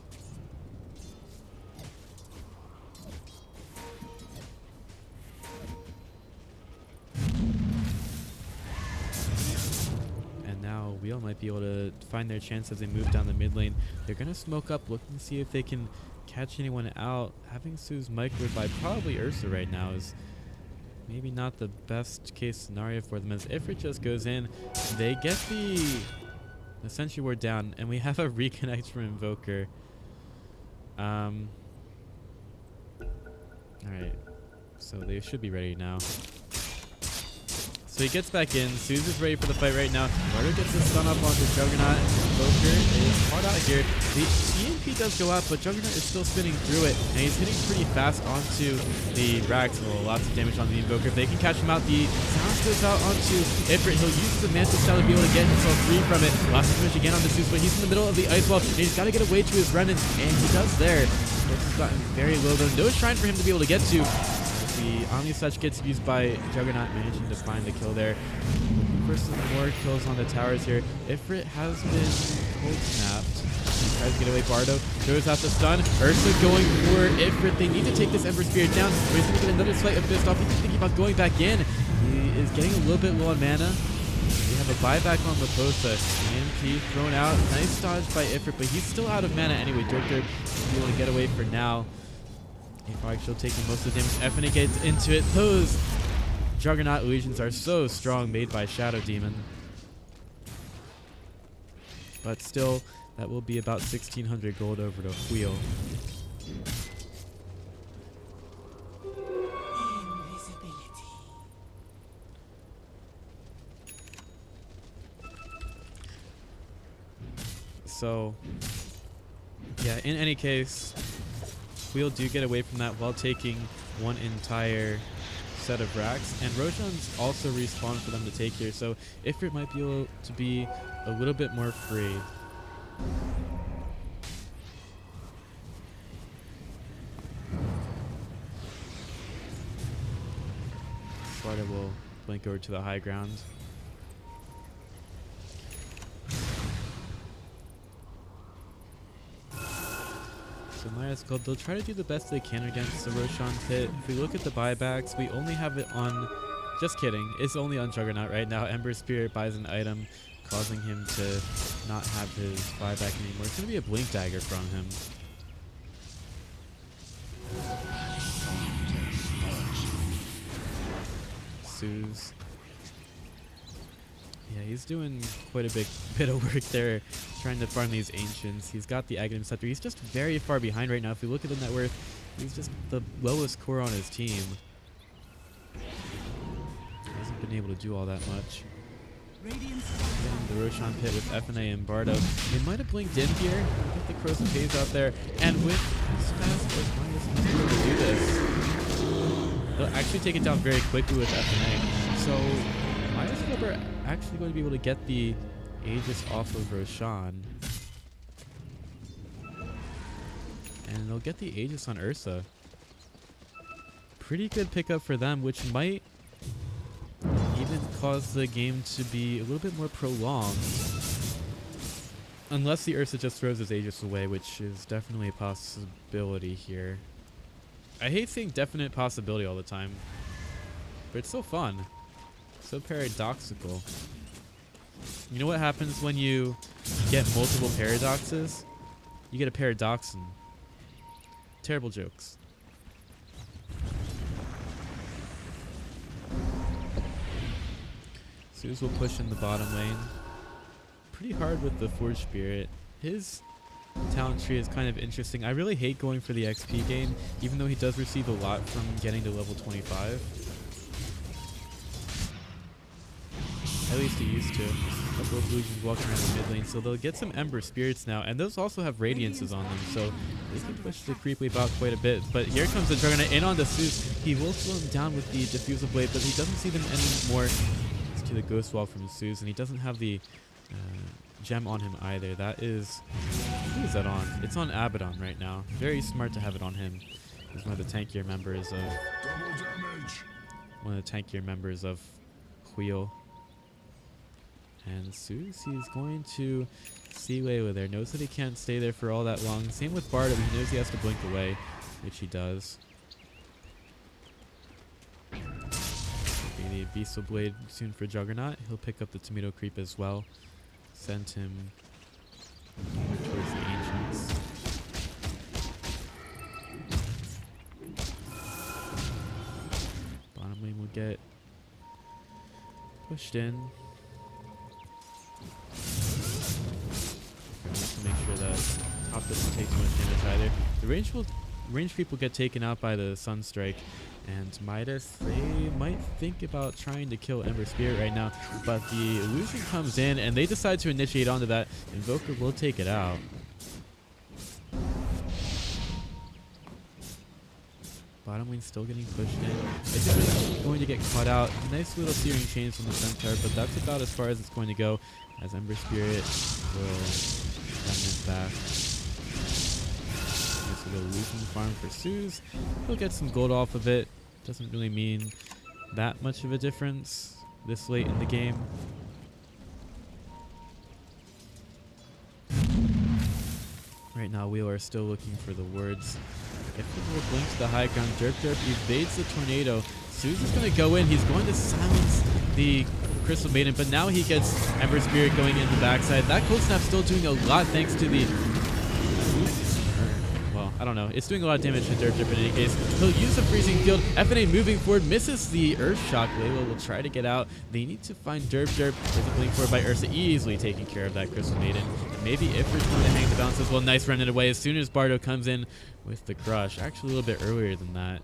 And now Wheel might be able to find their chance as they move down the mid lane. They're going to smoke up, looking to see if they can catch anyone out. Having Suze microwaved by probably Ursa right now is maybe not the best case scenario for them, as Ifrit just goes in. They get the Sentry Ward down, and we have a reconnect from Invoker. Alright. So they should be ready now. So he gets back in. Suze is ready for the fight right now. Bardo gets the stun up onto Juggernaut. Invoker is hard out here. The EMP does go up, but Juggernaut is still spinning through it, and he's hitting pretty fast onto the Rax. Well, lots of damage on the Invoker. If they can catch him out, the sound goes out onto Ifrit. He'll use the Mantis Style to be able to get himself free from it. Last damage again on the Suze, but he's in the middle of the ice wall, and he's got to get away to his Remnant, and he does there. He's gotten very low, though. No shrine for him to be able to get to. The Omni Such gets used by Juggernaut, managing to find the kill there. Looking for some more kills on the towers here. Ifrit has been cold snapped. He tries to get away. Bardo throws out the stun. Ursa going for Ifrit. They need to take this Ember Spirit down. But he's going to get another slight of Fist off. He's thinking about going back in. He is getting a little bit low on mana. We have a buyback on Laposa. EMP thrown out. Nice dodge by Ifrit, but he's still out of mana anyway. Dorkder is able to get away for now. She'll taking most of the damage. FNA gets into it. Those Juggernaut illusions are so strong, made by Shadow Demon. But still, that will be about 1,600 gold over to Wheel. So, yeah, in any case, Wheel do get away from that while taking one entire set of racks, and Roshan's also respawned for them to take here, so Ifrit might be able to be a little bit more free. Sparta will blink over to the high ground. So Midas Club, they'll try to do the best they can against the Roshan pit. If we look at the buybacks, we only have it on, just kidding, it's only on Juggernaut right now. Ember Spirit buys an item, causing him to not have his buyback anymore. It's going to be a Blink Dagger from him. Suze. Yeah, he's doing quite a bit of work there, trying to farm these Ancients. He's got the Aghanim Scepter. He's just very far behind right now. If we look at the net worth, he's just the lowest core on his team. He hasn't been able to do all that much. Getting the Roshan pit with FNA and Bardo. They might have blinked in here. Get the Crows and Pays out there. And with as fast as Midas is able to do this, they'll actually take it down very quickly with FNA. So Midas Club are actually going to be able to get the Aegis off of Roshan. And they'll get the Aegis on Ursa. Pretty good pickup for them, which might even cause the game to be a little bit more prolonged. Unless the Ursa just throws his Aegis away, which is definitely a possibility here. I hate saying definite possibility all the time, but it's so fun. So paradoxical. You know what happens when you get multiple paradoxes? You get a paradoxon. Terrible jokes. Zeus will push in the bottom lane. Pretty hard with the Forge Spirit. His talent tree is kind of interesting. I really hate going for the XP gain, even though he does receive a lot from getting to level 25. At least he used to. A couple of illusions walking around the mid lane, so they'll get some Ember Spirits now, and those also have Radiances on them, so they can push the creep wave out quite a bit. But here comes the Juggernaut in on the Zeus. He will slow him down with the Diffusal Blade, but he doesn't see them anymore. It's to the Ghost Wall from Zeus, and he doesn't have the gem on him either. That is... Who is that on? It's on Abaddon right now. Very smart to have it on him. He's one of the tankier members of... One of the tankier members of Wheel. And Zeus, he's going to see Layla there. Knows that he can't stay there for all that long. Same with Bardo. He knows he has to blink away, which he does. Okay, the Beastal Blade soon for Juggernaut. He'll pick up the Tomato Creep as well. Send him over towards the Ancients. Bottom lane will get pushed in. To make sure that top doesn't take too much damage either. The range creep will get taken out by the Sunstrike, and Midas, they might think about trying to kill Ember Spirit right now, but the illusion comes in and they decide to initiate onto that. Invoker will take it out. Bottom lane still getting pushed in. I think it's going to get caught out. Nice little searing chains from the Centaur, but that's about as far as it's going to go, as Ember Spirit will remnant back. Nice little illusion farm for Zeus. He'll get some gold off of it. Doesn't really mean that much of a difference this late in the game. Right now, we are still looking for the words. If he will blink to the high ground, Derp evades the tornado. Zeus is going to go in. He's going to silence the Crystal Maiden, but now he gets Ember Spirit going in the backside. That Cold Snap still doing a lot thanks to the... Well, I don't know. It's doing a lot of damage to Derp in any case. He'll use the Freezing Field. FNA moving forward, misses the Earth Shock. Layla will try to get out. They need to find Derp. There's a blink forward by Ursa, easily taking care of that Crystal Maiden. And maybe Ifrit's going to hang the bounce as well. Nice running away as soon as Bardo comes in with the Crush. Actually, a little bit earlier than that.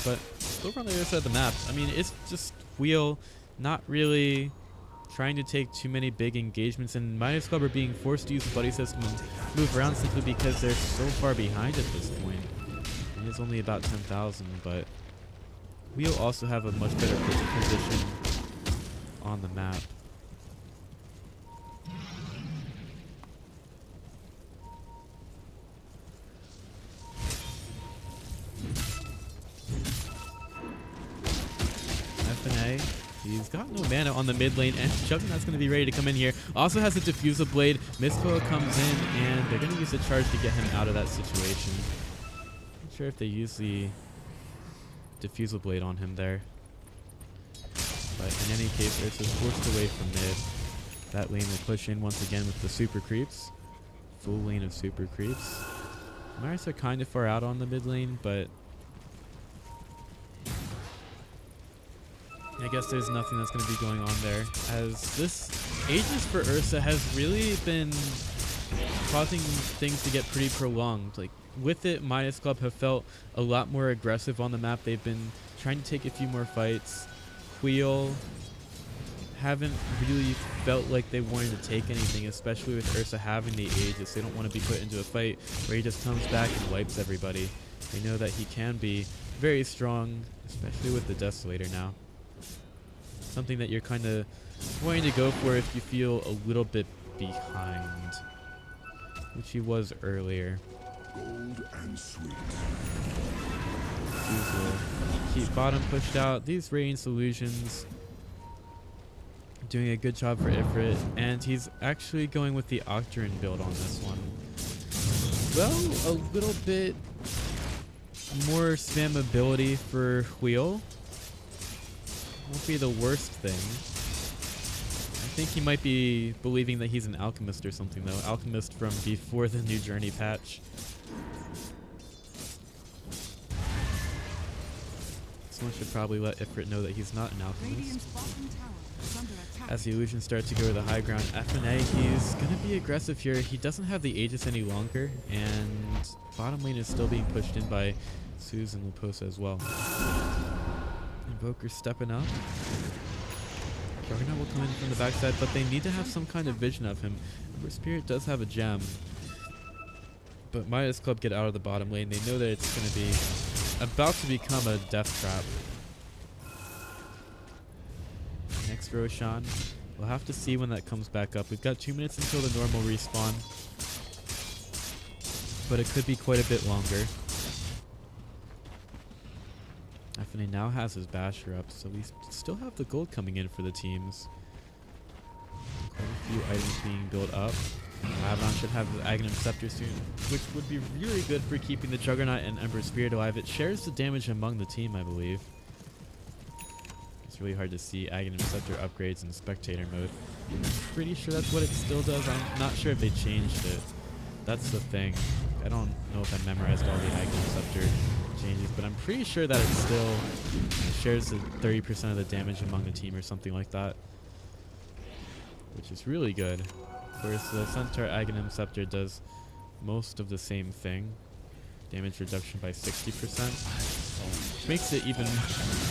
But over on the other side of the map, I mean, it's just Wheel not really trying to take too many big engagements, and Midas Club are being forced to use the buddy system and move around simply because they're so far behind at this point. It is only about 10,000, but Wheel also have a much better position on the map. FNA, he's got no mana on the mid lane, and Juggernaut's going to be ready to come in here. Also has a Diffusal Blade. Mistcoil comes in, and they're going to use the charge to get him out of that situation. Not sure if they use the Diffusal Blade on him there. But in any case, Ursa's forced away from mid. That lane will push in once again with the Super Creeps. Full lane of Super Creeps. Maris are kind of far out on the mid lane, but I guess there's nothing that's going to be going on there, as this Aegis for Ursa has really been causing things to get pretty prolonged. Like, with it, Midas Club have felt a lot more aggressive on the map. They've been trying to take a few more fights. Wheel haven't really felt like they wanted to take anything, especially with Ursa having the Aegis. They don't want to be put into a fight where he just comes back and wipes everybody. They know that he can be very strong, especially with the Desolator now. Something that you're kind of wanting to go for if you feel a little bit behind, which he was earlier. Gold and sweet. Will keep bottom pushed out. These Radiant Solutions doing a good job for Ifrit, and he's actually going with the Octarine build on this one. Well, a little bit more spammability for Wheel. Won't be the worst thing. I think he might be believing that he's an alchemist or something though. Alchemist from before the new Journey patch. Someone should probably let Ifrit know that he's not an alchemist. Radiant's bottom tower is under attack. As the illusions start to go to the high ground, FNA, he's going to be aggressive here. He doesn't have the Aegis any longer, and bottom lane is still being pushed in by Suze and Luposa as well. Invoker stepping up. Juggernaut will come in from the backside, but they need to have some kind of vision of him. Ember Spirit does have a gem, but Midas Club get out of the bottom lane. They know that it's going to be about to become a death trap. Next Roshan. We'll have to see when that comes back up. We've got 2 minutes until the normal respawn, but it could be quite a bit longer. FNA now has his Basher up, so we still have the gold coming in for the teams. Quite a few items being built up. Avalon should have the Aghanim Scepter soon, which would be really good for keeping the Juggernaut and Ember Spirit alive. It shares the damage among the team, I believe. It's really hard to see Aghanim Scepter upgrades in spectator mode. I'm pretty sure that's what it still does. I'm not sure if they changed it. That's the thing. I don't know if I memorized all the Aghanim Scepter changes, but I'm pretty sure that it still shares the 30% of the damage among the team or something like that, which is really good. Of course, the Centaur Aghanim Scepter does most of the same thing. Damage reduction by 60%. Which makes it even...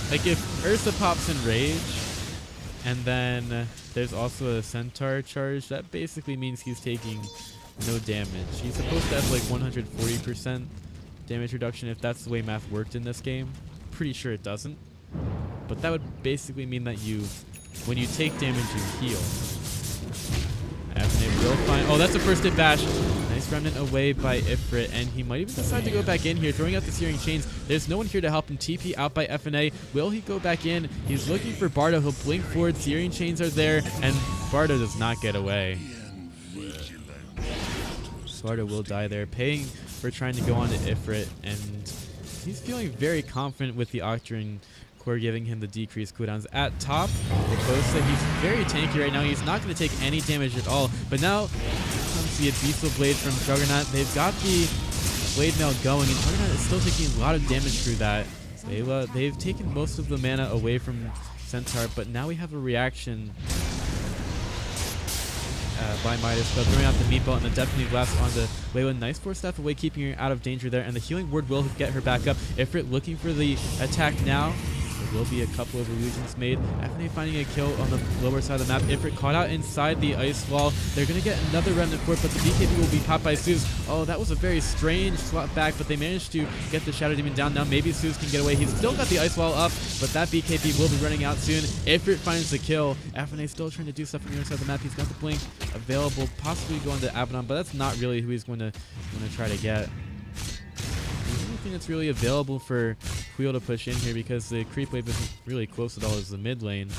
Like, if Ursa pops in Rage, and then there's also a Centaur charge, that basically means he's taking no damage. He's supposed to have, like, 140% damage reduction if that's the way math worked in this game. Pretty sure it doesn't. But that would basically mean that when you take damage, you heal. FNA will find... Oh, that's a first hit bash. Nice remnant away by Ifrit, and he might even decide to go back in here, throwing out the Searing Chains. There's no one here to help him. TP out by FNA. Will he go back in? He's looking for Bardo. He'll blink forward. Searing Chains are there, and Bardo does not get away. Bardo will die there, paying for trying to go on to Ifrit, and he's feeling very confident with the Octarine Core giving him the decreased cooldowns. At top, Luposa, he's very tanky right now. He's not going to take any damage at all. But now comes the Abyssal Blade from Juggernaut. They've got the Blade Mail going, and Juggernaut is still taking a lot of damage through that. They've taken most of the mana away from Centaur, but now we have a reaction by Midas Club, throwing out the meatball and the Deafening Blast on the Layla. Nice force staff away, keeping her out of danger there, and the Healing Word will get her back up. Ifrit looking for the attack now. There will be a couple of illusions made. FNA finding a kill on the lower side of the map. Ifrit caught out inside the ice wall. They're going to get another remnant for it, but the BKB will be popped by Suze. Oh, that was a very strange swap back, but they managed to get the Shadow Demon down. Now maybe Suze can get away. He's still got the ice wall up, but that BKB will be running out soon. Ifrit finds the kill. FNA still trying to do stuff on the other side of the map. He's got the blink available, possibly going to Abaddon, but that's not really who he's going to try to get. The only thing that's really available for Wheel to push in here, because the creep wave isn't really close at all, is the mid lane.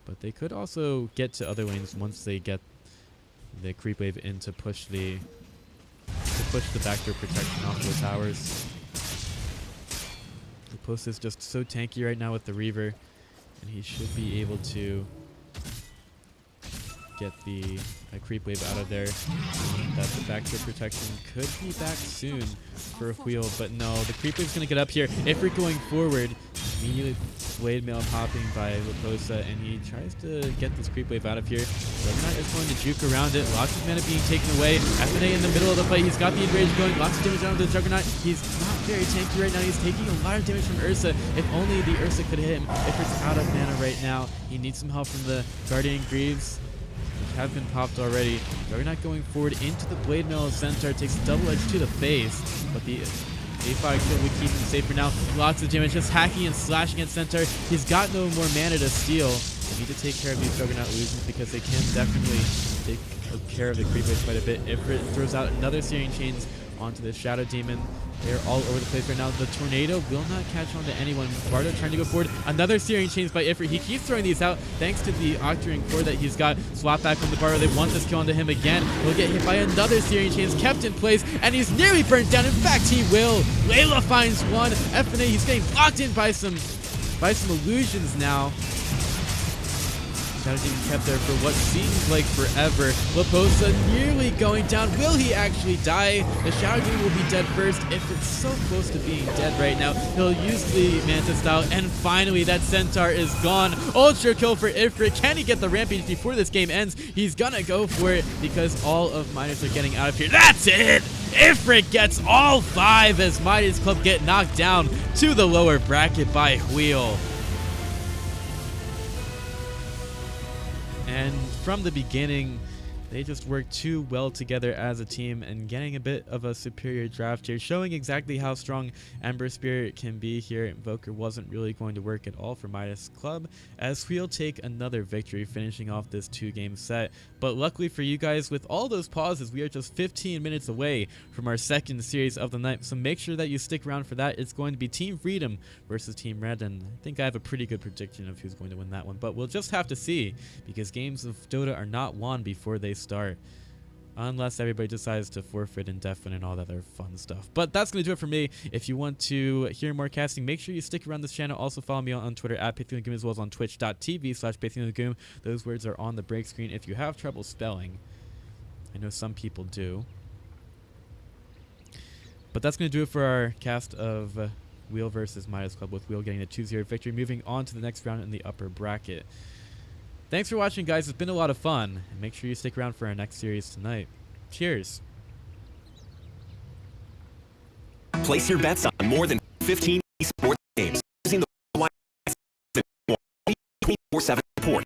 But they could also get to other lanes once they get the creep wave in to push the backdoor protection off the towers. The post is just so tanky right now with the Reaver, and he should be able to get the creep wave out of there. That the backdoor protection could be back soon for Wheel, but no, the creep wave's gonna get up here. Ifrit going forward, immediately Blade Mail popping by Luposa, and he tries to get this creep wave out of here. Juggernaut is going to juke around it. Lots of mana being taken away. FNA in the middle of the fight. He's got the enrage going. Lots of damage on the Juggernaut. He's not very tanky right now. He's taking a lot of damage from Ursa. If only the Ursa could hit him. Ifrit's out of mana right now. He needs some help from the Guardian Greaves, which have been popped already. Juggernaut going forward into the Blade Mail of Centaur, takes double edge to the face, but the A5 kill would keep him safe for now. Lots of damage, just hacking and slashing at Centaur. He's got no more mana to steal. They need to take care of these Juggernaut illusions, because they can definitely take care of the creep wave quite a bit. Ifrit throws out another Searing Chains onto the Shadow Demon. They're all over the place right now. The Tornado will not catch on to anyone. Bardo trying to go forward. Another Searing Chains by Ifrit. He keeps throwing these out thanks to the Octarine core that he's got. Swap back from the Bardo. They want this kill onto him again. He'll get hit by another Searing Chains kept in place, and he's nearly burnt down. In fact, he will. Layla finds one. FNA, he's getting locked in by some illusions now. Shadow Demon kept there for what seems like forever. Laposa nearly going down. Will he actually die? The Shadow Demon will be dead first. If it's so close to being dead right now, he'll use the Manta style. And finally, that Centaur is gone. Ultra kill for Ifrit. Can he get the Rampage before this game ends? He's gonna go for it because all of Midas are getting out of here. That's it! Ifrit gets all 5 as Midas Club get knocked down to the lower bracket by Wheel. And from the beginning, they just worked too well together as a team and getting a bit of a superior draft here, showing exactly how strong Ember Spirit can be here. Invoker wasn't really going to work at all for Midas Club, as we'll take another victory, finishing off this 2-game set. But luckily for you guys, with all those pauses, we are just 15 minutes away from our second series of the night, so make sure that you stick around for that. It's going to be Team Freedom versus Team Red, and I think I have a pretty good prediction of who's going to win that one, but we'll just have to see, because games of Dota are not won before they start, unless everybody decides to forfeit indefinite and all that other fun stuff. But that's going to do it for me. If you want to hear more casting, make sure you stick around this channel. Also follow me on Twitter at PythionLagoon, as well as on twitch.tv/PythionLagoon. Those words are on the break screen if you have trouble spelling. I know some people do. But that's going to do it for our cast of Wheel versus Midas Club, with Wheel getting a 2-0 victory, moving on to the next round in the upper bracket. Thanks for watching, guys. It's been a lot of fun. And make sure you stick around for our next series tonight. Cheers. Place your bets on more than 15 esports games using the 24/7 support.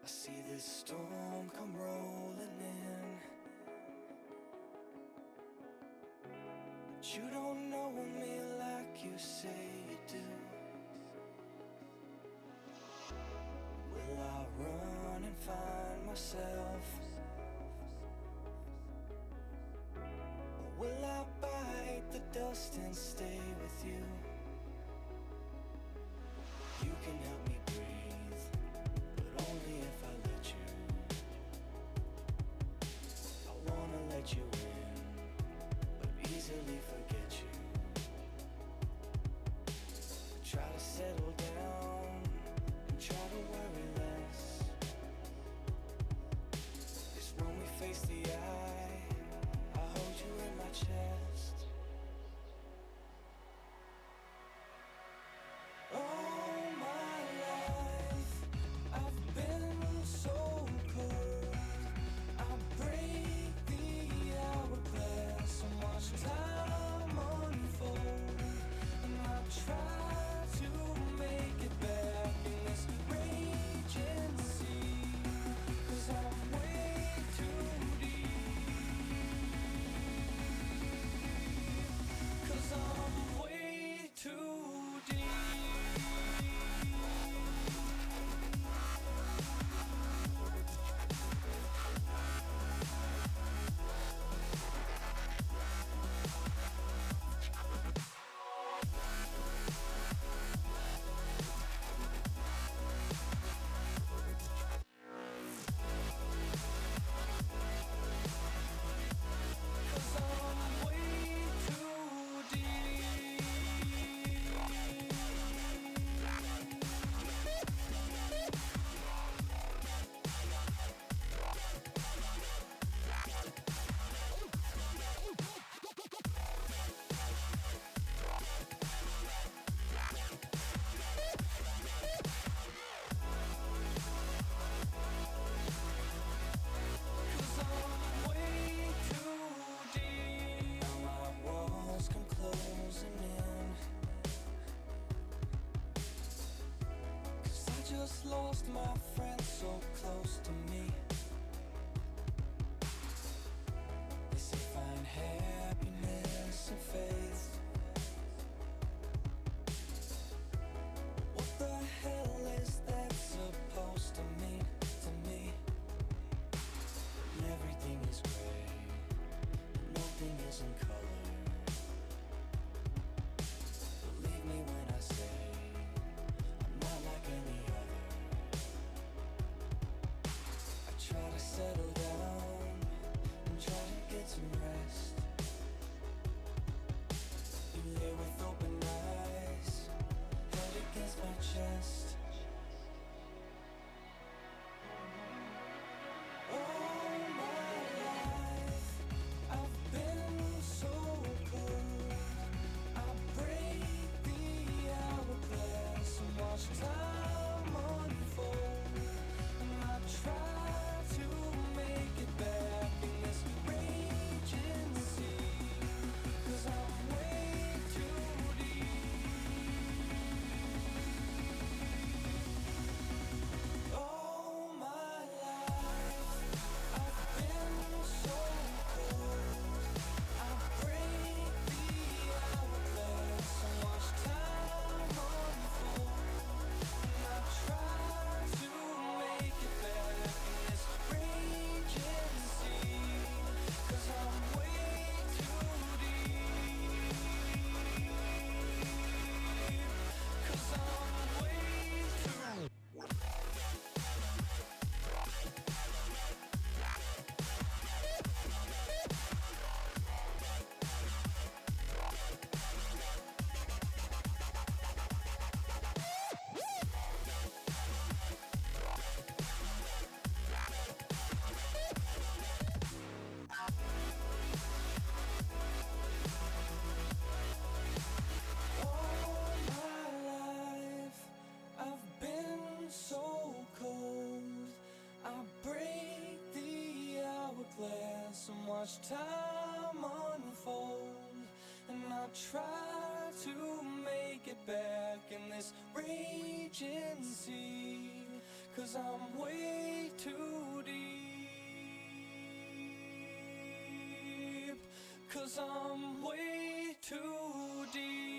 I see this storm come rolling in, but you don't know me like you say you do. Will I run and find myself, or will I bite the dust and stay with you? You can help me breathe, but only if I let you. I wanna let you in, but easily forget you. Try to settle down and try to worry less, 'cause when we face the eye, I hold you in my chest. All my life I've been so cold. I break the hourglass so much time unfold, and I try to make it back in this raging sea, 'cause I'm way too deep, 'cause I'm way too deep. Lost my friend so close to me. They say find happiness and faith. What the hell is that supposed to mean to me? And everything is gray, and nothing is in color. Believe me when I say I'm not like any other. Try to settle down and try to get some rest. You lay with open eyes, head against my chest. All my life I've been so cold. I break the hourglass and watch time unfold, and I try to make it back in this raging sea, 'cause I'm way too deep. All my life I've been so cold. I break the hourglass and watch time unfold, and I try to make it back in this raging sea, 'cause I'm way too deep, 'cause I'm way too. All my life I've been so cold. I break the hourglass and watch time unfold, and I try to make it back in this raging sea, 'cause I'm way too deep, 'cause I'm way too deep.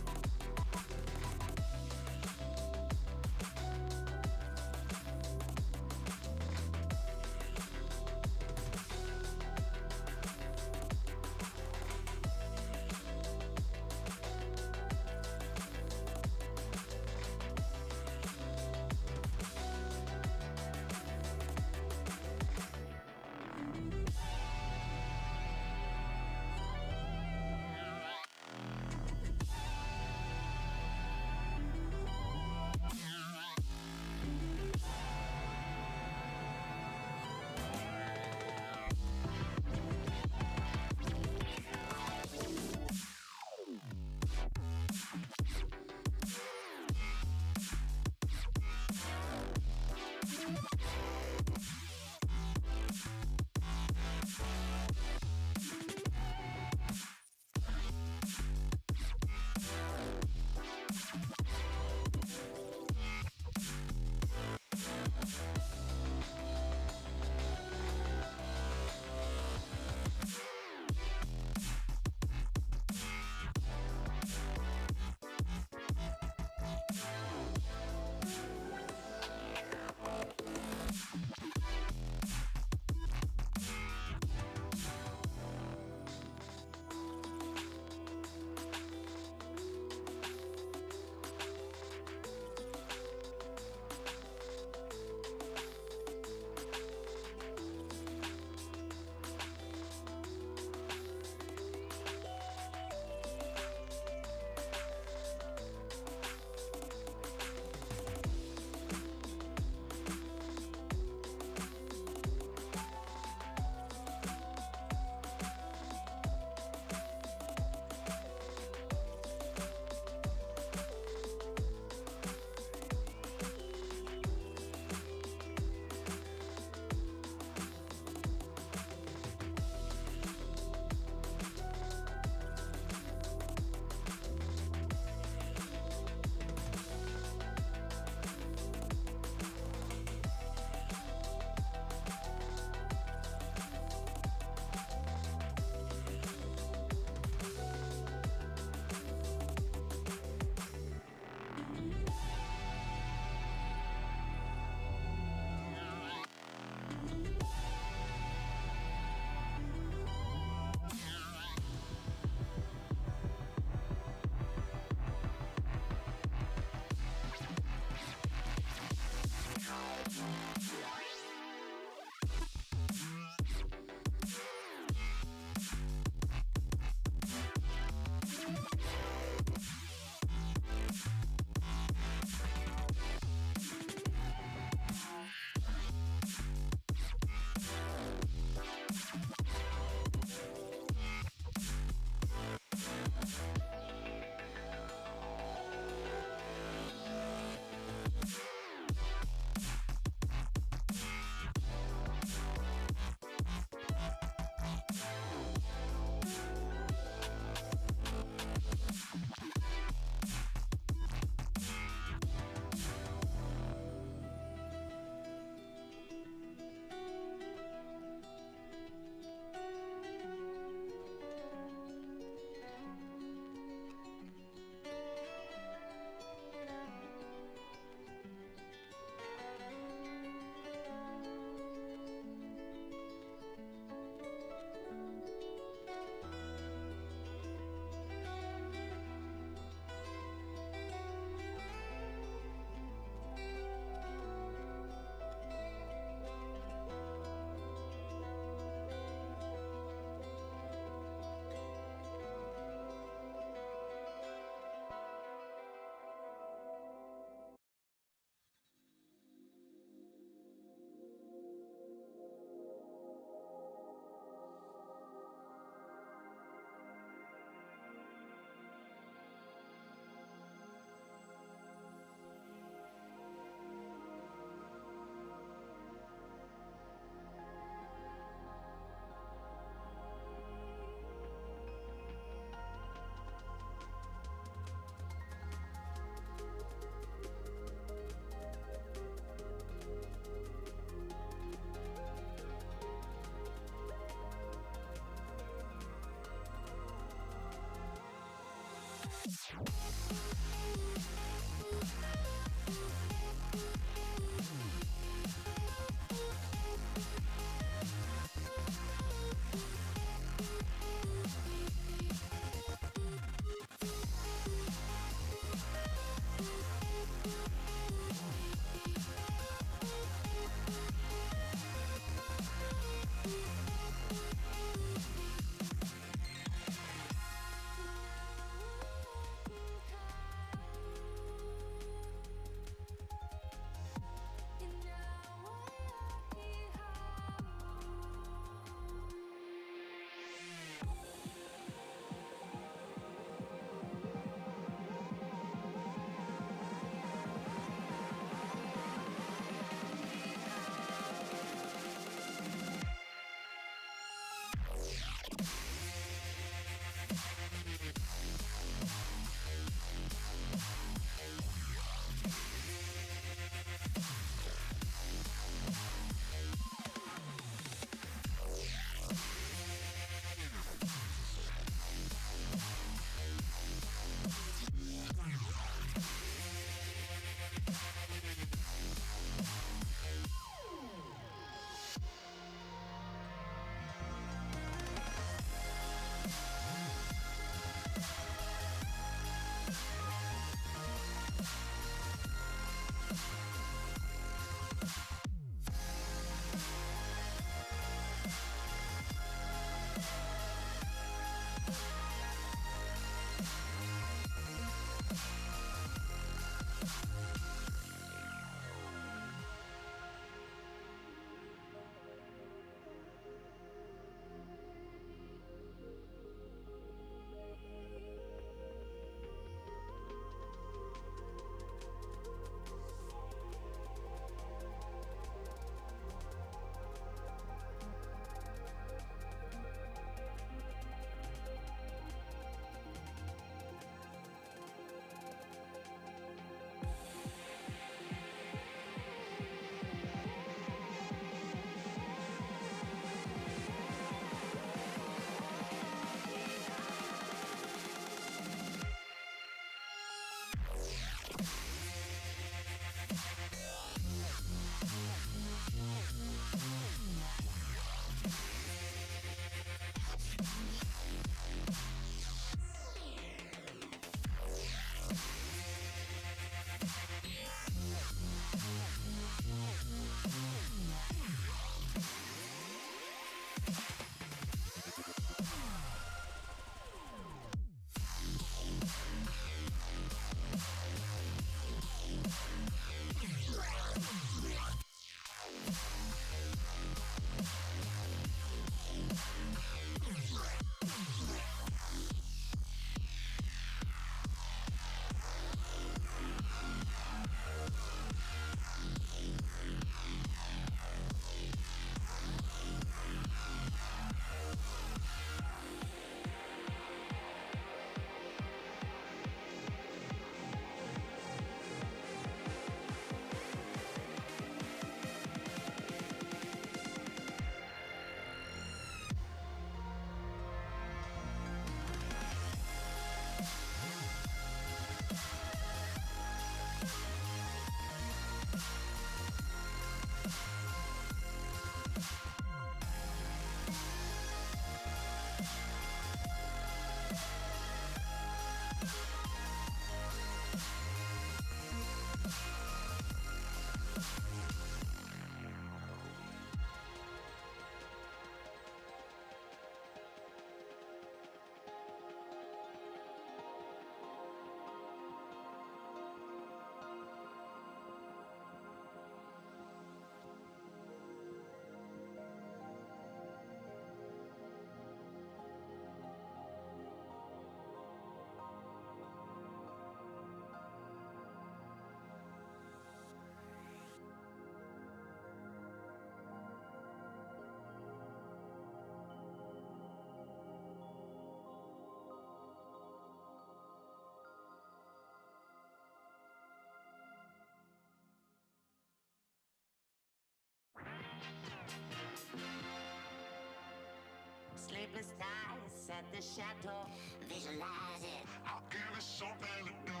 the chateau, visualize it. I'll give it something to do.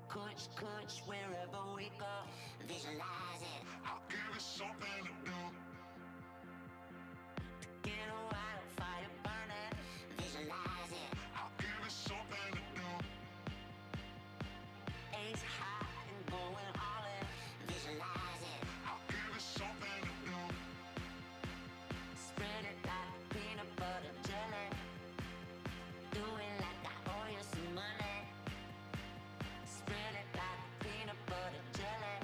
Kuch, kuch, wherever we go, visualize it. I'll give it something to do. Get a wildfire burning, visualize it. I'll give it something to do. Ace high and going all in, visualize it. I'll give it something to do. Spread it like peanut butter jelly. Do it like I owe you some money. Spread it like peanut butter jelly.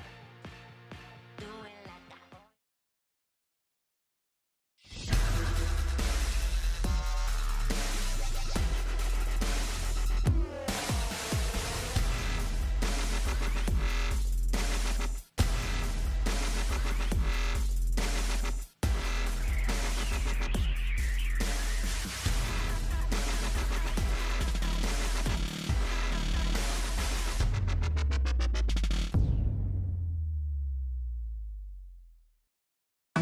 Do it like I owe you.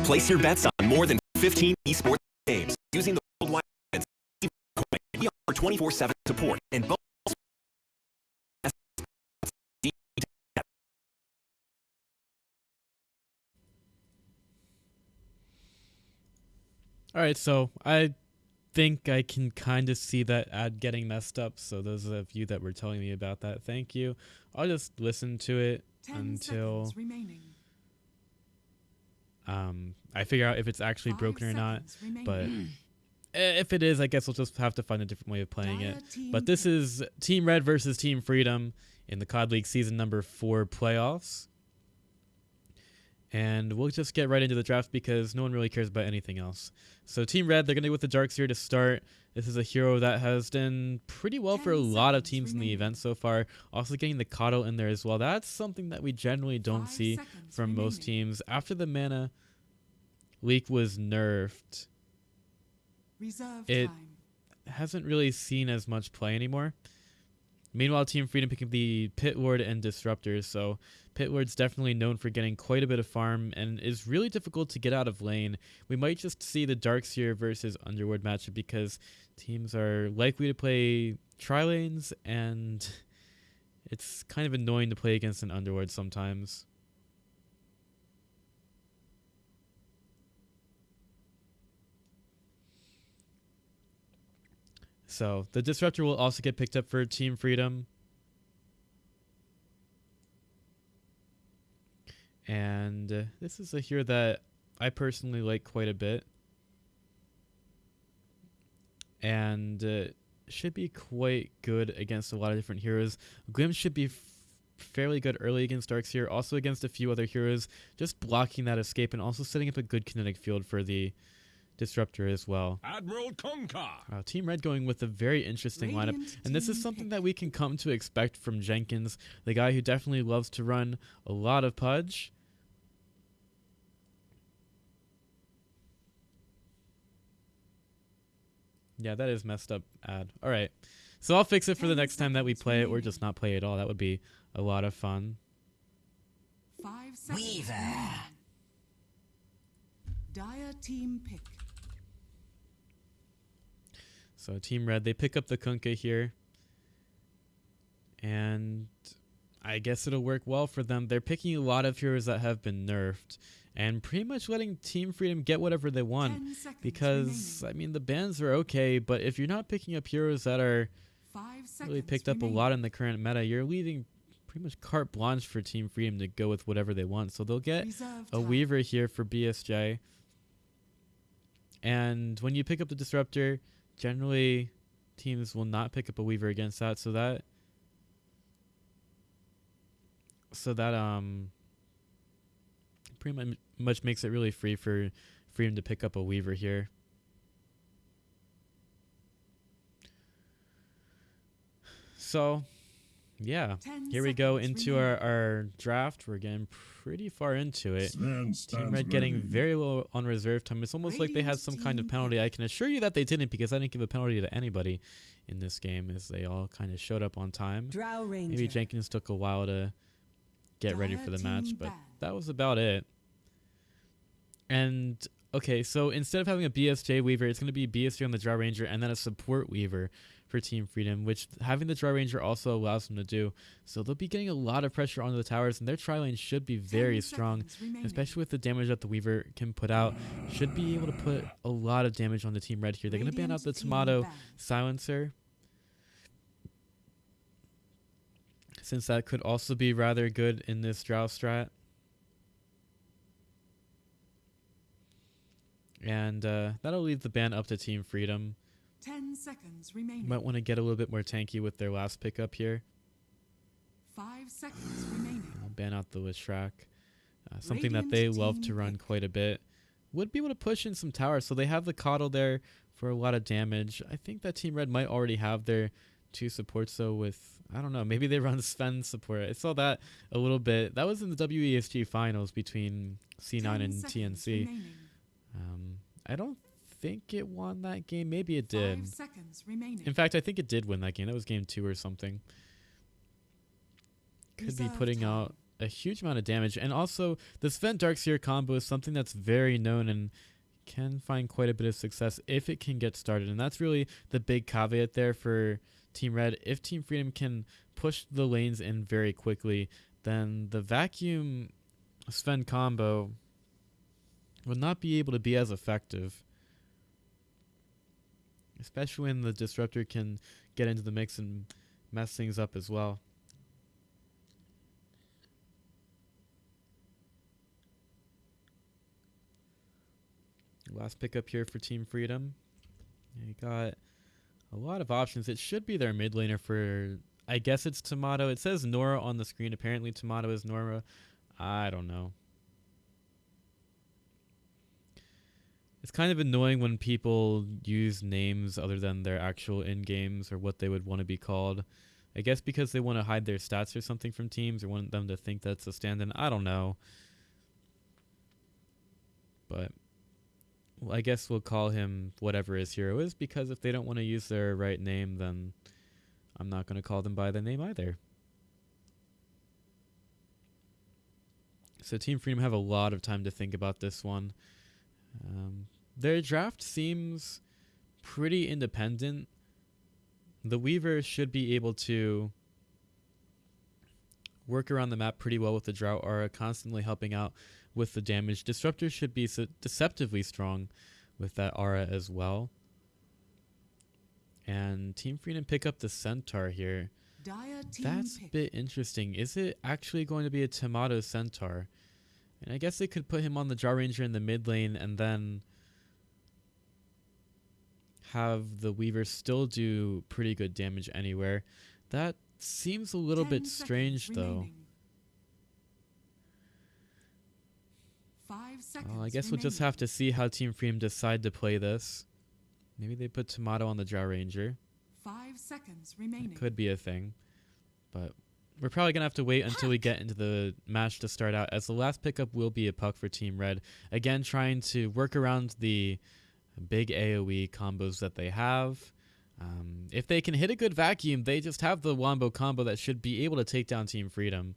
Place your bets on more than 15 esports games using the worldwide coin for 24/7 support and bonus. All right, so I think I can kind of see that ad getting messed up. So those of you that were telling me about that, thank you. I'll just listen to it 10 until seconds remaining. I figure out if it's actually 5 broken or not. seconds remaining. But if it is, I guess we'll just have to find a different way of playing Dire it. team But this is Team Red versus Team Freedom in the COD League Season number 4 playoffs. And we'll just get right into the draft because no one really cares about anything else. So Team Red, they're going to go with the Darkseer to start. This is a hero that has done pretty well for a 10 lot of seconds teams in the remaining. event so far. Also getting the Kato in there as well. That's something that we generally don't 5 see seconds from most remaining. teams. After the mana leak was nerfed, Reserve it time. hasn't really seen as much play anymore. Meanwhile, Team Freedom picking the Pit Lord and Disruptors. So Pit Lord's definitely known for getting quite a bit of farm and is really difficult to get out of lane. We might just see the Darkseer versus Underworld matchup because teams are likely to play tri-lanes and it's kind of annoying to play against an Underworld sometimes. So the Disruptor will also get picked up for Team Freedom. And this is a hero that I personally like quite a bit. And should be quite good against a lot of different heroes. Glim should be fairly good early against Darkseer, also against a few other heroes, just blocking that escape and also setting up a good kinetic field for the Disruptor as well. Admiral Konka. Wow, Team Red going with a very interesting lineup. Radiant And this is team something pick. that we can come to expect from Jenkins, the guy who definitely loves to run a lot of Pudge. Yeah, that is messed up ad. All right. So I'll fix it for the 10 next time that we seconds play it or remaining. just not play it at all. That would be a lot of fun. 5 seconds Weaver. remaining. Dire team pick. So Team Red, they pick up the Kunkka here. And I guess it'll work well for them. They're picking a lot of heroes that have been nerfed and pretty much letting Team Freedom get whatever they want. 10 seconds Because, remaining. I mean, the bans are okay, but if you're not picking up heroes that are 5 seconds really picked up a remaining. lot in the current meta, you're leaving pretty much carte blanche for Team Freedom to go with whatever they want. So they'll get Reserve a time. Weaver here for BSJ. And when you pick up the Disruptor, generally teams will not pick up a Weaver against that. So that pretty much makes it really free for Freedom to pick up a Weaver here. So yeah, 10 here we go seconds into remaining. our draft. We're getting pretty far into it. Stand Team Red getting very low on reserve time. It's almost like they had Radiant some kind of team penalty. I can assure you that they didn't, because I didn't give a penalty to anybody in this game, as they all kind of showed up on time. Drow Ranger. Maybe Jenkins took a while to get ready Dire for the team match, but ban. that was about it. And Okay, so instead of having a BSJ Weaver, it's going to be BSJ on the Draw Ranger and then a support Weaver for Team Freedom, which having the Draw Ranger also allows them to do. So they'll be getting a lot of pressure onto the towers, and their tri-lane should be very 10 strong, seconds remaining. especially with the damage that the Weaver can put out. Should be able to put a lot of damage on the Team Red here. They're going to ban out the Radiant team Tomato banned. Silencer, since that could also be rather good in this Drow strat. And that'll leave the ban up to Team Freedom. 10 seconds remaining. Might want to get a little bit more tanky with their last pickup here. 5 seconds remaining. I'll ban out the Lishrak. Something that Radiant they love team to run pick. quite a bit. Would be able to push in some towers, so they have the Coddle there for a lot of damage. I think that Team Red might already have their 2 supports, though, with, I don't know, maybe they run Sven support. I saw that a little bit. That was in the WESG finals between C9 10 and seconds TNC. remaining. I don't think it won that game. Maybe it 5 did. seconds remaining. In fact, I think it did win that game. That was game 2 or something. Could be Reserve putting time. out a huge amount of damage. And also, the Sven Darkseer combo is something that's very known and can find quite a bit of success if it can get started. And that's really the big caveat there for Team Red. If Team Freedom can push the lanes in very quickly, then the Vacuum Sven combo will not be able to be as effective. Especially when the Disruptor can get into the mix and mess things up as well. Last pickup here for Team Freedom. You got a lot of options. It should be their mid laner for, I guess it's Tomato. It says Nora on the screen. Apparently Tomato is Nora. I don't know. It's kind of annoying when people use names other than their actual in-games or what they would want to be called. I guess because they want to hide their stats or something from teams or want them to think that's a stand-in. I don't know. But well, I guess we'll call him whatever his hero is, because if they don't want to use their right name, then I'm not going to call them by the name either. So Team Freedom have a lot of time to think about this one. Their draft seems pretty independent. The Weaver should be able to work around the map pretty well with the Drought Aura, constantly helping out with the damage. Disruptor should be deceptively strong with that Aura as well. And Team Freedom pick up the Centaur here. Dire team That's a pick. bit interesting. Is it actually going to be a Tomato Centaur? And I guess they could put him on the Jaw Ranger in the mid lane and then have the Weaver still do pretty good damage anywhere. That seems a little 10 bit seconds strange, though. remaining. 5 seconds Well, I guess we'll just have to see how Team Freedom decide to play this. Maybe they put Tomato on the Jaw Ranger. 5 seconds remaining. Could be a thing. But we're probably going to have to wait until we get into the match to start out, as the last pickup will be a Puck for Team Red. Again, trying to work around the big AoE combos that they have. If they can hit a good vacuum, they just have the Wombo combo that should be able to take down Team Freedom.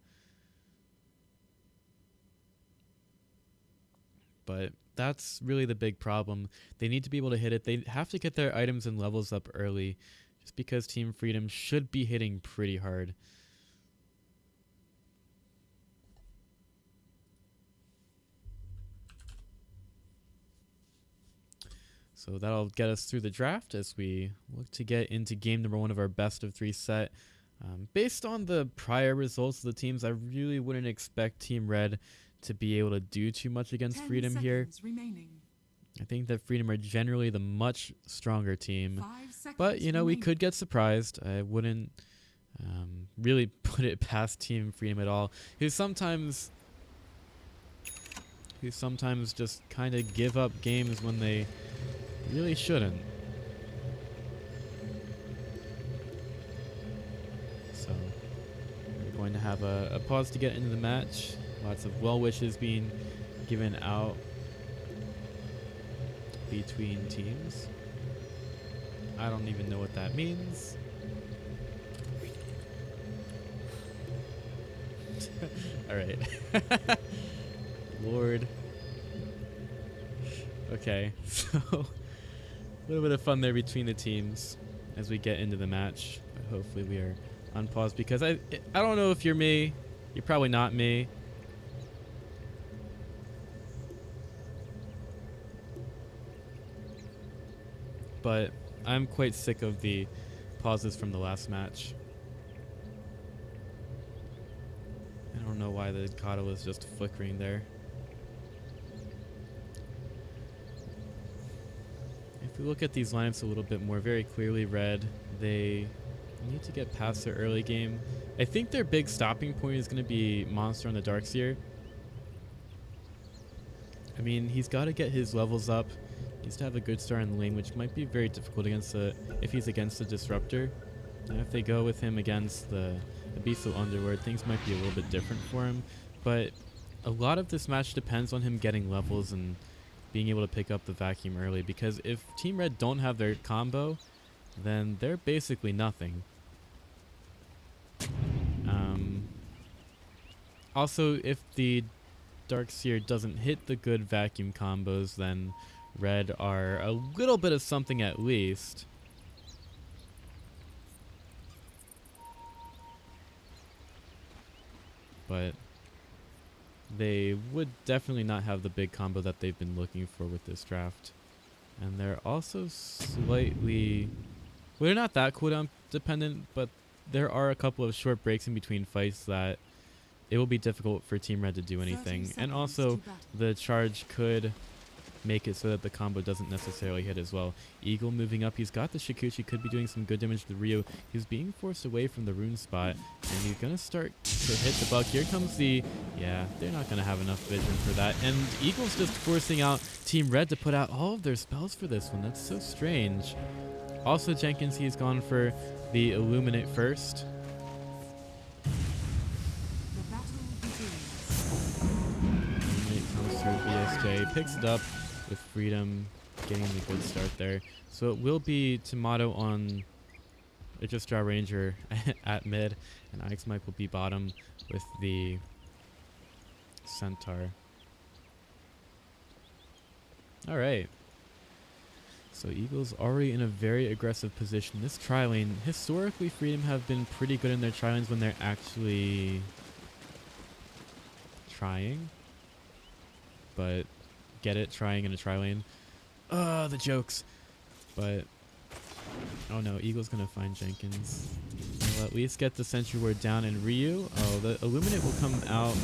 But that's really the big problem. They need to be able to hit it. They have to get their items and levels up early, just because Team Freedom should be hitting pretty hard. So that'll get us through the draft as we look to get into game number 1 of our best of 3 set. Based on the prior results of the teams, I really wouldn't expect Team Red to be able to do too much against 10 Freedom here. seconds remaining. I think that Freedom are generally the much stronger team. 5 seconds But, you know, we remaining. could get surprised. I wouldn't really put it past Team Freedom at all. Who sometimes just kind of give up games when they really shouldn't. So we're going to have a pause to get into the match. Lots of well wishes being given out between teams. I don't even know what that means. All right. Lord. Okay, so a little bit of fun there between the teams as we get into the match. But hopefully we are on pause because I don't know if you're me. You're probably not me. But I'm quite sick of the pauses from the last match. I don't know why the KOD was just flickering there. If we look at these lineups a little bit more, very clearly red, they need to get past their early game. I think their big stopping point is going to be Monster on the Darkseer. I mean, he's got to get his levels up. He needs to have a good start in the lane, which might be very difficult against if he's against the Disruptor. And if they go with him against the Abyssal Underworld, things might be a little bit different for him. But a lot of this match depends on him getting levels and being able to pick up the vacuum early, because if Team Red don't have their combo, then they're basically nothing. Also, if the Darkseer doesn't hit the good vacuum combos, then Red are a little bit of something at least. But they would definitely not have the big combo that they've been looking for with this draft. And they're also slightly... well, they're not that cooldown dependent, but there are a couple of short breaks in between fights that it will be difficult for Team Red to do anything. And also, the charge could make it so that the combo doesn't necessarily hit as well. Eagle moving up. He's got the Shikuchi. Could be doing some good damage to Ryu. He's being forced away from the rune spot. And he's going to start to hit the bug. Here comes the... yeah, they're not going to have enough vision for that. And Eagle's just forcing out Team Red to put out all of their spells for this one. That's so strange. Also, Jenkins, he's gone for the Illuminate first. The battle begins. Illuminate comes through BSJ. Picks it up with Freedom, getting the good start there. So it will be Tomato on Registrar Ranger at mid, and Ike's Mike will be bottom with the Centaur. Alright. So Eagle's already in a very aggressive position. This tri-lane, historically Freedom have been pretty good in their tri-lanes when they're actually trying. But get it, trying in a tri-lane. The jokes. But oh no, Eagle's gonna find Jenkins. We'll at least get the Sentry Ward down, and Ryu, oh, the Illuminate will come out.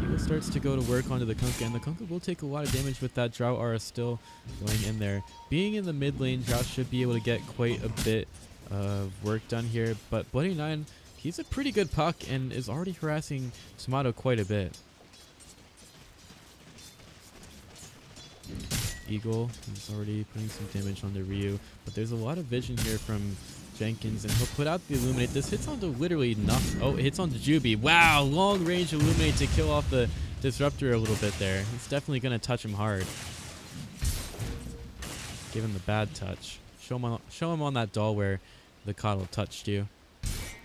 Eagle starts to go to work onto the Kunkka, and the Kunkka will take a lot of damage with that Drought Aura still going in there. Being in the mid lane, Drought should be able to get quite a bit of work done here, but Bloody 9, he's a pretty good puck and is already harassing Tomato quite a bit. Eagle is already putting some damage on the Ryu, but there's a lot of vision here from Jenkins, and he'll put out the Illuminate. This hits onto literally nothing. Oh, it hits onto Juby. Wow, long range Illuminate to kill off the Disruptor a little bit there. It's definitely going to touch him hard. Give him the bad touch. Show him on that doll where the coddle touched you.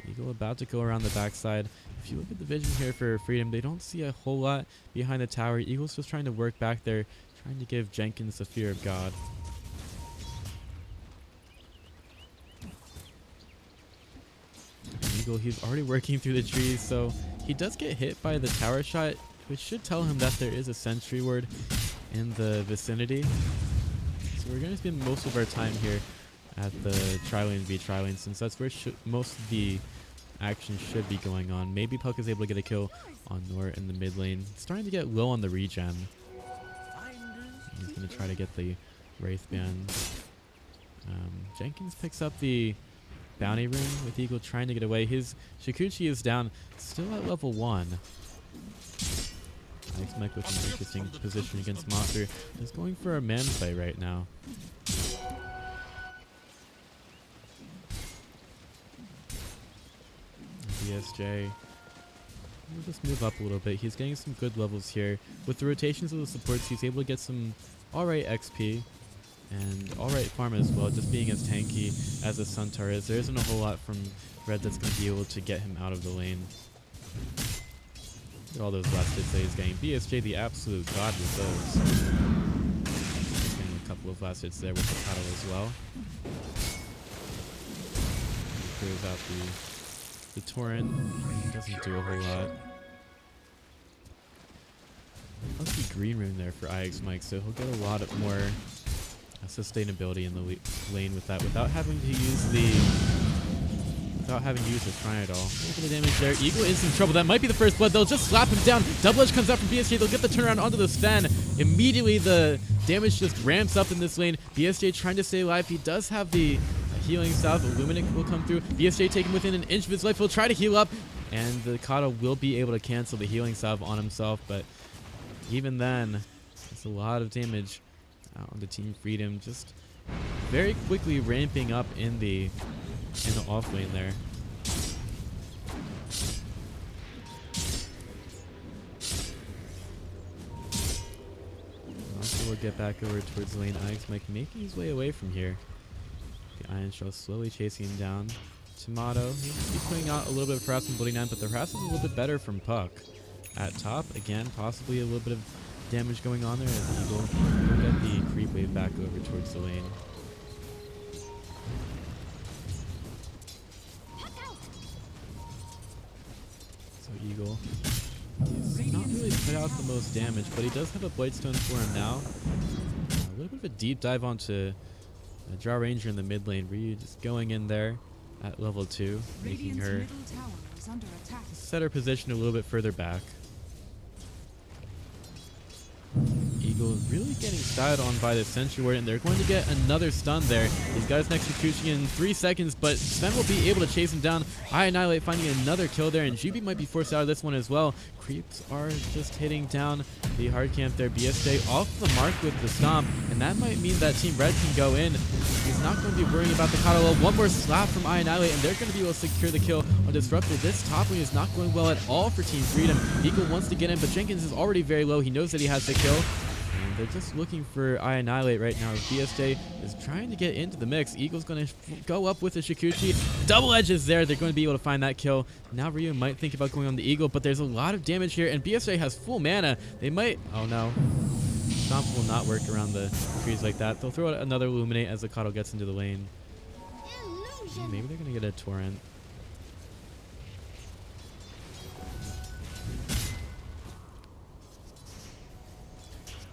Eagle about to go around the backside. If you look at the vision here for Freedom, they don't see a whole lot behind the tower. Eagle's just trying to work back there, trying to give Jenkins the fear of God. Eagle, he's already working through the trees, so he does get hit by the tower shot, which should tell him that there is a Sentry Ward in the vicinity. So we're going to spend most of our time here at the tri-lane v tri-lane, since that's where most of the action should be going on. Maybe Puck is able to get a kill on Nor in the mid lane. It's starting to get low on the regen. He's going to try to get the Wraith Band. Jenkins picks up the Bounty Rune with Eagle trying to get away. His Shikuchi is down, still at level 1. Ike's Mike with an interesting position against Monster. He's going for a man play right now. BSJ will just move up a little bit. He's getting some good levels here. With the rotations of the supports, he's able to get some alright XP and alright farm as well, just being as tanky as a Centaur is. There isn't a whole lot from Red that's going to be able to get him out of the lane. Look at all those last hits that he's getting. BSJ, the absolute god with those. He's getting a couple of last hits there with the paddle as well. Clears out the torrent. Doesn't do a whole lot. Plus the green rune there for IX Mike, so he'll get a lot of more sustainability in the lane with that without having to use the shrine at all. Look at the damage there. Eagle is in trouble. That might be the first blood. They'll just slap him down. Double edge comes out from BSJ. They'll get the turnaround onto the Sven. Immediately the damage just ramps up in this lane. BSJ trying to stay alive. He does have the healing salve. Illuminate will come through. BSJ taken within an inch of his life. He'll try to heal up, and the KOD will be able to cancel the healing salve on himself, but even then, it's a lot of damage out on the Team Freedom. Just very quickly ramping up in the off lane there. Also, we'll get back over towards the lane. IX Mike making his way away from here. The Iron Shell slowly chasing him down. Tomato, he's putting out a little bit of harass from Bloody 9, but the harass is a little bit better from Puck. At top, again, possibly a little bit of damage going on there as Eagle will get the creep wave back over towards the lane. So Eagle, he's not really put out the most damage, but he does have a Blightstone for him now. A little bit of a deep dive onto Draw Ranger in the mid lane. Ryu just going in there at level 2, making Radiant's her middle tower is under attack. set her position a little bit further back. Eagle really getting styled on by the Sentry Ward, and they're going to get another stun there. He's got his next Kikuchi in 3 seconds, but Sven will be able to chase him down. I Annihilate finding another kill there, and GB might be forced out of this one as well. Creeps are just hitting down the hard camp there. BSJ off the mark with the stomp, and that might mean that Team Red can go in. He's not going to be worrying about the KOD. One more slap from I Annihilate, and they're going to be able to secure the kill on Disruptor. This top lane is not going well at all for Team Freedom. Eagle wants to get in, but Jenkins is already very low. He knows that he has the kill. And they're just looking for I Annihilate right now. BSJ is trying to get into the mix. Eagle's going to go up with the Shikuchi. Double edges there. They're going to be able to find that kill. Now Ryu might think about going on the Eagle, but there's a lot of damage here, and BSJ has full mana. They might... Oh no. Stomp will not work around the trees like that. They'll throw out another Illuminate as the KOD gets into the lane. Maybe they're going to get a Torrent.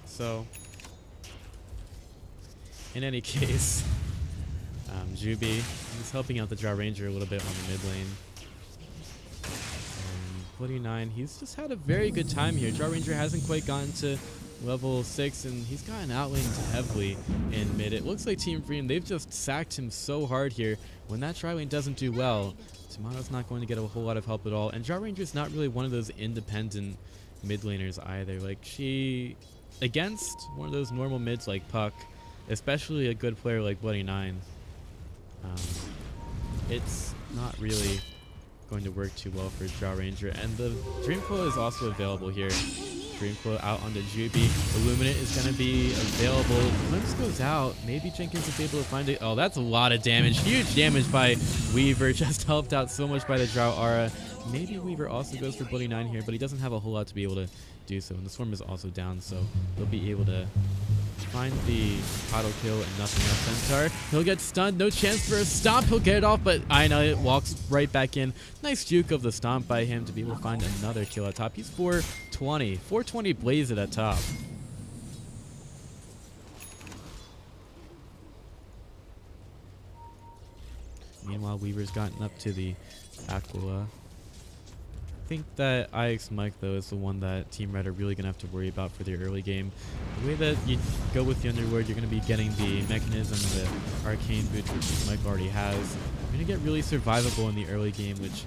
So, in any case, Juby, he's helping out the Draw Ranger a little bit on the mid lane. Bloody 9, he's just had a very good time here. Draw Ranger hasn't quite gotten to level 6, and he's gotten outlaned heavily in mid. It looks like Team Freedom, they've just sacked him so hard here. When that Tri Lane doesn't do well, Tomato's not going to get a whole lot of help at all. And Draw Ranger's not really one of those independent mid laners either. Like, she... Against one of those normal mids like Puck, especially a good player like Bloody 9, it's not really going to work too well for Draw Ranger. And the Dreamcoil is also available here. Dreamcoil out onto Juby. Illuminate is going to be available. Glimpse goes out. Maybe Jenkins is able to find it. Oh, that's a lot of damage. Huge damage by Weaver. Just helped out so much by the Drow Aura. Maybe Weaver also goes for Bloody 9 here, but he doesn't have a whole lot to be able to do so. And the Swarm is also down, so they'll be able to find the auto kill and nothing else. Centaur, he'll get stunned. No chance for a stomp. He'll get it off, but I know it walks right back in. Nice juke of the stomp by him to be able to find another kill at top. He's 420. 420 blaze it at top. Meanwhile, Weaver's gotten up to the Aquila. I think that IX Mike, though, is the one that Team Red are really going to have to worry about for the early game. The way that you go with the Underlord, you're going to be getting the Mechanism, the Arcane Boots, which Mike already has. You're going to get really survivable in the early game, which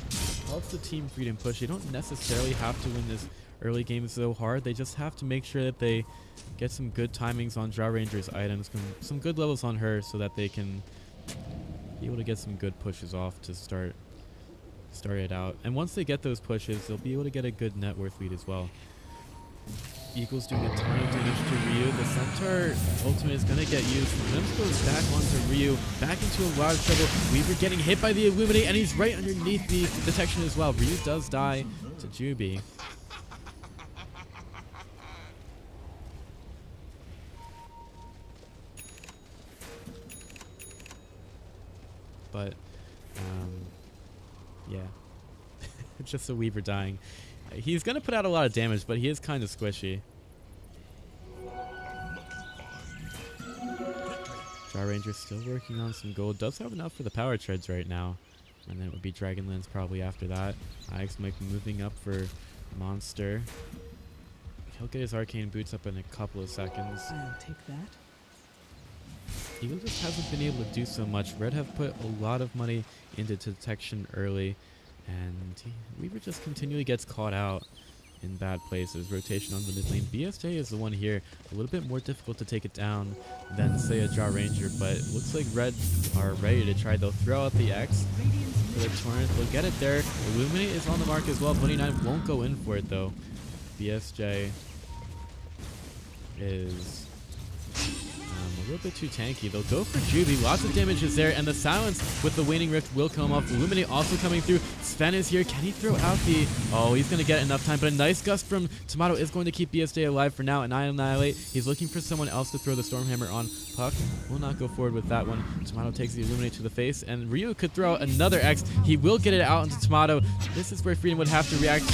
helps the Team Freedom push. You don't necessarily have to win this early game so hard. They just have to make sure that they get some good timings on Draw Ranger's items, some good levels on her, so that they can be able to get some good pushes off to start it out. And once they get those pushes, they'll be able to get a good net worth lead as well. Eagles doing a ton of damage to Ryu. The Centaur ultimate is going to get used. Glimpse goes back onto Ryu, back into a lot of trouble. Weaver getting hit by the Illuminate, and he's right underneath the detection as well. Ryu does die to Juby. but yeah. It's just a Weaver dying. He's going to put out a lot of damage, but he is kind of squishy. Jar Ranger still working on some gold. Does have enough for the power treads right now. And then it would be Dragonlance probably after that. Ix might be moving up for Monster. He'll get his arcane boots up in a couple of seconds. I'll take that. Eagle just hasn't been able to do so much. Red have put a lot of money into detection early, and Weaver just continually gets caught out in bad places. Rotation on the mid lane. BSJ is the one here. A little bit more difficult to take it down than, say, a Jar Ranger, but it looks like Red are ready to try. They'll throw out the X for the Torrent. They'll get it there. Illuminate is on the mark as well. 29 won't go in for it, though. BSJ is a little bit too tanky. They'll go for Juby. Lots of damage is there, and the silence with the Waning Rift will come off. Illuminate also coming through. Sven is here. Can he throw out the... Oh, he's going to get enough time, but a nice gust from Tomato is going to keep BSJ alive for now, and Annihilate. He's looking for someone else to throw the Stormhammer on. Puck will not go forward with that one. Tomato takes the Illuminate to the face, and Ryu could throw out another X. He will get it out into Tomato. This is where Freedom would have to react.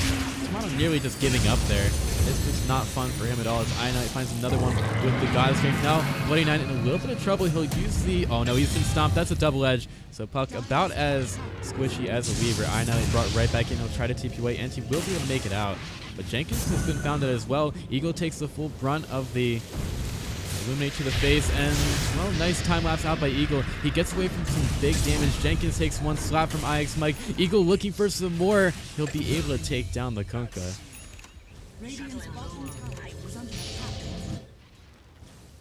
Tomato nearly just giving up there. It's just not fun for him at all as Ionite finds another one with the God Strength. Now, Bloody Knight in a little bit of trouble. He'll use the... Oh, no, he's been stomped. That's a double edge. So Puck about as squishy as a Weaver. Ionite brought right back in. He'll try to TP away, and he will be able to make it out. But Jenkins has been founded as well. Eagle takes the full brunt of the Illuminate to the face, and, well, nice time lapse out by Eagle. He gets away from some big damage. Jenkins takes one slap from IX Mike. Eagle looking for some more. He'll be able to take down the Kunkka. Radiant's bottom tower is under attack.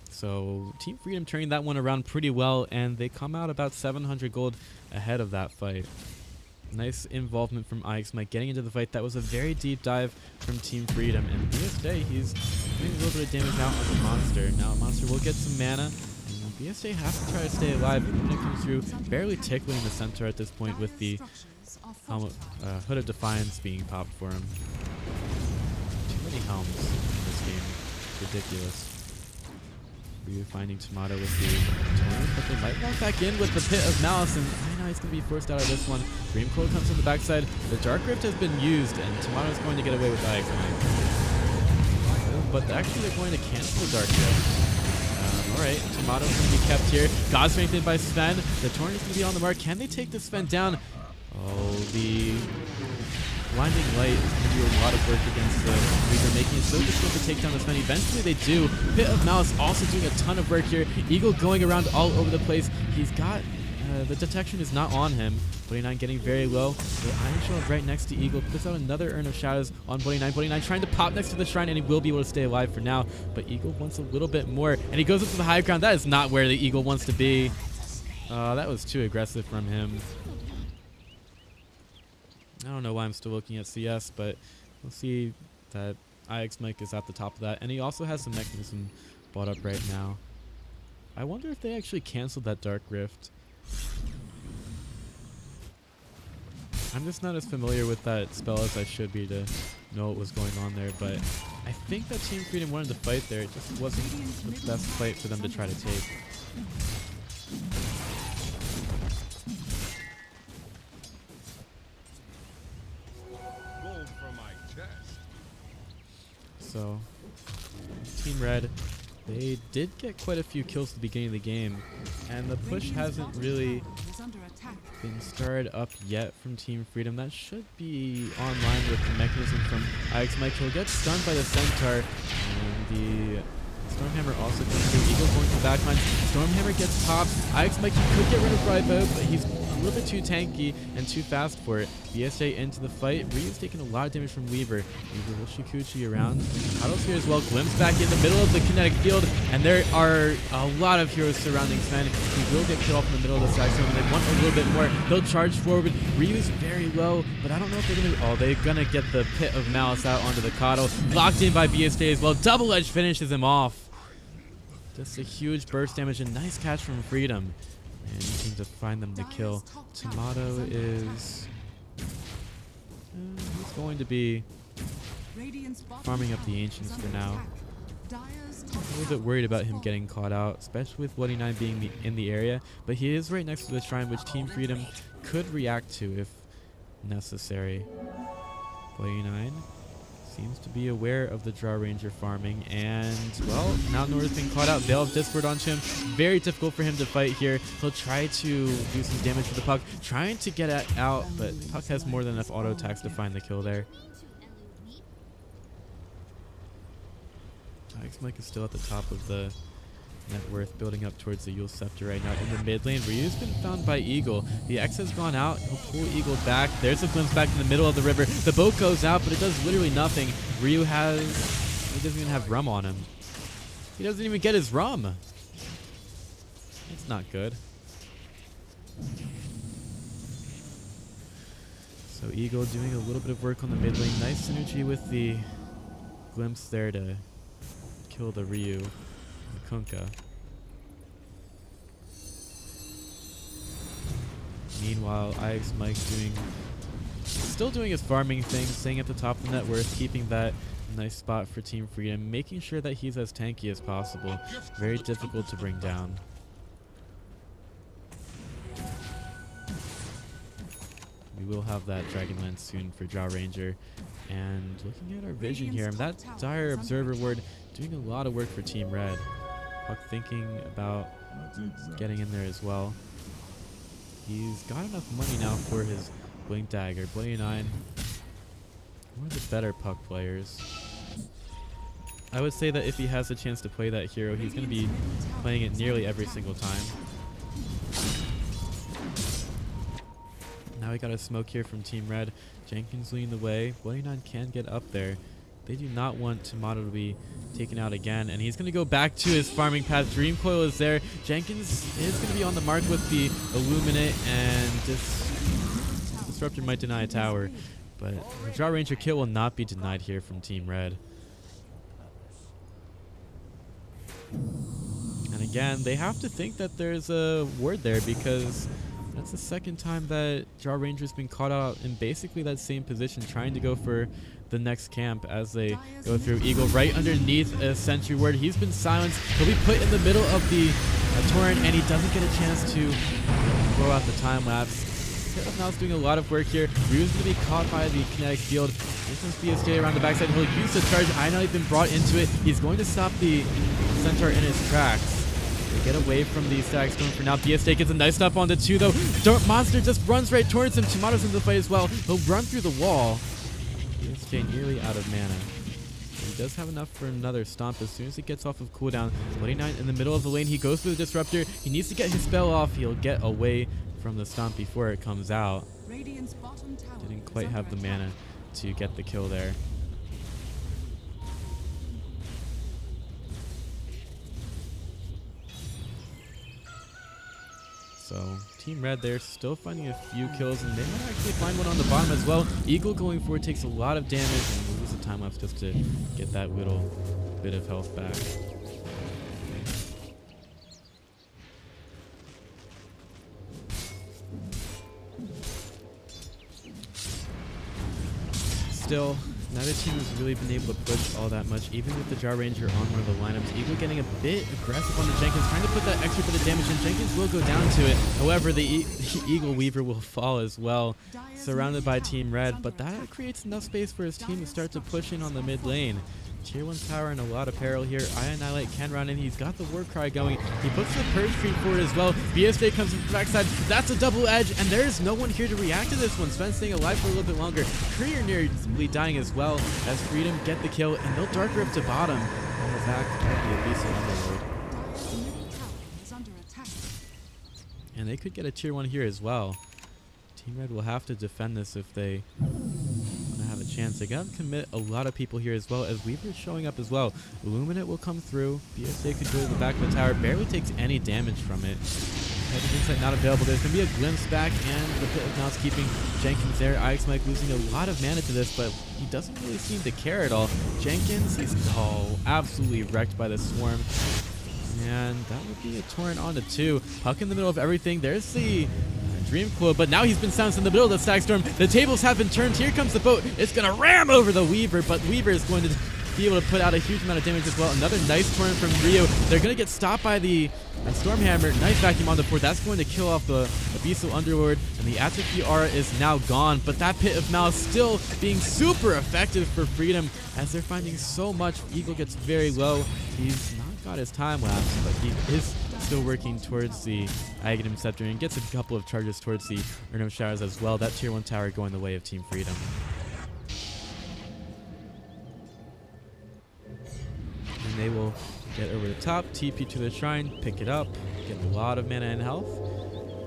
So Team Freedom turning that one around pretty well, and they come out about 700 gold ahead of that fight. Nice involvement from IX Mike getting into the fight. That was a very deep dive from Team Freedom, and BSJ, he's doing a little bit of damage out on the Monster. Now Monster will get some mana, and BSJ has to try to stay alive. When it comes through, barely tickling the center at this point with the helmet, Hood of Defiance being popped for him. Too many helms in this game. Ridiculous. Ryu finding Tomato with the Torrent, but they might walk back in with the Pit of Malice, and I know he's going to be forced out of this one. Dream Coil comes from the backside. The Dark Rift has been used, and Tomato's going to get away with Ix. But actually they're going to cancel the Dark Rift. Alright, Tomato's going to be kept here. God strengthened by Sven. The Torrent is going to be on the mark. Can they take this Sven down? Oh, the Blinding Light is going to do a lot of work against the Weaver, making it so difficult to take down the Sven. Eventually they do. Pit of Malice also doing a ton of work here. Eagle going around all over the place. He's got... the detection is not on him. 49 getting very low. The Iron Shield right next to Eagle puts out another Urn of Shadows on 49. 49 trying to pop next to the shrine, and he will be able to stay alive for now. But Eagle wants a little bit more, and he goes up to the high ground. That is not where the Eagle wants to be. That was too aggressive from him. I don't know why I'm still looking at CS, but we'll see that IX Mike is at the top of that. And he also has some mechanism bought up right now. I wonder if they actually canceled that Dark Rift. I'm just not as familiar with that spell as I should be to know what was going on there, but I think that Team Freedom wanted to fight there. It just wasn't the best fight for them to try to take. Gold from my chest. So, Team Red, they did get quite a few kills at the beginning of the game, and the push hasn't really Is under attack. been started up yet from Team Freedom. That should be online with the mechanism from IX Mike. He'll get stunned by the Centaur, and the Stormhammer also comes through. Eagle going to the backlines. Stormhammer gets popped. IX Mike, he could get rid of Brightbow, but he's a little bit too tanky and too fast for it. BSJ into the fight. Ryu's taking a lot of damage from Weaver. Weaver will Shikuchi around. Cuddles here as well. Glimpse back in the middle of the kinetic field, and there are a lot of heroes surrounding Sven. He will get killed off in the middle of the side zone, and they want a little bit more. They'll charge forward. Ryu's very low, but I don't know if they're going to... Oh, they're going to get the Pit of Malice out onto the Cuddle. Locked in by BSJ as well. Double Edge finishes him off. Just a huge burst damage, and nice catch from Freedom. And he seems to find them to kill. Tomato is... he's going to be Radiant's bottom farming up tower the is Ancients under for now. attack. Dire's top A little tower bit worried has about him fallen. getting caught out, especially with Bloody 9 being in the area, but he is right next to the shrine, which Team Freedom could react to if necessary. Bloody 9 seems to be aware of the Draw Ranger farming, and, well, now Nora's being caught out. Veil of Discord onto him. Very difficult for him to fight here. He'll try to do some damage to the Puck, trying to get it out, but Puck has more than enough auto attacks to find the kill there. Mike is still at the top of the net worth, building up towards the Yule Scepter right now in the mid lane. Ryu's been found by Eagle. The X has gone out. He'll pull Eagle back. There's a glimpse back in the middle of the river. The boat goes out, but it does literally nothing. Ryu he doesn't even have rum on him. He doesn't even get his rum. It's not good. So Eagle doing a little bit of work on the mid lane. Nice synergy with the glimpse there to kill the Ryu, the Kunkka. Meanwhile, IX Mike still doing his farming thing, staying at the top of the net worth, keeping that nice spot for Team Freedom, making sure that he's as tanky as possible. Very difficult to bring down. We will have that Dragonlance soon for Draw Ranger. And looking at our vision here, that Dire Observer Ward doing a lot of work for Team Red. Puck thinking about getting in there as well. He's got enough money now for his Blink Dagger. Bloody 9, one of the better Puck players. I would say that if he has a chance to play that hero, he's going to be playing it nearly every single time. Now we got a smoke here from Team Red. Jenkins leading the way. Bloody 9 can get up there. They do not want Tomato to be taken out again, and he's going to go back to his farming path. Dream Coil is there. Jenkins is going to be on the mark with the Illuminate, and Disruptor might deny a tower, but the Draw Ranger kill will not be denied here from Team Red. And again, they have to think that there's a ward there, because that's the second time that Draw Ranger's been caught out in basically that same position, trying to go for the next camp as they go through. Eagle right underneath a sentry ward. He's been silenced. He'll be put in the middle of the torrent, and he doesn't get a chance to blow out the time lapse. Now's doing a lot of work here. Ryu's going to be caught by the kinetic field. This is BSJ around the backside. He'll use the charge. I know he's been brought into it. He's going to stop the Centaur in his tracks. Get away from these stacks going for now. BSJ gets a nice stop on the 2 though. Monster just runs right towards him. Tomato's in the fight as well. He'll run through the wall. BSJ nearly out of mana. He does have enough for another stomp as soon as he gets off of cooldown. 29 in the middle of the lane. He goes for the Disruptor. He needs to get his spell off. He'll get away from the stomp before it comes out. Radiant's bottom tower Didn't is quite under have the attack. mana to get the kill there. So Team Red, they're still finding a few kills, and they might actually find one on the bottom as well. Eagle going forward takes a lot of damage and loses the time lapse just to get that little bit of health back. Still, neither team has really been able to push all that much, even with the Jar Ranger on one of the lineups. Eagle getting a bit aggressive on the Jenkins, trying to put that extra bit of damage in. Jenkins will go down to it. However, the Eagle Weaver will fall as well, surrounded by Team Red, but that creates enough space for his team to start to push in on the mid lane. Tier 1 tower in a lot of peril here. Annihilate can run in. He's got the war cry going. He puts the purge stream forward as well. BSJ comes from the backside. That's a double edge, and there's no one here to react to this one. Sven staying alive for a little bit longer. Courier nearly dying as well as Freedom get the kill, and they'll Dark Rip to bottom on the back of the Abyssal Underlord. Dire's middle tower is under attack. And they could get a tier 1 here as well. Team Red will have to defend this if they want to have a chance. They got to commit a lot of people here as well, as Weaver's showing up as well. Illuminate will come through. BSA could go to the back of the tower. Barely takes any damage from it. Heavy Insight not available. There's going to be a glimpse back, and the Pit of Mouth's keeping Jenkins there. IX Mike losing a lot of mana to this, but he doesn't really seem to care at all. Jenkins, he's absolutely wrecked by the swarm. And that would be a torrent on the 2. Puck in the middle of everything. There's the Dream Coil, but now he's been silenced in the middle of the Stack Storm. The tables have been turned. Here comes the boat. It's going to ram over the Weaver, but Weaver is going to be able to put out a huge amount of damage as well. Another nice torrent from Rio. They're going to get stopped by the Stormhammer. Nice vacuum on the board. That's going to kill off the Abyssal Underlord, and the Atrophy Aura is now gone, but that Pit of Malice still being super effective for Freedom as they're finding so much. Eagle gets very low. He's not got his time lapse, but he is still working towards the Aghanim Scepter and gets a couple of charges towards the Urnum Showers as well. That tier 1 tower going the way of Team Freedom. And they will get over the top, TP to the shrine, pick it up, get a lot of mana and health.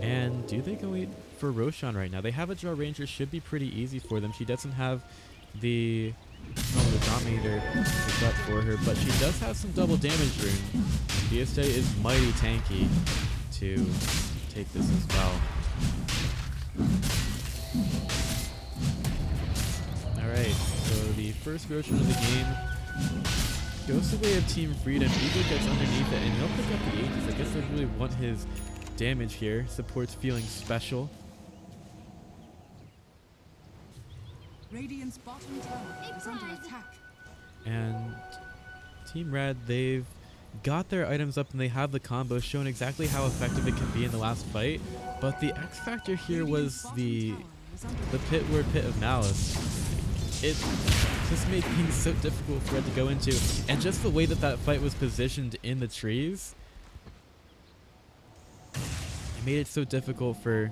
And do they go for Roshan right now? They have a Draw Ranger, should be pretty easy for them. She doesn't have the Dominator picked up for her, but she does have some double damage rune. BSJ is mighty tanky to take this as well. Alright, so the first Roshan of the game goes the way of Team Freedom. Eagle gets underneath it, and he'll pick up the Aegis. I guess they really want his damage here. Support's feeling special. Radiant's bottom tower is under attack. And Team Red, they've got their items up and they have the combo, showing exactly how effective it can be in the last fight. But the X factor here was the Pit of Malice. It just made things so difficult for Red to go into, and just the way that that fight was positioned in the trees, it made it so difficult for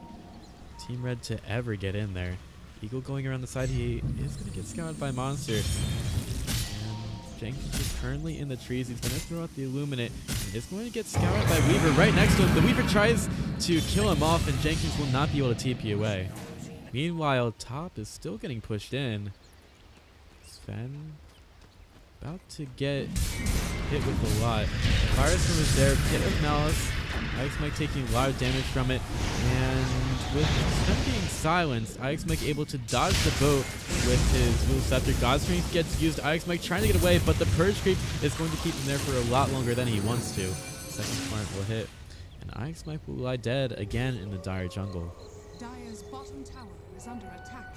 Team Red to ever get in there. Eagle going around the side, he is going to get scouted by Monster. And Jenkins is currently in the trees. He's going to throw out the Illuminate. He is going to get scouted by Weaver right next to him. The Weaver tries to kill him off, and Jenkins will not be able to TP away. Meanwhile, top is still getting pushed in. Sven about to get hit with a lot. Firestorm is there. Pit of Malice. Ice Mike taking a lot of damage from it. And with Sven being silenced, Ix Mike able to dodge the boat with his Will Scepter. God Strength gets used. Ix Mike trying to get away, but the Purge Creep is going to keep him there for a lot longer than he wants to. Second torrent will hit, and Ix Mike will lie dead again in the dire jungle. Dire's bottom tower is under attack.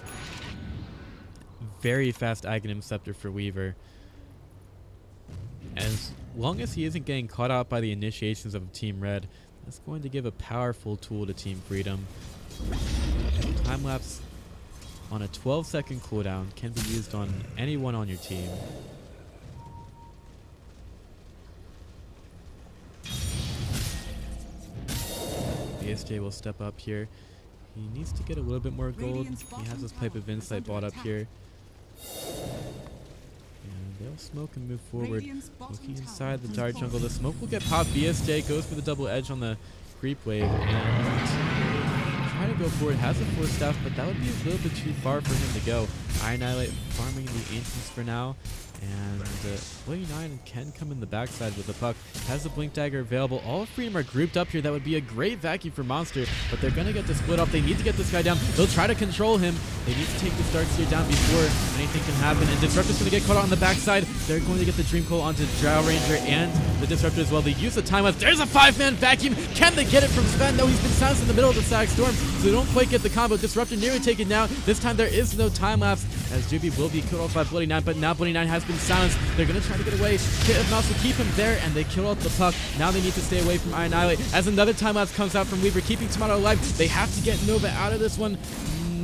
Very fast Aghanim Scepter for Weaver. As long as he isn't getting caught out by the initiations of Team Red, that's going to give a powerful tool to Team Freedom. Time lapse on a 12-second cooldown can be used on anyone on your team. BSJ will step up here. He needs to get a little bit more gold. He has his Pipe of Insight bought up here. And they'll smoke and move forward. Looking inside the dire jungle. The smoke will get popped. BSJ goes for the double edge on the creep wave and try to go for it. Has a force staff, but that would be a little bit too far for him to go. Annihilate farming the Ancients for now. And Bloody 9 can come in the backside with the puck. Has the Blink Dagger available. All of Freedom are grouped up here. That would be a great vacuum for Monster, but they're going to get the split off. They need to get this guy down. They'll try to control him. They need to take this Darkseer down before anything can happen. And Disruptor's going to get caught out on the backside. They're going to get the Dream Coil onto Drow Ranger and the Disruptor as well. They use the time lapse. There's a 5-man vacuum. Can they get it from Sven? No, he's been silenced in the middle of the Sag Storm, so they don't quite get the combo. Disruptor nearly taken down. This time there is no time lapse, as Juby will be killed off by Bloody 9, but now Bloody 9 has been silenced. They're going to try to get away. Pit of Mouse will keep him there, and they kill off the puck. Now they need to stay away from Annihilate, as another time lapse comes out from Weaver, keeping Tomato alive. They have to get Nova out of this one.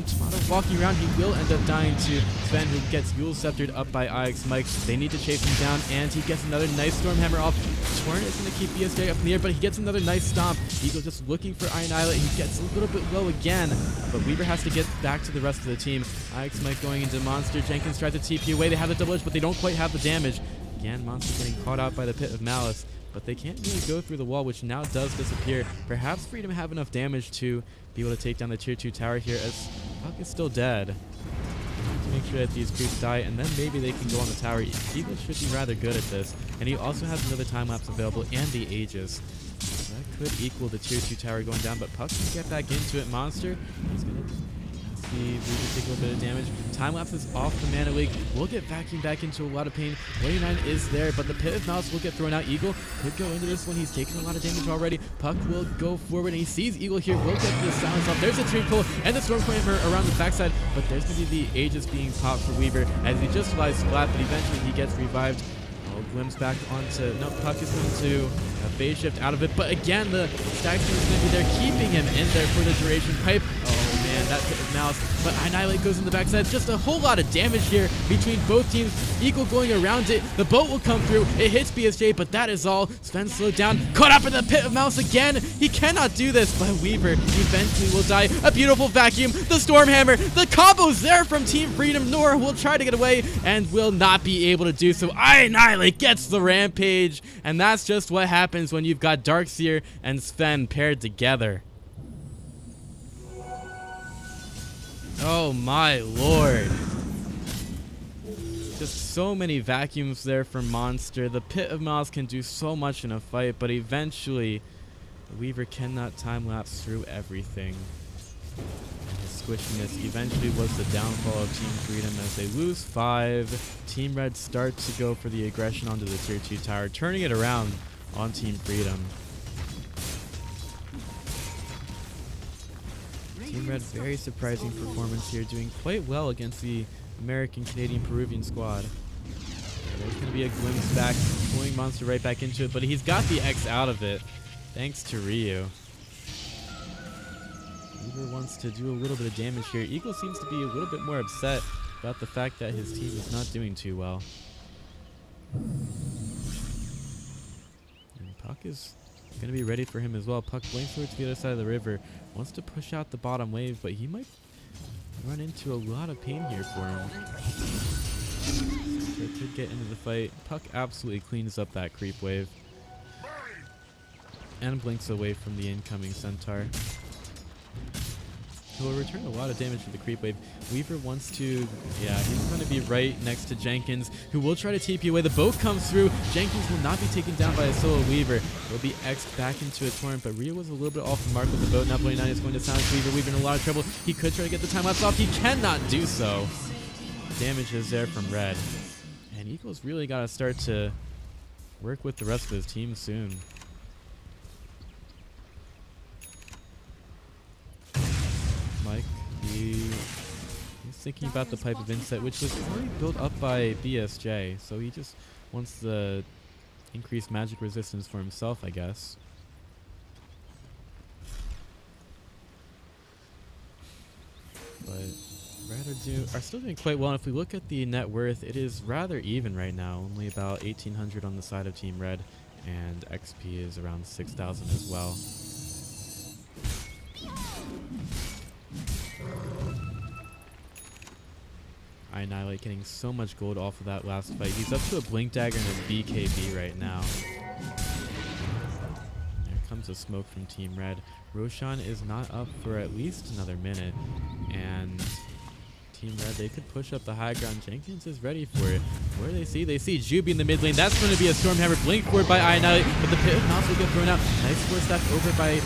Tomato walking around, he will end up dying to Sven, who gets Yule Sceptered up by Ix Mike. They need to chase him down, and he gets another nice Stormhammer off. Torrent is going to keep BSJ up in the air, but he gets another nice stomp. Eagle just looking for Annihilate. He gets a little bit low again, but Weaver has to get back to the rest of the team. Ix Mike going into Monster. Jenkins tries to TP away. They have the double edge, but they don't quite have the damage. Again, Monster getting caught out by the Pit of Malice, but they can't really go through the wall, which now does disappear. Perhaps Freedom have enough damage to be able to take down the tier 2 tower here, as Puck is still dead. To make sure that these creeps die, and then maybe they can go on the tower. Eagle should be rather good at this, and he also has another time lapse available and the Aegis. So that could equal the tier 2 tower going down, but Puck can get back into it. Monster, he's going to See, we can take a little bit of damage. Time lapse is off the mana leak. We'll get vacuumed back into a lot of pain. 29 is there, but the Pit of Malice will get thrown out. Eagle could go into this one. He's taking a lot of damage already. Puck will go forward, and he sees Eagle here. Will get the silence off. There's a tree pull and the Stormclamor around the backside, but there's going to be the Aegis being popped for Weaver as he just flies flat, but eventually he gets revived. Glimpse back onto, no, Puck is going to phase shift out of it, but again, the Stag Stream is going to be there, keeping him in there for the duration. Pipe, oh man, that Pit of Malice, but Annihilate goes in the backside. Just a whole lot of damage here between both teams. Eagle going around it, the boat will come through, it hits BSJ, but that is all. Sven slowed down, caught up in the Pit of Malice again. He cannot do this, but Weaver eventually will die. A beautiful vacuum, the Stormhammer, the combo's there from Team Freedom. Nora will try to get away and will not be able to do so. Annihilate gets the rampage, and that's just what happens when you've got Darkseer and Sven paired together. Oh my lord. Just so many vacuums there from Monster. The Pit of Malice can do so much in a fight, but eventually Weaver cannot time-lapse through everything. And his squishiness eventually was the downfall of Team Freedom as they lose 5. Team Red start to go for the aggression onto the Tier 2 tower, turning it around on Team Freedom. Team Red, very surprising performance here, doing quite well against the American, Canadian, Peruvian squad. There's going to be a glimpse back, pulling Monster right back into it, but he's got the X out of it, thanks to Ryu. Weaver wants to do a little bit of damage here. Eagle seems to be a little bit more upset about the fact that his team is not doing too well. And Puck is going to be ready for him as well. Puck blinks over to the other side of the river, wants to push out the bottom wave, but he might run into a lot of pain here for him. So could get into the fight. Puck absolutely cleans up that creep wave and blinks away from the incoming Centaur. He'll return a lot of damage to the creep wave. Weaver wants to, yeah, he's going to be right next to Jenkins, who will try to TP away. The boat comes through. Jenkins will not be taken down by a solo Weaver. Will be X'd back into a torrent, but Rio was a little bit off the mark with the boat. Now 29 is going to silence Weaver. Weaver in a lot of trouble. He could try to get the time lapse off. He cannot do so. Damage is there from Red. And Eagle's really got to start to work with the rest of his team soon. Mike, he's thinking about the Pipe of Insight, which was already built up by BSJ, so he just wants the increased magic resistance for himself, I guess. But Red are still doing quite well, and if we look at the net worth, it is rather even right now, only about 1,800 on the side of Team Red, and XP is around 6,000 as well. Annihilate getting so much gold off of that last fight. He's up to a Blink Dagger and a BKB right now. There comes a smoke from Team Red. Roshan is not up for at least another minute. And Team Red, they could push up the high ground. Jenkins is ready for it. Where do they see? They see Juby in the mid lane. That's going to be a Stormhammer. Blink forward by Annihilate, but the Pit of Malice will get thrown out. Nice force step over by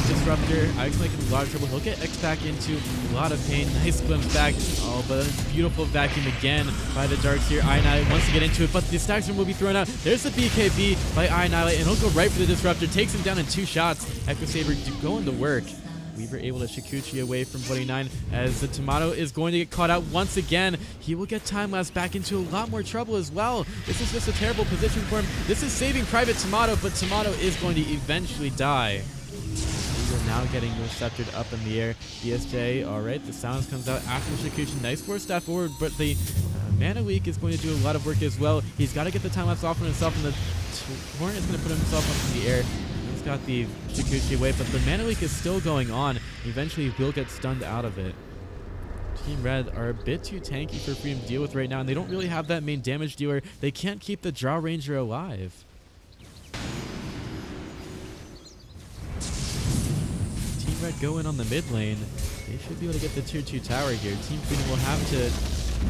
Disruptor. Ike's making a lot of trouble. He'll get X back into a lot of pain. Nice glimpse back. Oh, but a beautiful vacuum again by the Darkseer. Annihilate wants to get into it, but the Stag Storm will be thrown out. There's the BKB by Annihilate, and he'll go right for the Disruptor. Takes him down in 2 shots. Echo Saber going to work. Weaver able to Shikuchi away from 29 as the Tomato is going to get caught out once again. He will get time lapse back into a lot more trouble as well. This is just a terrible position for him. This is saving Private Tomato, but Tomato is going to eventually die. Weaver now getting intercepted up in the air. BSJ, alright, the silence comes out after Shikuchi. Nice force step forward, but the Mana Leak is going to do a lot of work as well. He's got to get the time lapse off on himself, and the Horn is going to put himself up in the air. He's got the Shikuchi away, but the Mana Leak is still going on. Eventually, will get stunned out of it. Team Red are a bit too tanky for Freedom to deal with right now, and they don't really have that main damage dealer. They can't keep the Draw Ranger alive. Team Red going on the mid lane. They should be able to get the tier 2 tower here. Team Freedom will have to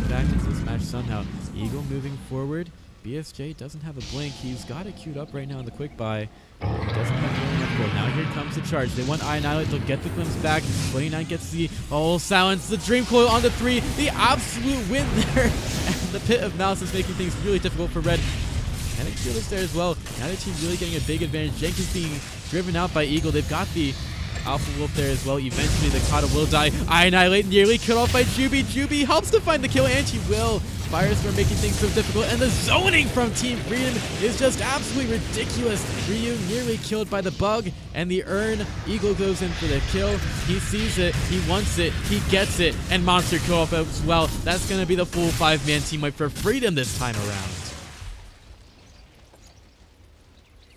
get back into this match somehow. Eagle moving forward. BSJ doesn't have a blink. He's got it queued up right now in the quick buy. He doesn't have nearly enough gold. Now here comes the charge. They want Annihilate. They'll get the glimpse back. 29 gets the silence. The Dream Coil on the 3. The absolute win there. And the Pit of Malice is making things really difficult for Red. Kinetic Field is there as well. Now the team really getting a big advantage. Jenkins being driven out by Eagle. They've got the Alpha Wolf there as well. Eventually the KOD will die. Annihilate nearly killed off by Juby. Juby helps to find the kill, and he will. Firestorm making things so difficult, and the zoning from Team Freedom is just absolutely ridiculous. Ryu nearly killed by the bug, and the urn. Eagle goes in for the kill. He sees it, he wants it, he gets it, and Monster kill off as well. That's going to be the full 5-man team wipe for Freedom this time around.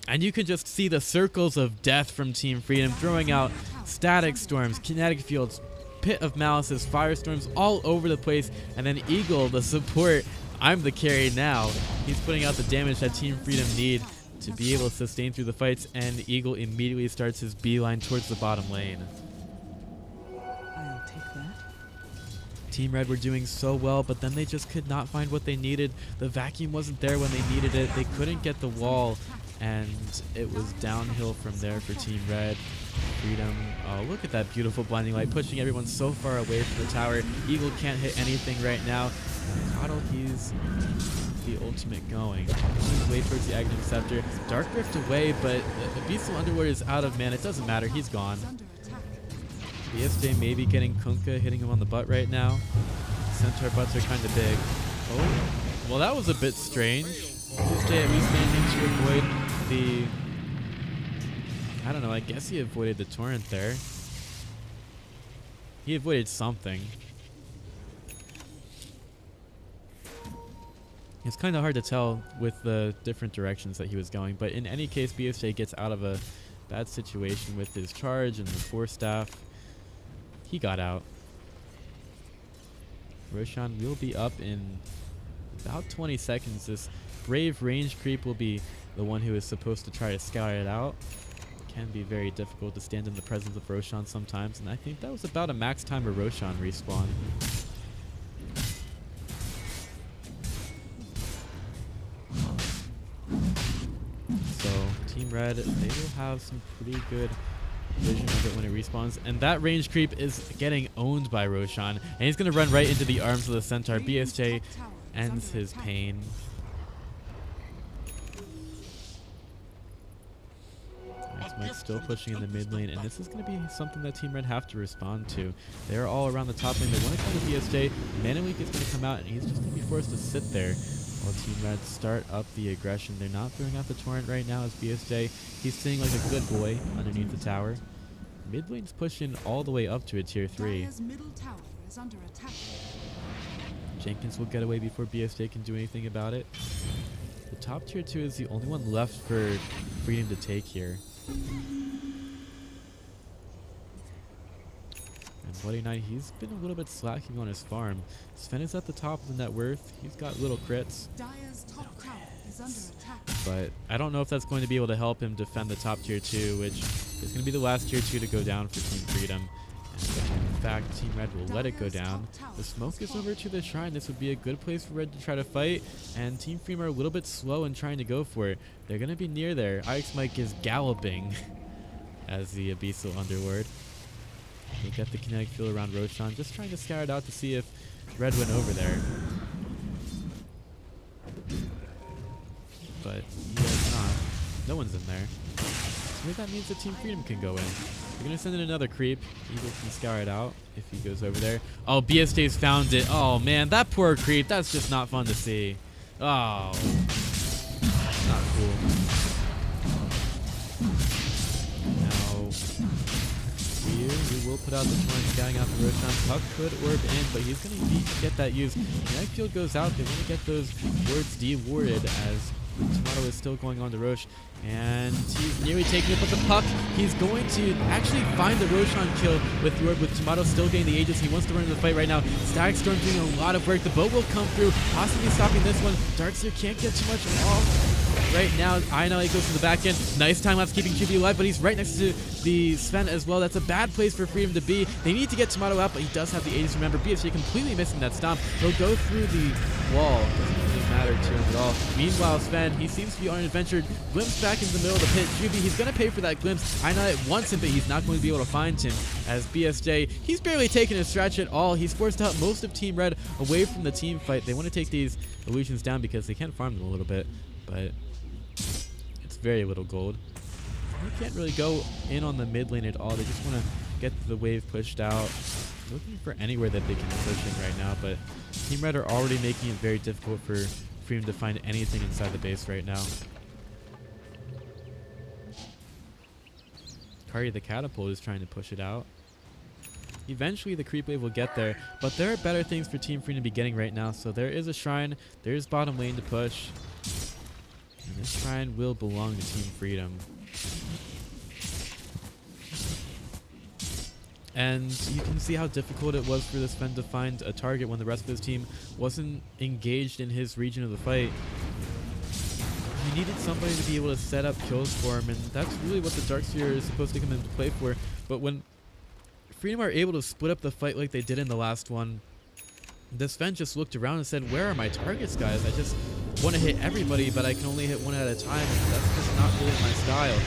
And you can just see the circles of death from Team Freedom, throwing out static storms, kinetic fields, Pit of Malices, firestorms all over the place. And then Eagle, the support, I'm the carry now. He's putting out the damage that Team Freedom need to be able to sustain through the fights. And Eagle immediately starts his beeline towards the bottom lane. I'll take that. Team Red were doing so well, but then they just could not find what they needed. The vacuum wasn't there when they needed it. They couldn't get the wall, and it was downhill from there for Team Red. Freedom, oh, look at that beautiful blinding light, pushing everyone so far away from the tower. Eagle can't hit anything right now. KOD, he's the ultimate going. He's way towards the Aghanim Scepter. Dark Rift away, but the Abyssal Underlord is out of mana. It doesn't matter, he's gone. BSJ maybe getting Kunkka, hitting him on the butt right now. Centaur butts are kind of big. Oh, well, that was a bit strange. BSJ at least managing to avoid the... I don't know, I guess he avoided the torrent there. He avoided something. It's kind of hard to tell with the different directions that he was going, but in any case, BSJ gets out of a bad situation with his charge and the Force Staff. He got out. Roshan will be up in about 20 seconds. This Brave range creep will be the one who is supposed to try to scout it out. Can be very difficult to stand in the presence of Roshan sometimes, and I think that was about a max time of Roshan respawn. So Team Red, they will have some pretty good vision of it when it respawns, and that range creep is getting owned by Roshan, and he's going to run right into the arms of the Centaur. BSJ ends his pain. Mike's still pushing in the mid lane, and this is going to be something that Team Red have to respond to. They're all around the top lane. They want to come to BSJ. Mana Weak is going to come out, and he's just going to be forced to sit there while Team Red start up the aggression. They're not throwing out the torrent right now as BSJ. He's sitting like a good boy underneath the tower. Mid lane's pushing all the way up to a tier 3. Dire's middle tower is under attack. Jenkins will get away before BSJ can do anything about it. The top tier 2 is the only one left for Freedom to take here. And Bloody Knight, he's been a little bit slacking on his farm. Sven is at the top of the net worth. He's got little crits. Dire's top tower is under attack. But I don't know if that's going to be able to help him defend the top tier 2, which is going to be the last tier 2 to go down for Team Freedom. And in fact, Team Red will let it go down. The smoke is over to the shrine. This would be a good place for Red to try to fight. And Team Freedom are a little bit slow in trying to go for it. They're going to be near there. Ix Mike is galloping as the Abyssal Underlord. They get the kinetic field around Roshan, just trying to scout it out to see if Red went over there. But he does not. No one's in there. So maybe that means that Team Freedom can go in. We're going to send in another creep. Eagle can scour it out if he goes over there. Oh, BSJ's found it. Oh, man, that poor creep. That's just not fun to see. Oh. Not cool. Now, we will put out the torrent, scouting out the Roshan. Puck could orb in, but he's going to get that used. Kinetic field goes out. They're going to get those wards de-warded as Tomato is still going on to Roche, and he's nearly taking it, but the puck, he's going to actually find the Roshan kill with the orb, with Tomato still getting the Aegis. He wants to run into the fight right now. Static Storm doing a lot of work. The boat will come through, possibly stopping this one. Darkseer can't get too much off right now. Annihilate goes to the back end. Nice time lapse keeping QB alive, but he's right next to the Sven as well. That's a bad place for Freedom to be. They need to get Tomato out, but he does have the Aegis. Remember, BSJ completely missing that stomp. He'll go through the wall. Doesn't really matter to him at all. Meanwhile, Sven, he seems to be on an adventure. Glimpse back into the middle of the pit. Juby, he's going to pay for that glimpse. Ionight wants him, but he's not going to be able to find him. As BSJ, he's barely taking a stretch at all. He's forced out most of Team Red away from the team fight. They want to take these illusions down because they can farm them a little bit, but it's very little gold. They can't really go in on the mid lane at all. They just want to get the wave pushed out. Looking for anywhere that they can push in right now, but Team Red are already making it very difficult for Freedom to find anything inside the base right now. Kari the Catapult is trying to push it out. Eventually the creep wave will get there, but there are better things for Team Freedom to be getting right now. So there is a shrine, there is bottom lane to push, and this shrine will belong to Team Freedom. And you can see how difficult it was for this Sven to find a target when the rest of his team wasn't engaged in his region of the fight. He needed somebody to be able to set up kills for him, and that's really what the Darkseer is supposed to come into play for. But when Freedom are able to split up the fight like they did in the last one, the Sven just looked around and said, where are my targets, guys? I just want to hit everybody, but I can only hit one at a time, and that's just not really my style.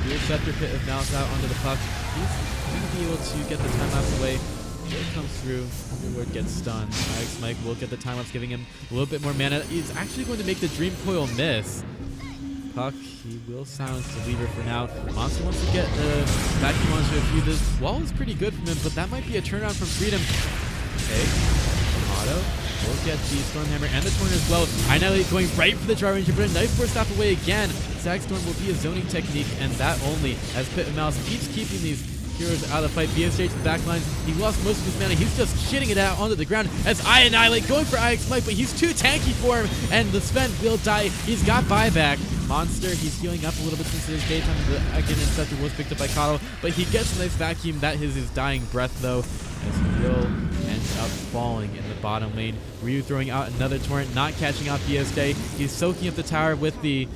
The Scepter Pit of Mouse out onto the puck. He's going to be able to get the time lapse away. Here it comes through. Underlord gets stunned. Alex Mike will get the time lapse, giving him a little bit more mana. He's actually going to make the Dream Coil miss. Puck, he will silence the leader for now. Monster wants to get the vacuum monster a few. This wall is pretty good from him, but that might be a turnaround from Freedom. Okay. Auto will get the Stormhammer and the Torn as well. Annihilate going right for the Jar Ranger, but a nice force stop away again. Sagstorm will be a zoning technique, and that only, as Pit of Mouse keeps keeping these heroes out of the fight. BSJ to the back line. He lost most of his mana. He's just shitting it out onto the ground as I Annihilate going for IX Mike, but he's too tanky for him, and the Sven will die. He's got buyback. Monster, he's healing up a little bit since it is daytime. Again, Scepter was picked up by KOD, but he gets a nice vacuum. That is his dying breath, though, as he will end up falling in the bottom lane. Ryu throwing out another torrent, not catching out BSJ. He's soaking up the tower with the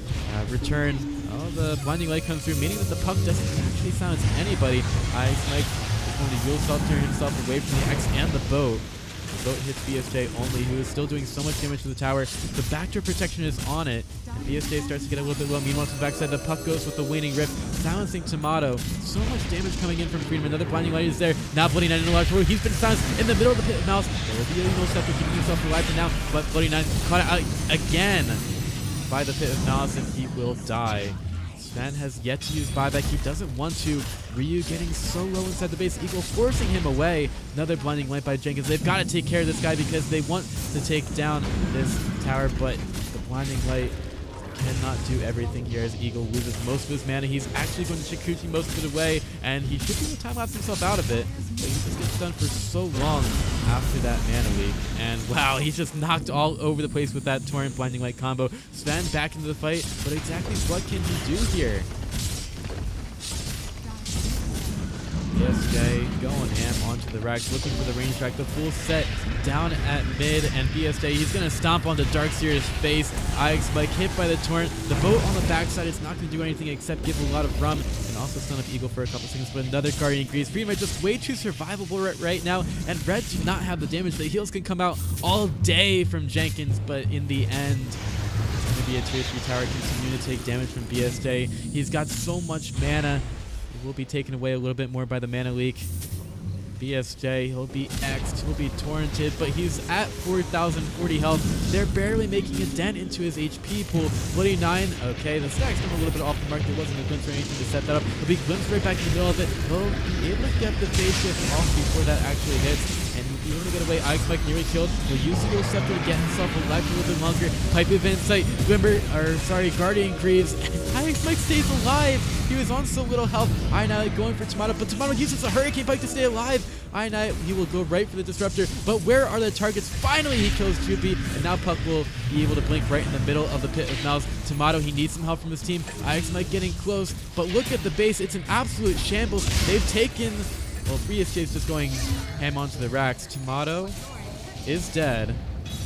return. Oh, the Blinding Light comes through, meaning that the puck doesn't actually silence anybody. Ice Mike is going to Yule Self turn himself away from the X and the boat. The boat hits BSJ only, who is still doing so much damage to the tower. The backdoor protection is on it, and BSJ starts to get a little bit low. Meanwhile, to the backside, the puck goes with the Waning Rift, silencing Tomato. So much damage coming in from Freedom. Another Blinding Light is there. Now Bloody Knight in a large hole. He's been silenced in the middle of the Pit of Mouse. There will be a Yule Scepter keeping himself alive for now, but Bloody Knight caught out again by the Pit of Mouse, and he will die. Sven has yet to use buyback. He doesn't want to. Ryu getting so low inside the base. Eagle forcing him away. Another Blinding Light by Jenkins. They've got to take care of this guy because they want to take down this tower, but the Blinding Light cannot do everything here as Eagle loses most of his mana. He's actually going to Chikuchi most of it away, and he should be able to time-lapse himself out of it, but he just gets stunned for so long after that mana leak. And wow, he's just knocked all over the place with that Torrent Blinding Light combo. Sven back into the fight, but exactly what can he do here? BSJ going ham onto the racks, looking for the range track, the full set down at mid, and BSJ, he's going to stomp onto Darkseer's face. IX Mike hit by the Torrent. The boat on the backside is not going to do anything except give a lot of rum, and also stun up Eagle for a couple seconds, but another Guardian Grease. Freedom are just way too survivable right now, and Red do not have the damage. The heals can come out all day from Jenkins, but in the end, it's going to be a tier 3 tower continue to take damage from BSJ. He's got so much mana. Will be taken away a little bit more by the mana leak. BSJ, he'll be X'd, he'll be torrented, but he's at 4,040 health. They're barely making a dent into his HP pool. Bloody 9, okay, the stack's come a little bit off the mark. There wasn't a glimpse or anything to set that up. He'll be glimpsed right back in the middle of it. He'll be able to get the phase shift off before that actually hits, and he'll be able to get away. Ix Mike nearly killed. He'll use the Yule Scepter to get himself alive for a little bit longer. Pipe of Insight, Guardian Greaves. Ix Mike stays alive. He was on so little health. Ionight going for Tomato, but Tomato uses a Hurricane Pike to stay alive. Ionight, he will go right for the Disruptor, but where are the targets? Finally, he kills Jupi, and now Puck will be able to blink right in the middle of the Pit of Mouse. Tomato, he needs some help from his team. IX Mike getting close, but look at the base. It's an absolute shambles. They've taken... Well, BSJ is just going ham onto the racks. Tomato is dead.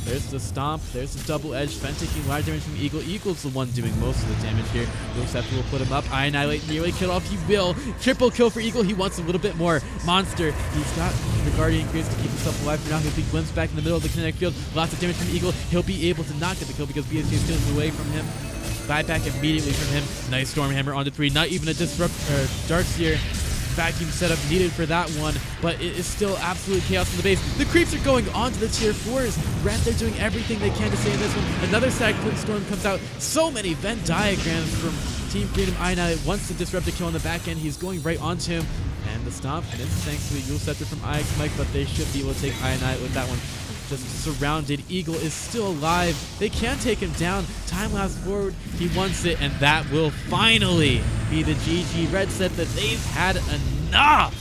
There's the stomp. There's the double edge. Fen taking large damage from Eagle. Eagle's the one doing most of the damage here. Scepter will put him up. I Annihilate nearly kill off. He will. Triple kill for Eagle. He wants a little bit more. Monster. He's got the Guardian Grace to keep himself alive for now. He'll be glimpsed back in the middle of the kinetic field. Lots of damage from Eagle. He'll be able to not get the kill because BSG is killing away from him. Buyback immediately from him. Nice Stormhammer onto 3. Not even a disrupt Darkseer vacuum setup needed for that one, but it is still absolute chaos in the base. The creeps are going onto the tier 4s. Red, they're doing everything they can to stay in this one. Another side Quick Storm comes out. So many Venn diagrams from Team Freedom. Ina wants to disrupt a kill on the back end. He's going right onto him. And the stomp, and it's thanks to the Yule Scepter from IX Mike, but they should be able to take Ina with that one. Just surrounded. Eagle is still alive. They can take him down. Time lapse forward. He wants it, and that will finally be the GG Red set that they've had enough.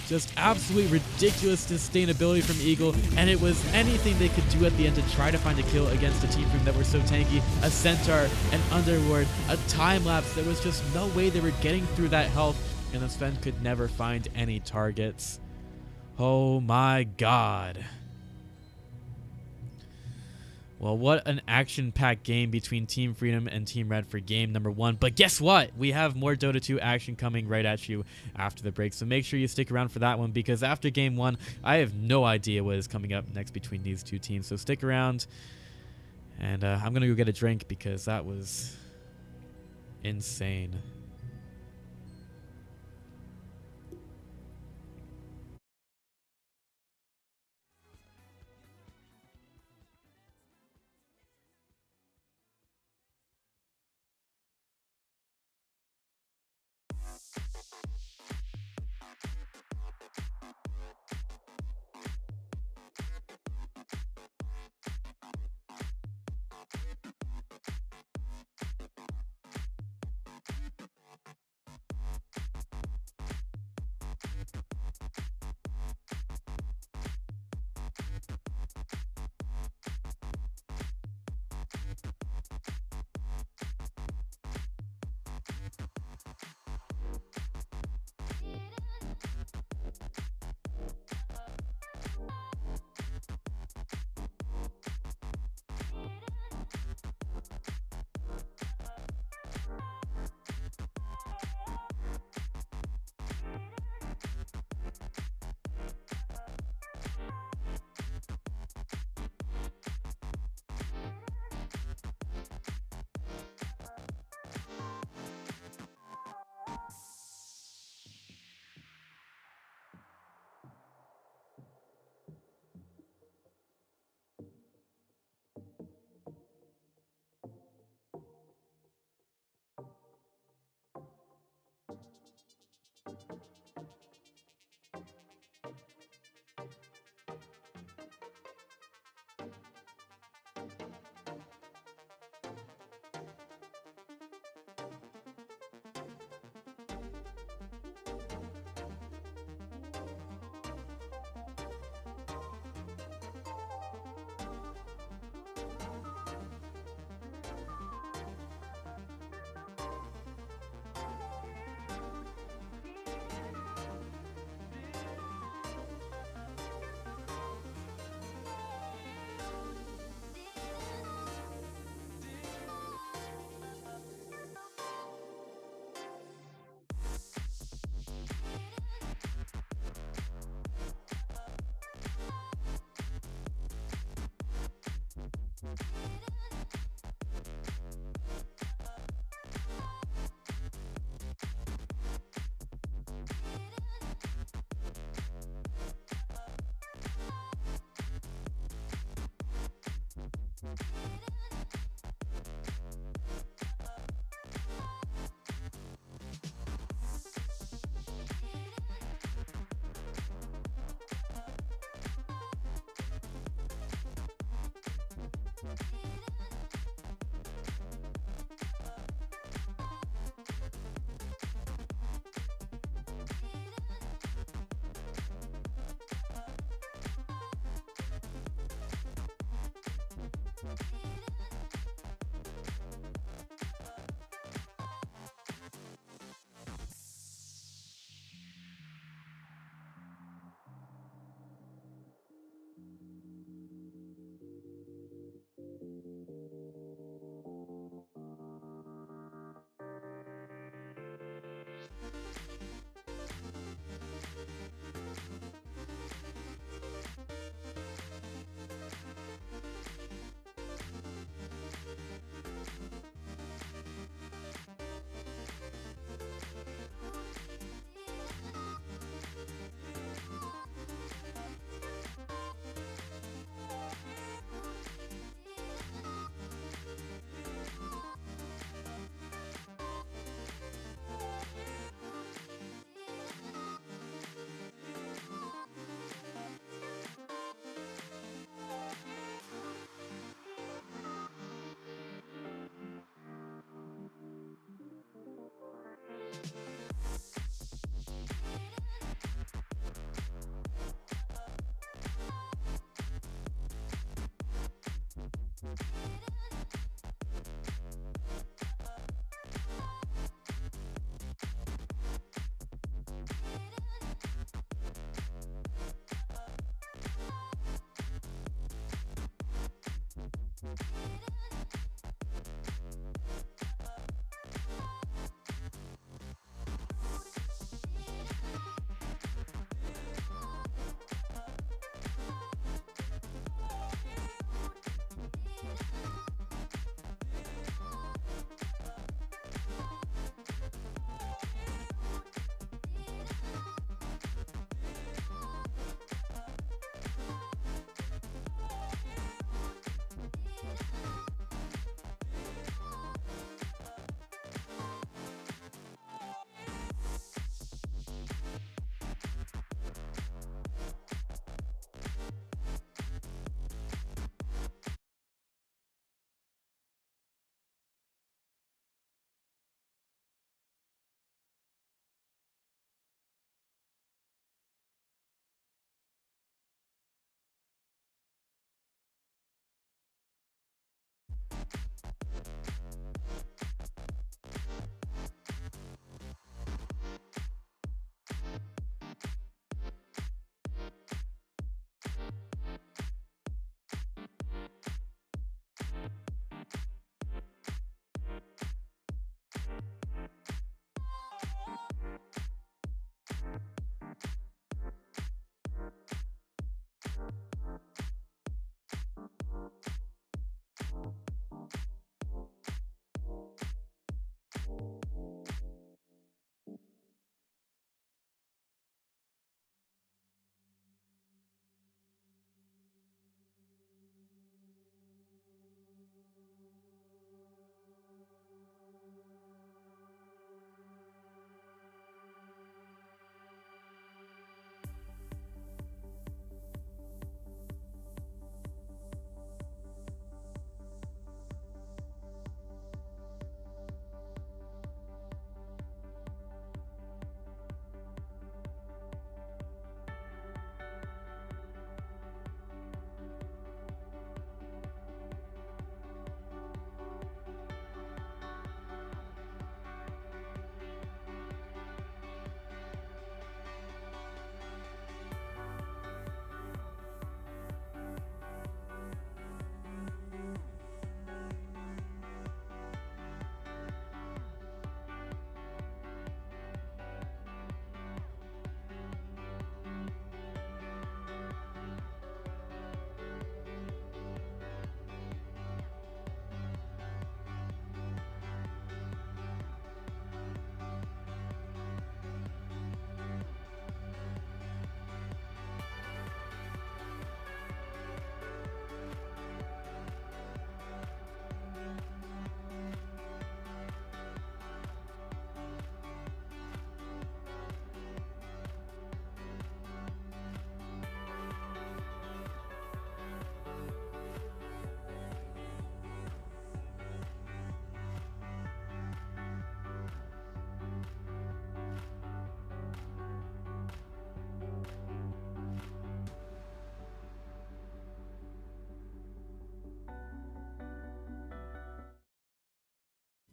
Just absolutely ridiculous sustainability from Eagle, and it was anything they could do at the end to try to find a kill against a team from that were so tanky. A Centaur, an Underlord, a time lapse. There was just no way they were getting through that health, and the Sven could never find any targets. Oh my god. Well, what an action-packed game between Team Freedom and Team Red for game number 1. But guess what? We have more Dota 2 action coming right at you after the break. So make sure you stick around for that one, because after game 1, I have no idea what is coming up next between these two teams. So stick around. And I'm going to go get a drink because that was insane.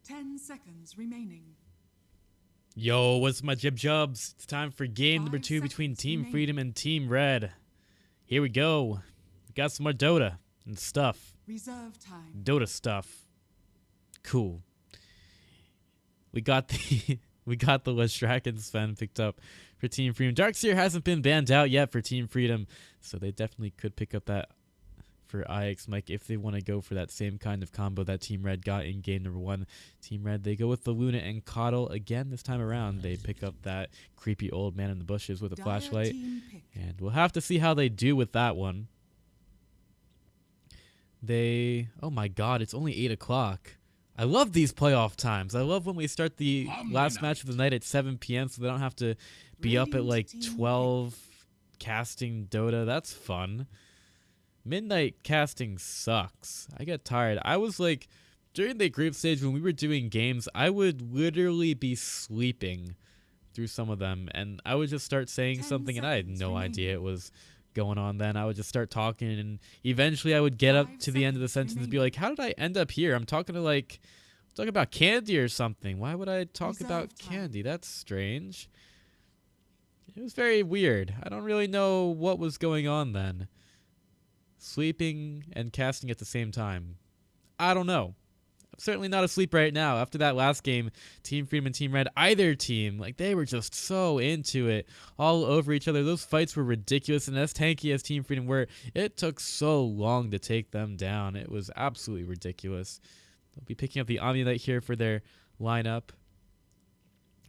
10 seconds remaining. Yo, what's my jib jubs? It's time for game number 5 2 between seconds Team remaining. Freedom and Team Red. Here we go. Got some more Dota and stuff. Reserve time. Dota stuff. Cool. We got the Lestrak and Sven picked up for Team Freedom. Darkseer hasn't been banned out yet for Team Freedom, so they definitely could pick up that for IX Mike if they want to go for that same kind of combo that Team Red got in game number 1. Team Red, they go with the Luna and Coddle again this time around. They pick up that creepy old man in the bushes with a Dire flashlight, team pick. and we'll have to see how they do with that one. Oh my god, it's only 8 o'clock. I love these playoff times. I love when we start the last match of the night at 7 p.m. so they don't have to be up at like 12 casting Dota. That's fun. Midnight casting sucks. I get tired. I was like, during the group stage when we were doing games, I would literally be sleeping through some of them, and I would just start saying 10 something, and I had seconds no remaining. idea it was going on then. I would just start talking, and eventually I would get up 5 to the end of the seconds sentence and be remaining. like, how did I end up here? I'm talking about candy or something. Why would I talk Reserve about time. candy? That's strange. It was very weird. I don't really know what was going on then. Sleeping and casting at the same time. I don't know. I'm certainly not asleep right now. After that last game, Team Freedom and Team Red, either team, like they were just so into it, all over each other. Those fights were ridiculous, and as tanky as Team Freedom were, it took so long to take them down. It was absolutely ridiculous. They'll be picking up the Omni Knight here for their lineup,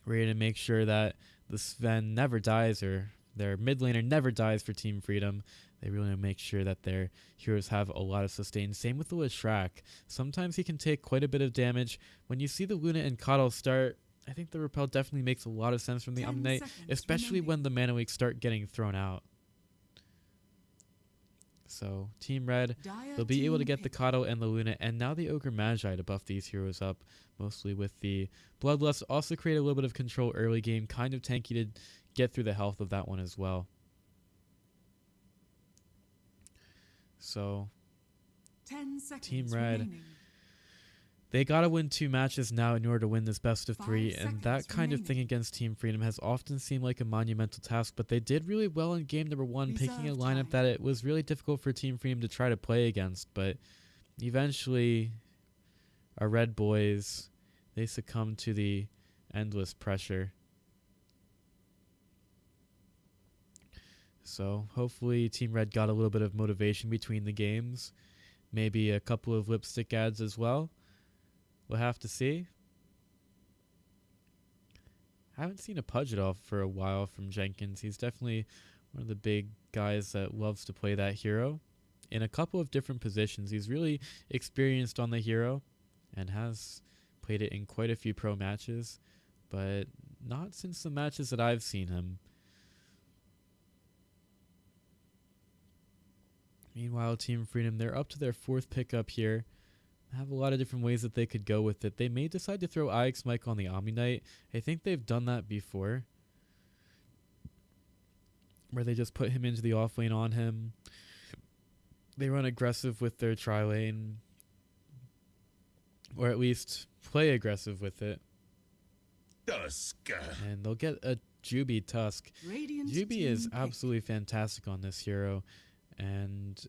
ready to make sure that the Sven never dies, or their mid laner never dies for Team Freedom. They really want to make sure that their heroes have a lot of sustain. Same with the Lestrak. Sometimes he can take quite a bit of damage. When you see the Luna and Coddle start, I think the Repel definitely makes a lot of sense from the 10 Omni Knight, seconds especially remaining. when the mana weeks start getting thrown out. So Team Red, Dire they'll be able to team get the pick. Coddle and the Luna, and now the Ogre Magi to buff these heroes up, mostly with the Bloodlust. Also create a little bit of control early game, kind of tanky to get through the health of that one as well. So 10 seconds Team Red, remaining. they gotta win 2 matches now in order to win this best of 3, 5 and that seconds kind of thing remaining. against Team Freedom has often seemed like a monumental task, but they did really well in game number 1, picking a Reserve lineup time. that it was really difficult for Team Freedom to try to play against, but eventually our Red boys, they succumbed to the endless pressure. So hopefully Team Red got a little bit of motivation between the games. Maybe a couple of lipstick ads as well. We'll have to see. I haven't seen a Pudge at all for a while from Jenkins. He's definitely one of the big guys that loves to play that hero in a couple of different positions. He's really experienced on the hero and has played it in quite a few pro matches, but not since the matches that I've seen him. Meanwhile, Team Freedom, they're up to their 4th pickup here. They have a lot of different ways that they could go with it. They may decide to throw IX Mike on the Omni Knight. I think they've done that before, where they just put him into the off lane on him. They run aggressive with their tri lane, or at least play aggressive with it. Dusk. And they'll get a Juby Tusk. Radiant Juby team is pick. absolutely fantastic on this hero, and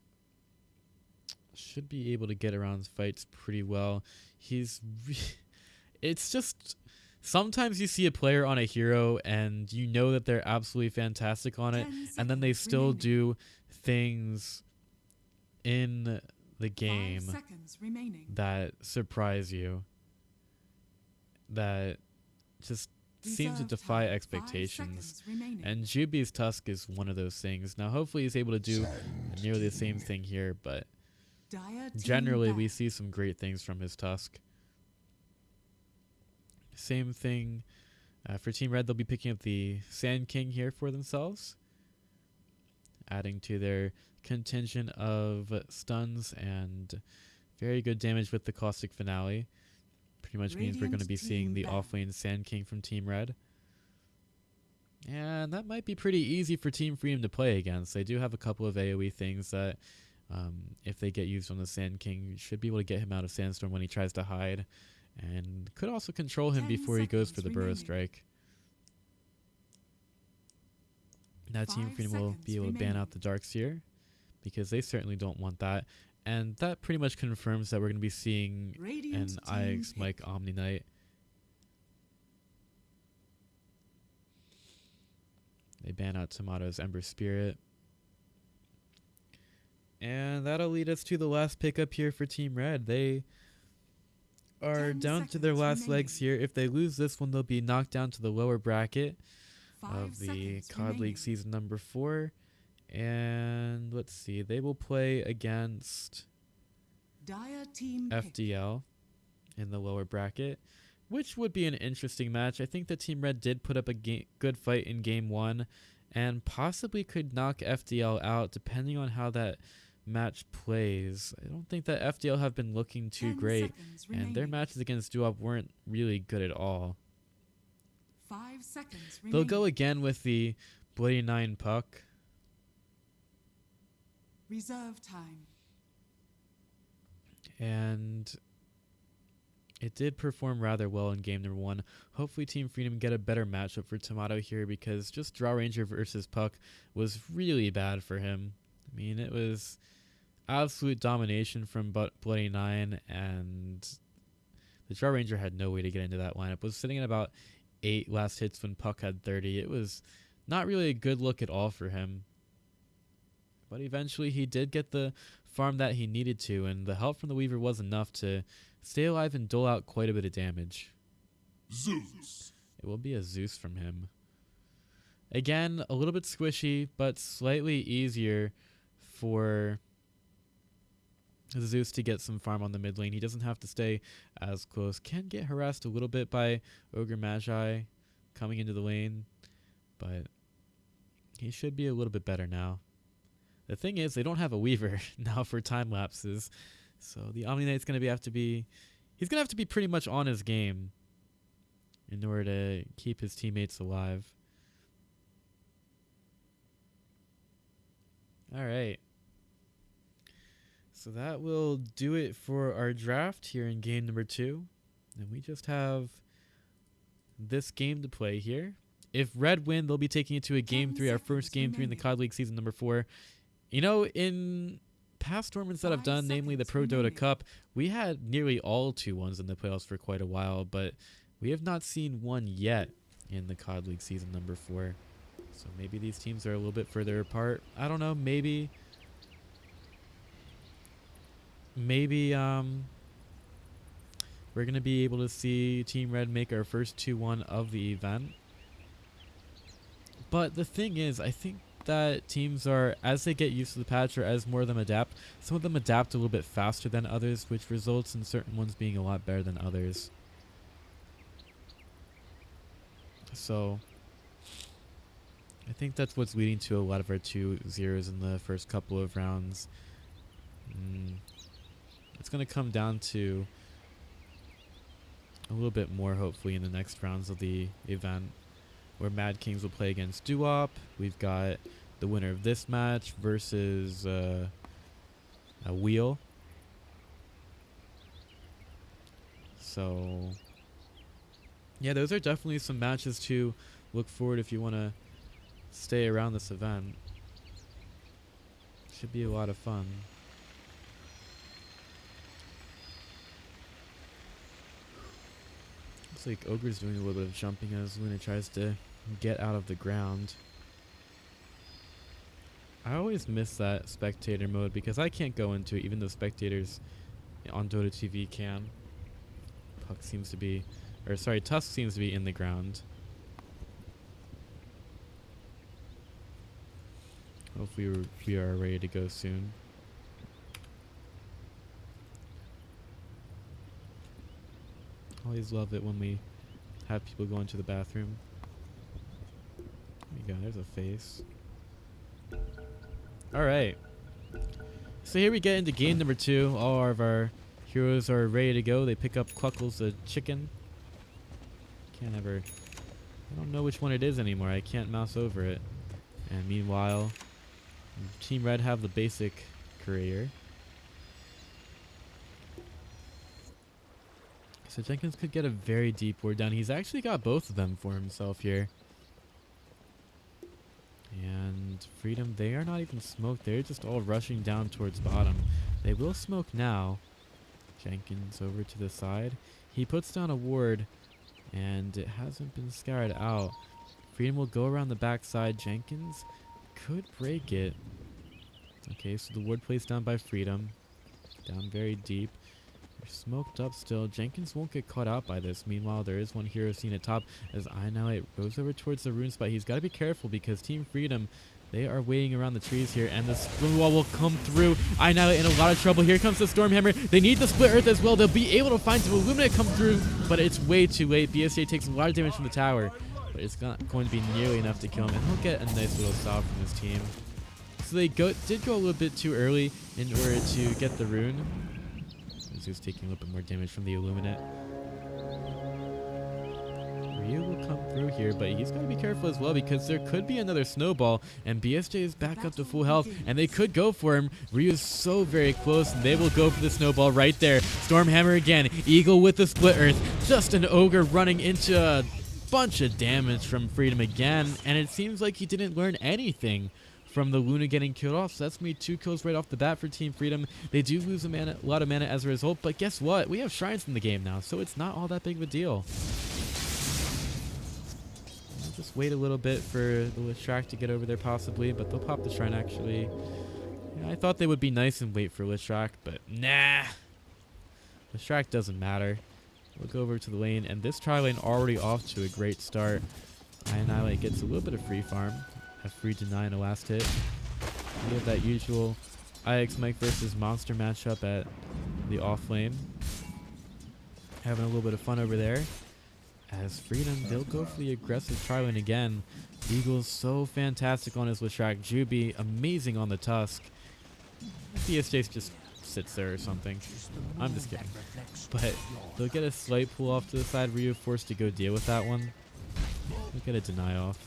should be able to get around fights pretty well. It's just, sometimes you see a player on a hero and you know that they're absolutely fantastic on it, 10 and then they seconds still remaining. do things in the 5 game seconds remaining. that surprise you, that just seem to Reserve defy time. 5 expectations. seconds remaining. And Juby's Tusk is one of those things. Now, hopefully he's able to do nearly the same thing here, but Dire team generally we back. see some great things from his Tusk. Same thing for Team Red. They'll be picking up the Sand King here for themselves, adding to their contingent of stuns and very good damage with the Caustic Finale. Pretty much means we're going to Radiant be seeing team the back. offlane Sand King from Team Red. And that might be pretty easy for Team Freedom to play against. They do have a couple of AoE things that, if they get used on the Sand King, you should be able to get him out of Sandstorm when he tries to hide. and could also control him 10 before he goes for the seconds burrow remaining. strike. Now Team 5 Freedom will seconds be able to ban remaining. out the Darkseer because they certainly don't want that. And that pretty much confirms that we're going to be seeing Radiant an team IX pick. Mike Omni Knight. They ban out Tomato's Ember Spirit. And that'll lead us to the last pickup here for Team Red. They are 10 down to their seconds last legs remaining. here. If they lose this one, they'll be knocked down to the lower bracket 5 of the seconds COD remaining. League season number 4. And let's see, they will play against Dire team pick. FDL in the lower bracket, which would be an interesting match. I think that Team Red did put up a good fight in game 1 and possibly could knock FDL out depending on how that match plays. I don't think that FDL have been looking too 10 great, seconds and their remaining. matches against Duop weren't really good at all. 5 seconds remaining. They'll go again with the Bloody 9 puck. Reserve time. And it did perform rather well in game number 1. Hopefully Team Freedom get a better matchup for Tomato here, because just Draw Ranger versus Puck was really bad for him. I mean, it was absolute domination from Bloody 9, and the Draw Ranger had no way to get into that lineup. Was sitting at about 8 last hits when Puck had 30. It was not really a good look at all for him. But eventually he did get the farm that he needed to, and the help from the Weaver was enough to stay alive and dole out quite a bit of damage. Zeus. It will be a Zeus from him. Again, a little bit squishy, but slightly easier for Zeus to get some farm on the mid lane. He doesn't have to stay as close. Can get harassed a little bit by Ogre Magi coming into the lane, but he should be a little bit better now. The thing is, they don't have a Weaver now for time lapses, so the Omni Knight's gonna have to be pretty much on his game in order to keep his teammates alive. All right. So that will do it for our draft here in game number 2. And we just have this game to play here. If Red win, they'll be taking it to a game 3, our first game 3 in the COD League season number 4. You know, in past tournaments that I've 5 done, namely the Pro seconds Dota remaining. Cup, we had nearly all 2-1s in the playoffs for quite a while, but we have not seen one yet in the COD League season number 4. So maybe these teams are a little bit further apart. I don't know, maybe we're going to be able to see Team Red make our first 2-1 of the event. But the thing is, I think that teams are, as they get used to the patch or as more of them adapt, some of them adapt a little bit faster than others, which results in certain ones being a lot better than others. So I think that's what's leading to a lot of our 2-0s in the first couple of rounds. It's going to come down to a little bit more, hopefully, in the next rounds of the event, where Mad Kings will play against Duop. We've got the winner of this match versus a Wheel. So yeah, those are definitely some matches to look forward if you want to stay around this event. Should be a lot of fun. Looks like Ogre's doing a little bit of jumping as Luna tries to get out of the ground. I always miss that spectator mode because I can't go into it, even though spectators on Dota TV can. Tusk seems to be in the ground. Hopefully we are ready to go soon. Always love it when we have people go into the bathroom. There you go, there's a face. Alright. So here we get into game number 2. All of our heroes are ready to go. They pick up Cluckles the chicken. I don't know which one it is anymore. I can't mouse over it. And meanwhile, Team Red have the basic courier. So Jenkins could get a very deep ward down. He's actually got both of them for himself here. And Freedom, they are not even smoked. They're just all rushing down towards bottom. They will smoke now. Jenkins over to the side. He puts down a ward, and it hasn't been scoured out. Freedom will go around the backside. Jenkins could break it. Okay, so the ward placed down by Freedom. Down very deep. They're smoked up still. Jenkins won't get caught out by this. Meanwhile, there is one hero seen at top as Annihilate goes over towards the rune spot. He's got to be careful because Team Freedom, they are waiting around the trees here, and the split wall will come through. Annihilate in a lot of trouble. Here comes the Stormhammer. They need the Split Earth as well. They'll be able to find some Illuminate come through, but it's way too late. BSJ takes a lot of damage from the tower, but it's not going to be nearly enough to kill him, and he'll get a nice little stop from his team. So they did go a little bit too early in order to get the rune. He's taking a little bit more damage from the Illuminate. Ryu will come through here, but he's got to be careful as well because there could be another snowball, and BSJ is back up to full health, and they could go for him. Ryu is so very close, and they will go for the snowball right there. Stormhammer again. Eagle with the Split Earth. Just an Ogre running into a bunch of damage from Freedom again, and it seems like he didn't learn anything from the Luna getting killed off. So that's me 2 kills right off the bat for Team Freedom. They do lose a lot of mana as a result, but guess what? We have shrines in the game now, so it's not all that big of a deal. I'll just wait a little bit for the Lishrak to get over there possibly, but they'll pop the shrine actually. Yeah, I thought they would be nice and wait for Lishrak, but nah. Lishrak doesn't matter. We'll go over to the lane, and this tri lane already off to a great start. Annihilate gets a little bit of free farm. Have free deny in a last hit. We have that usual IX Mike versus Monster matchup at the off lane. Having a little bit of fun over there. As Freedom, they'll go for the aggressive tri lane again. Eagle's so fantastic on his Lishrak. Juby, amazing on the Tusk. BSJ just sits there or something. I'm just kidding. But they'll get a slight pull off to the side. Ryu forced to go deal with that one. They'll get a deny off.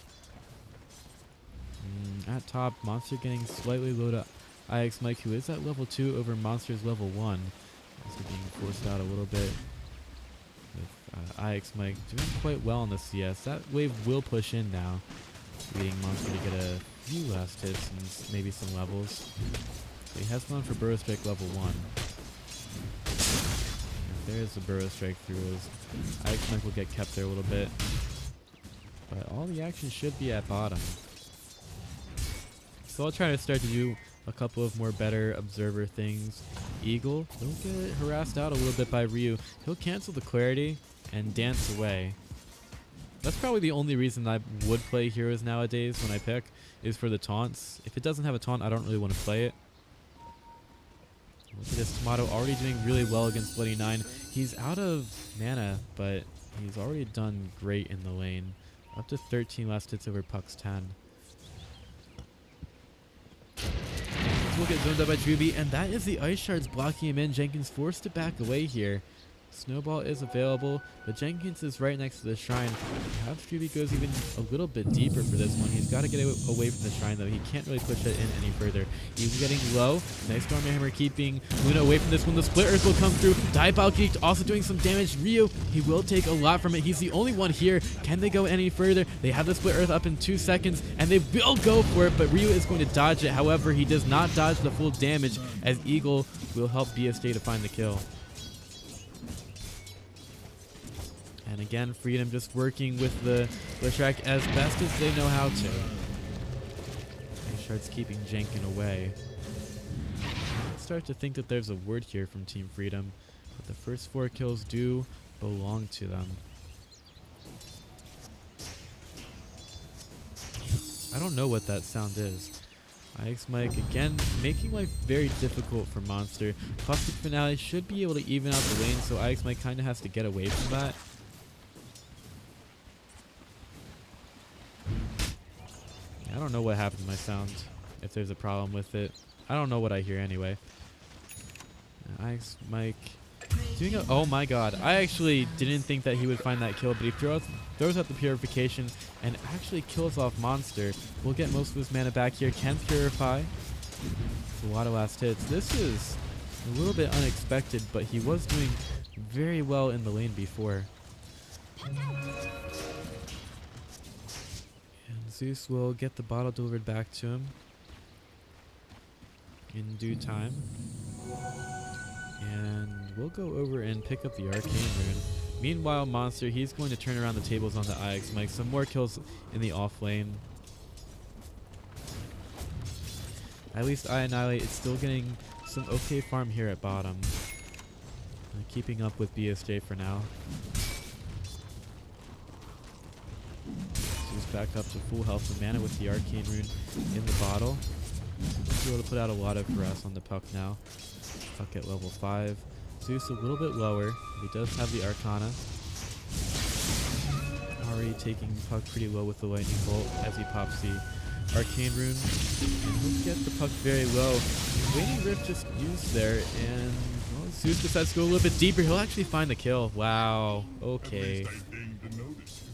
At top, Monster getting slightly low to IX Mike, who is at level 2 over Monster's level 1. Also being forced out a little bit with IX Mike doing quite well on the CS. That wave will push in now, leading Monster to get a few last hits and maybe some levels. So he has gone for Burrow Strike level 1. There's the Burrow Strike through as IX Mike will get kept there a little bit. But all the action should be at bottom. So I'll try to start to do a couple of more better observer things. Eagle, he'll get harassed out a little bit by Ryu. He'll cancel the clarity and dance away. That's probably the only reason I would play heroes nowadays when I pick, is for the taunts. If it doesn't have a taunt, I don't really want to play it. Look at this Tomato already doing really well against Bloody 9. He's out of mana, but he's already done great in the lane. Up to 13 last hits over Puck's 10. Will get zoned out by Juby, and that is the Ice Shards blocking him in. Jenkins forced to back away here. Snowball is available, but Jenkins is right next to the shrine. Perhaps Juby goes even a little bit deeper for this one. He's got to get away from the shrine, though. He can't really push it in any further. He's getting low. Nice Stormhammer keeping Luna away from this one. The Split Earth will come through. Diabolic Geek also doing some damage. Ryu, he will take a lot from it. He's the only one here. Can they go any further? They have the Split Earth up in 2 seconds, and they will go for it, but Ryu is going to dodge it. However, he does not dodge the full damage, as Eagle will help BSJ to find the kill. And again, Freedom just working with the Lishrak as best as they know how to. Shards keeping Jenkin away. I start to think that there's a word here from Team Freedom, but the first 4 kills do belong to them. I don't know what that sound is. IX Mike again making life very difficult for Monster. Caustic Finale should be able to even out the lane, so IX Mike kind of has to get away from that. I don't know what happened to my sound, if there's a problem with it. I don't know what I hear anyway. IX Mike doing a, oh my god, I actually didn't think that he would find that kill, but he throws out the purification and actually kills off Monster. We'll get most of his mana back here. Can purify. It's a lot of last hits. This is a little bit unexpected, but he was doing very well in the lane before. And Zeus will get the bottle delivered back to him in due time. And we'll go over and pick up the Arcane Rune. Meanwhile, Monster, he's going to turn around the tables on the IX Mike. Some more kills in the off lane. At least iAnnihilate is still getting some okay farm here at bottom. Keeping up with BSJ for now. He's back up to full health and mana with the Arcane Rune in the bottle. He'll be able to put out a lot of harass on the Puck now. Puck at level 5. Zeus a little bit lower. He does have the Arcana. Already taking Puck pretty low with the Lightning Bolt as he pops the Arcane Rune. And he'll get the Puck very low. Waning Rift just used there, and well, Zeus decides to go a little bit deeper. He'll actually find the kill. Wow. Okay.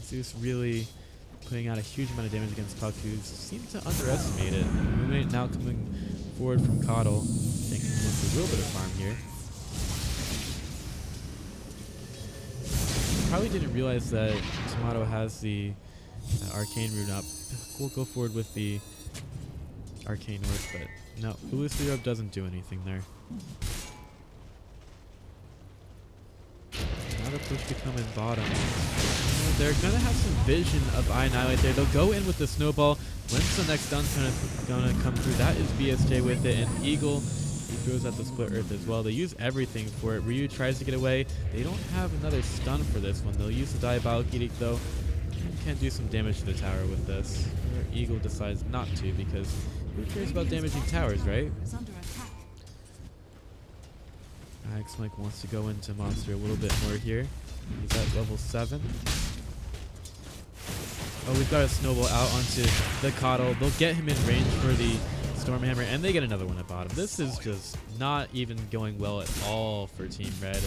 Zeus really putting out a huge amount of damage against Puck, who seemed to underestimate it. Movement now coming forward from KOD, thinking with a little bit of farm here. Probably didn't realize that Tomato has the Arcane Rune up. We'll go forward with the Arcane Orb, but no, Illusory Orb doesn't do anything there. Now the push becoming bottom. They're gonna have some vision of iAnnihilate there. They'll go in with the snowball. When's the next stun's gonna come through? That is BSJ with it, and Eagle, he throws out the Split Earth as well. They use everything for it. Ryu tries to get away. They don't have another stun for this one. They'll use the Diabolic Edict though. Can do some damage to the tower with this. Or Eagle decides not to, because who cares about damaging towers, right? Ix Mike wants to go into Monster a little bit more here. He's at level 7. Oh, we've got a snowball out onto the KOD. They'll get him in range for the Stormhammer, and they get another one at bottom. This is just not even going well at all for Team Red.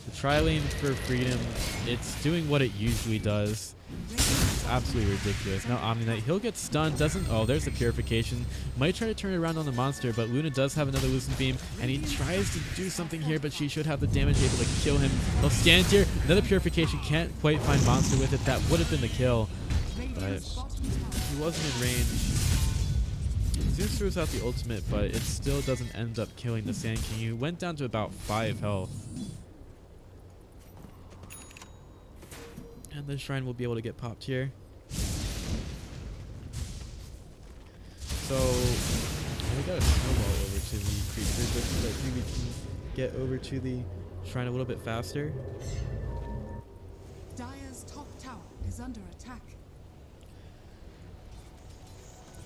The tri-lane for Freedom, it's doing what it usually does. It's absolutely ridiculous. Now Omni Knight, he'll get stunned, doesn't... Oh, there's the Purification. Might try to turn it around on the Monster, but Luna does have another Lucent Beam, and he tries to do something here, but she should have the damage able to kill him. They'll stand here. Another Purification, can't quite find Monster with it. That would have been the kill, but he wasn't in range. Zeus throws out the ultimate, but it still doesn't end up killing the Sand King, who went down to about 5 health. And the shrine will be able to get popped here. So we got a snowball over to the creature just so that we can get over to the shrine a little bit faster. Dire's top tower is under attack.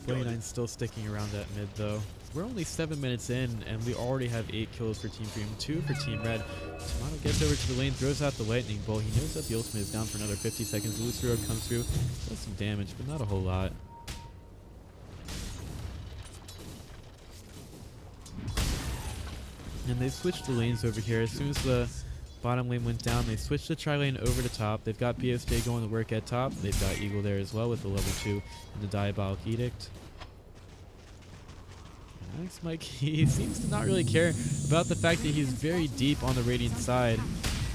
29 still sticking around at mid though. We're only 7 minutes in, and we already have 8 kills for Team Freedom, 2 for Team Red. Tomato gets over to the lane, throws out the Lightning Bolt. He knows that the ultimate is down for another 50 seconds. Illusory Orb comes through, does some damage, but not a whole lot. And they switched the lanes over here. As soon as the bottom lane went down, they switched the tri-lane over to top. They've got BSJ going to work at top. They've got Eagle there as well with the level 2 and the Diabolic Edict. Ix Mike, he seems to not really care about the fact that he's very deep on the Radiant side.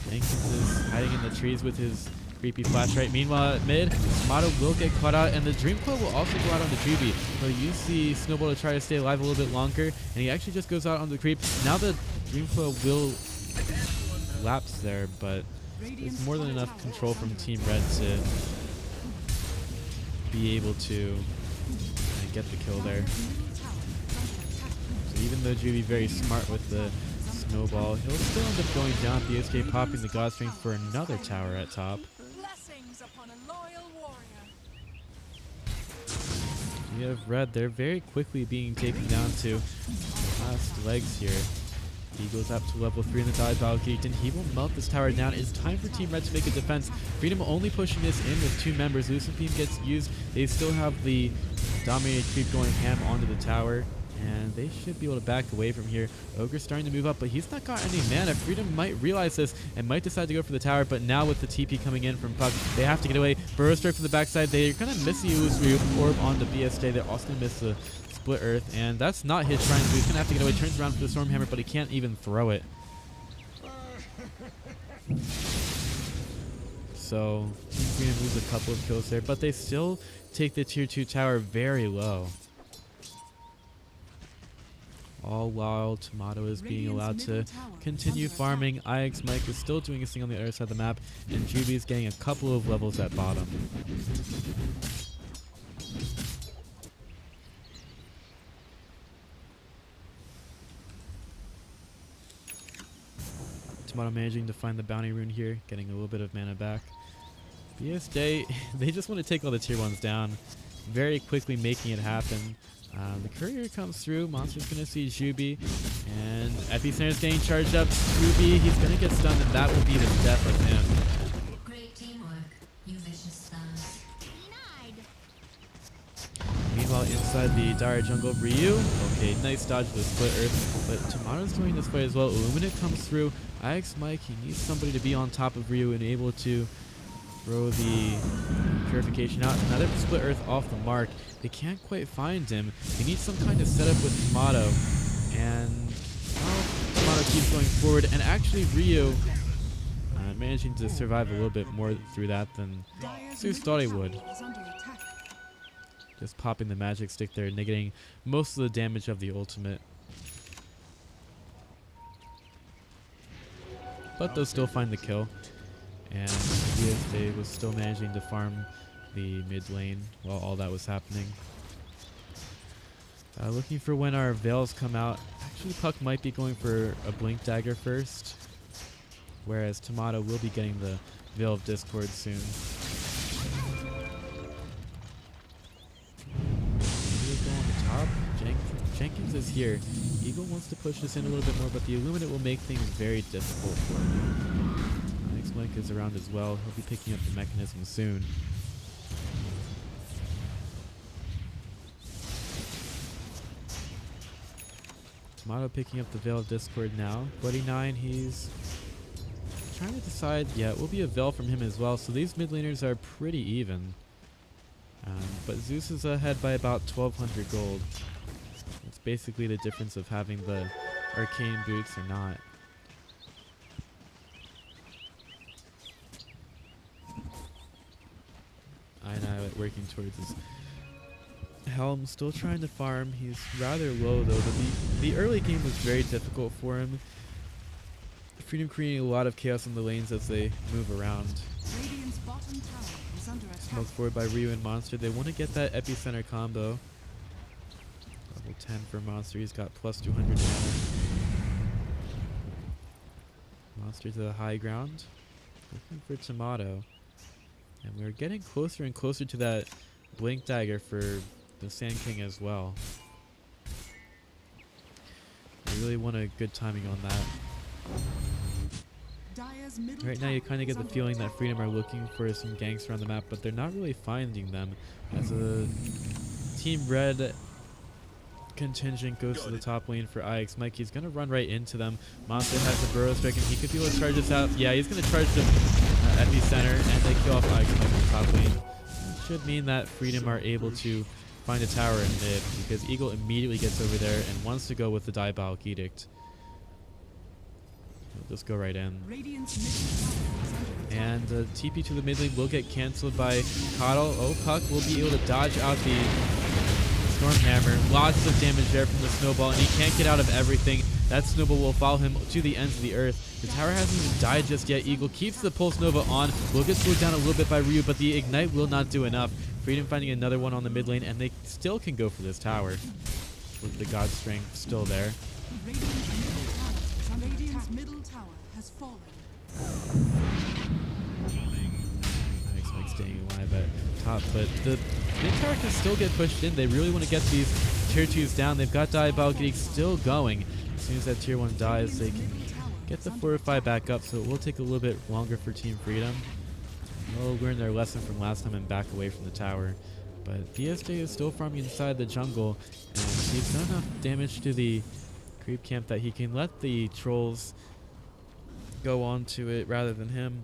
Jenkins is hiding in the trees with his creepy flashlight. Meanwhile, at mid, Tomato will get caught out, and the Dream Coil will also go out on the Juby. He'll use the Snowball to try to stay alive a little bit longer, and he actually just goes out on the creep. Now the Dream Coil will lapse there, but there's more than enough control from Team Red to be able to get the kill there. Even though Juby very smart with the snowball, he'll still end up going down. BSK popping the God Strength for another tower at top. Blessings upon a loyal warrior. We have Red. They're very quickly being taken down to the last legs here. He goes up to level 3 in the Diabolic Edict, and he will melt this tower down. It's time for Team Red to make a defense. Freedom only pushing this in with 2 members. Lucent Beam gets used. They still have the Dominated Creep going ham onto the tower, and they should be able to back away from here. Ogre's starting to move up, but he's not got any mana. Freedom might realize this and might decide to go for the tower, but now with the TP coming in from Puck, they have to get away. Burrow Strike from the backside. They're going to miss the Illusory Orb on the BSJ. They're also going to miss the Split Earth, and that's not his shrine, so he's going to have to get away. Turns around for the Stormhammer, but he can't even throw it. So Team Freedom lose a couple of kills there, but they still take the tier 2 tower very low. All while Tomato is being allowed to continue farming. IX Mike is still doing his thing on the other side of the map, and Juby is getting a couple of levels at bottom. Tomato managing to find the bounty rune here, getting a little bit of mana back. BSJ, they just want to take all the tier 1s down, very quickly making it happen. The courier comes through, Monster's going to see Juby, and Epicenter's getting charged up. Juby, he's going to get stunned, and that will be the death of him. Great teamwork, you vicious thugs. Meanwhile, inside the dire jungle, Ryu, okay, nice dodge with the split earth, but Tomato's joining this fight as well. Illuminate comes through. IX Mike, he needs somebody to be on top of Ryu and able to throw the purification out. Another split earth off the mark. They can't quite find him. They need some kind of setup with Tomato. And well, Tomato keeps going forward. And actually Ryu managing to survive a little bit more through that than Zeus thought he would. Just popping the magic stick there, negating most of the damage of the ultimate. But they'll still find the kill. And BSJ was still managing to farm the mid lane while all that was happening. Looking for when our Veils come out. Actually, Puck might be going for a Blink Dagger first, whereas Tomato will be getting the Veil of Discord soon. Eagle go on the top. Jenkins is here. Eagle wants to push this in a little bit more, but the Illuminate will make things very difficult for him. Mike is around as well. He'll be picking up the mechanism soon. Tomato picking up the Veil of Discord now. Bloody9, he's trying to decide. Yeah, it will be a Veil from him as well. So these mid laners are pretty even. But Zeus is ahead by about 1,200 gold. It's basically the difference of having the arcane boots or not. Annihilate working towards his helm, still trying to farm. He's rather low though. The early game was very difficult for him. Freedom creating a lot of chaos in the lanes as they move around. Radiant's bottom tower is under attack. Smoked forward by Ryu and Monster. They want to get that epicenter combo. Level 10 for Monster. He's got plus 200 mana. Monster to the high ground. Looking for Tomato. And we're getting closer and closer to that Blink Dagger for the Sand King as well. I really want a good timing on that. Right now you kind of get the feeling that Freedom are looking for some ganks around the map, but they're not really finding them. As a Team Red contingent goes to the top lane for IX Mike, he's going to run right into them. Monster has a burrow strike and he could be able to charge this out. Yeah, he's going to charge the epicenter and they kill off IX Mike in the top lane. It should mean that Freedom are able to find a tower in mid, because Eagle immediately gets over there and wants to go with the Diabolic Edict. He'll just go right in. And the TP to the mid lane will get cancelled by KOD. Oh, Puck will be able to dodge out the Stormhammer. Lots of damage there from the snowball, and he can't get out of everything. That snowball will follow him to the ends of the earth. The tower hasn't even died just yet. Eagle keeps the Pulse Nova on. Will get slowed down a little bit by Ryu, but the Ignite will not do enough. Freedom finding another one on the mid lane, and they still can go for this tower with the God Strength still there. Radiant's middle tower has fallen. Mike staying alive at top, but the mid tower can still get pushed in. They really want to get these tier 2s down. They've got Diabolic Edict still going. As soon as that tier 1 dies, they can get the fortify back up, so it will take a little bit longer for Team Freedom. They'll learn their lesson from last time and back away from the tower. But BSJ is still farming inside the jungle, and he's done enough damage to the creep camp that he can let the trolls go on to it rather than him.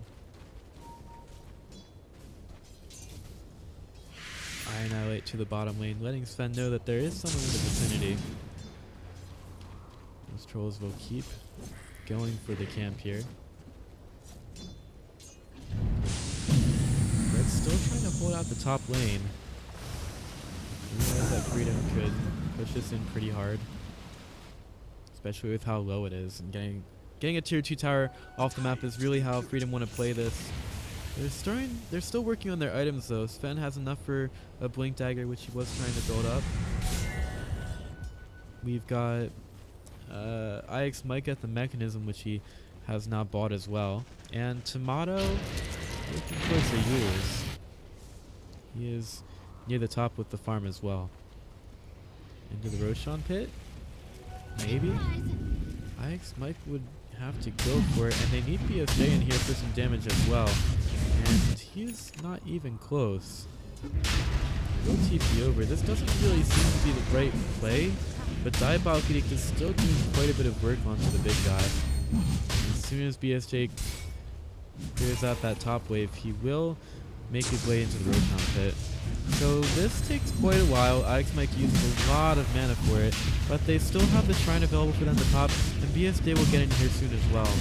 I annihilate to the bottom lane, letting Sven know that there is someone in the vicinity. Those trolls will keep going for the camp here. still trying to hold out the top lane. Realize that Freedom could push this in pretty hard, especially with how low it is, and getting a tier 2 tower off the map is really how Freedom want to play this. They're still working on their items though. Sven has enough for a Blink Dagger, which he was trying to build up. We've got IX Mike at the Mechanism, which he has now bought as well. And Tomato looking towards the Yules. He is near the top with the farm as well. Into the Roshan pit? Maybe? IX Mike would have to go for it, and they need BSJ in here for some damage as well. And he's not even close. Go TP over. This doesn't really seem to be the right play, but Diabolic is still doing quite a bit of work onto the big guy. As soon as BSJ clears out that top wave, he will make his way into the Roshan pit. So this takes quite a while. IX Mike uses a lot of mana for it, but they still have the shrine available for them to pop, and BSJ will get in here soon as well.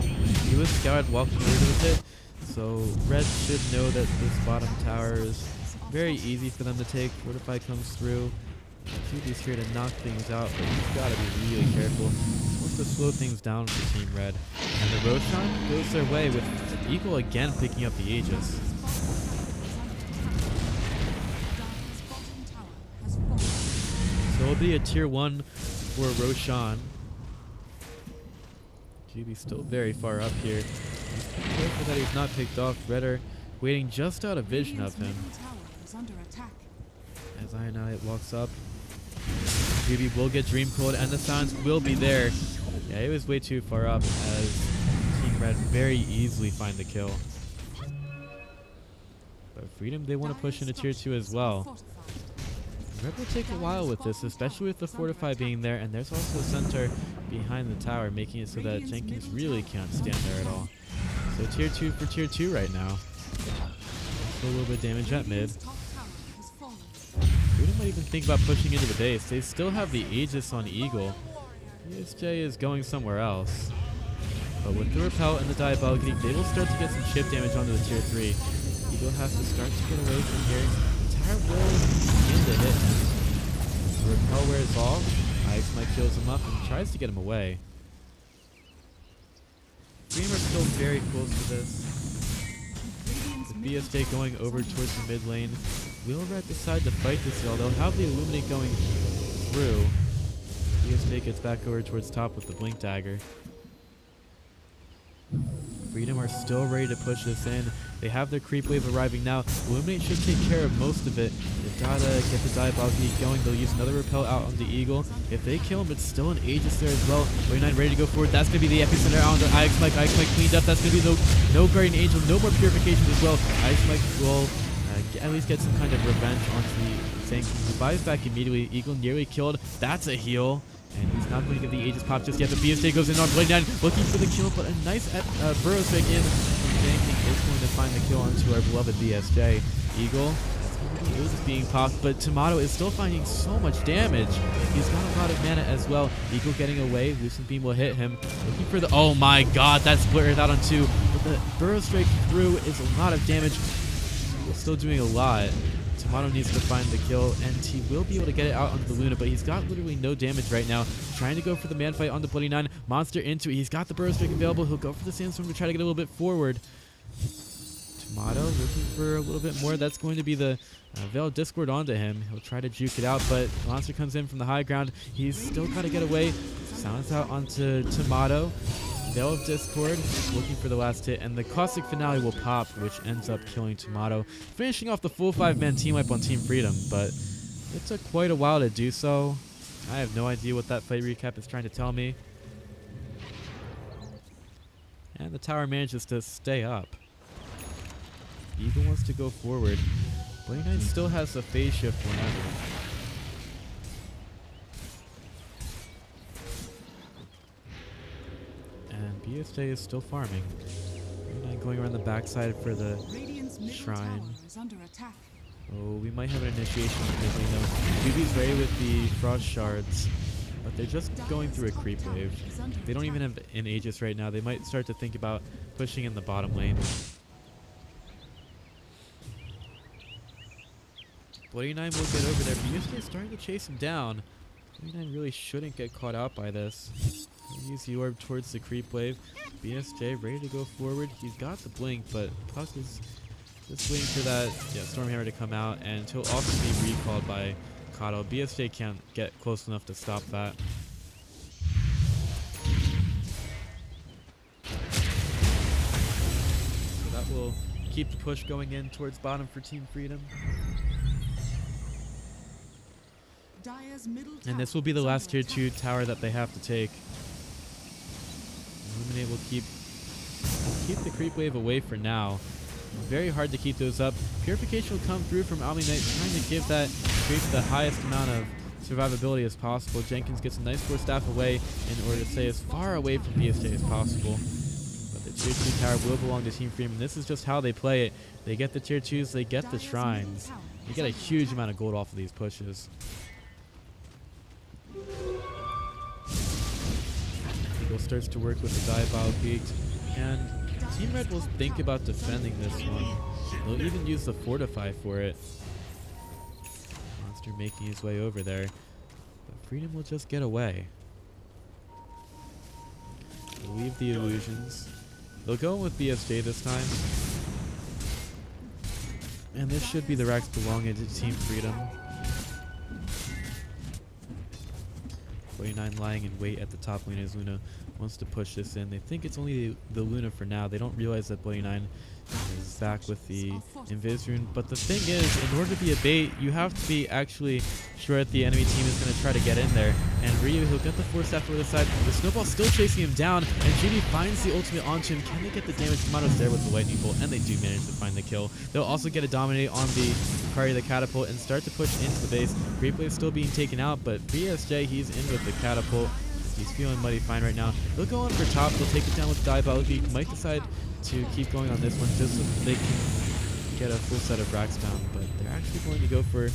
He was scouted walking over to the pit, so Red should know that this bottom tower is very easy for them to take. Fortify comes through. QB's here to knock things out, but he's got to be really careful. He wants to slow things down for Team Red. And the Roshan goes their way with Eagle again picking up the Aegis. So it'll be a tier 1 for Roshan. QB's still very far up here. He's careful that he's not picked off. Red are waiting just out of vision of him. As Ionite walks up, QB will get Dream Cold, and the silence will be there. Yeah, he was way too far up as Team Red very easily find the kill. But Freedom, they want to push into tier 2 as well. Red will take a while with this, especially with the Fortify being there, and there's also a center behind the tower, making it so that Jenkins really can't stand there at all. So tier 2 for tier 2 right now. Also a little bit of damage at mid. Freedom might even think about pushing into the base. They still have the Aegis on Eagle. ESJ is going somewhere else. But with the Repel and the Diabolic, they will start to get some chip damage onto the tier 3. Eagle has to start to get away from here. The tower will begin to hit him. The Repel wears off. IX Mike kills him up and tries to get him away. Dream are still very close to this. With BSJ going over towards the mid lane, will Red decide to fight this hill? They'll have the Illuminate going through. BSJ gets back over towards top with the Blink Dagger. Freedom are still ready to push this in. They have their creep wave arriving now. Illuminate should take care of most of it. They've got to get the Diabolic going. They'll use another Repel out on the Eagle. If they kill him, it's still an Aegis there as well. 29 ready to go forward. That's going to be the epicenter on the IX Mike. IX Mike cleaned up. That's going to be no Guardian Angel. No more Purification as well. IX Mike will at least get some kind of revenge onto the Zank. He buys back immediately. Eagle nearly killed. That's a heal. And he's not going to get the Aegis pop just yet. The BSJ goes in on Blade 9, looking for the kill, but a nice burrow strike in from Zanking is going to find the kill onto our beloved BSJ. Eagle, that's going to be the Aegis being popped, but Tomato is still finding so much damage. He's got a lot of mana as well. Eagle getting away, Lucent Beam will hit him. Looking for the, oh my god, that splittered out on 2. But the burrow strike through is a lot of damage. Still doing a lot. Tomato needs to find the kill, and he will be able to get it out onto the Luna, but he's got literally no damage right now. Trying to go for the man fight on the Bloody 9. Monster into it. He's got the burrow strike available. He'll go for the Sandstorm to try to get a little bit forward. Tomato looking for a little bit more. That's going to be the Veil Discord onto him. He'll try to juke it out, but Monster comes in from the high ground. He's still got to get away. Silence out onto Tomato. Veil of Discord looking for the last hit, and the Caustic Finale will pop, which ends up killing Tomato, finishing off the full 5-man team wipe on Team Freedom, but it took quite a while to do so. I have no idea what that fight recap is trying to tell me. And the tower manages to stay up. Eagle wants to go forward. Blade Knight still has a phase shift whenever. And BSJ is still farming. Going around the backside for the shrine. Oh, we might have an initiation because we know QB's ready with the frost shards, but they're just going through a creep wave. They don't even have an Aegis right now. They might start to think about pushing in the bottom lane. 49 will get over there. BSJ is starting to chase him down. 49 really shouldn't get caught out by this. He'll use the orb towards the creep wave. BSJ ready to go forward. He's got the blink, but Puck is just waiting for that Stormhammer to come out, and he'll also be recalled by KOD. BSJ can't get close enough to stop that. So that will keep the push going in towards bottom for Team Freedom. Dire's middle And this will be the last tier 2 tower that they have to take. Illuminate will keep the creep wave away for now. Very hard to keep those up. Purification will come through from Omni Knight, trying to give that creep the highest amount of survivability as possible. Jenkins gets a nice force staff away in order to stay as far away from BSJ as possible. But the tier 2 tower will belong to Team Freedom. This is just how they play it. They get the tier 2s, they get the shrines. You get a huge amount of gold off of these pushes. Eagle starts to work with the Diabolic Peak, and Team Red will think about defending this one. They'll even use the Fortify for it. Monster making his way over there, but Freedom will just get away. They'll leave the illusions. They'll go in with BSJ this time, and this should be the racks belonging to Team Freedom. 49 lying in wait at the top lane as Luna wants to push this in. They think it's only the Luna for now. They don't realize that 49 is back with the Invis rune. But the thing is, in order to be a bait, you have to be actually sure that the enemy team is going to try to get in there. And Ryu, he'll get the force staff over the side. The Snowball's still chasing him down, and GD finds the ultimate onto him. Can they get the damage? Tomato's there with the lightning bolt, and they do manage to find the kill. They'll also get a dominate on the Kari, the catapult, and start to push into the base. Creep Wave's still being taken out, but BSJ, he's in with the catapult. He's feeling mighty fine right now. They'll go on for top. They'll take it down with Diabolic Peak. Might decide to keep going on this one just so that they can get a full set of racks down, but they're actually going to go for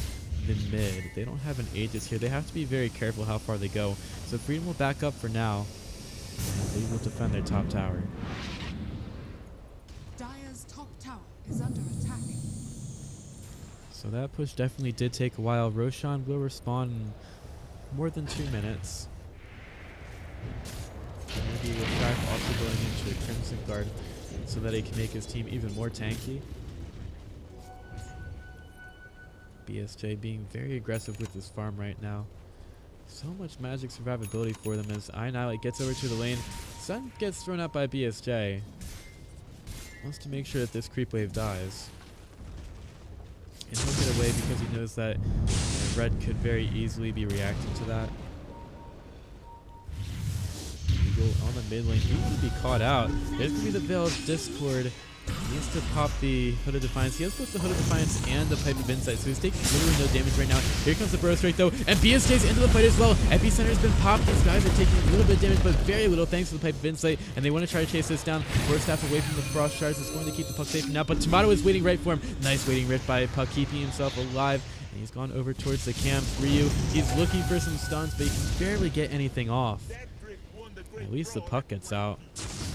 the mid. They don't have an Aegis here. They have to be very careful how far they go. So Freedom will back up for now, and they will defend their top tower. Dire's top tower is under attack. So that push definitely did take a while. Roshan will respawn in more than 2 minutes. Maybe with Track also going into a Crimson Guard so that he can make his team even more tanky. BSJ being very aggressive with his farm right now. So much magic survivability for them as Annihilate gets over to the lane. Sun gets thrown out by BSJ. Wants to make sure that this creep wave dies. And he'll get away because he knows that Red could very easily be reacting to that. On the mid lane, he could be caught out. There's going to be the Veil of Discord. He needs to pop the Hood of Defiance. He has both the Hood of Defiance and the Pipe of Insight, so he's taking literally no damage right now. Here comes the Burrow Strike though, and BSJ's into the fight as well. Epicenter's been popped. These guys are taking a little bit of damage, but very little thanks to the Pipe of Insight, and they want to try to chase this down. Force Staff away from the Frost Shards is going to keep the Puck safe now, but Tomato is waiting right for him. Nice waiting rift by Puck, keeping himself alive. And he's gone over towards the camp. Ryu, he's looking for some stuns, but he can barely get anything off. At least the Puck gets out.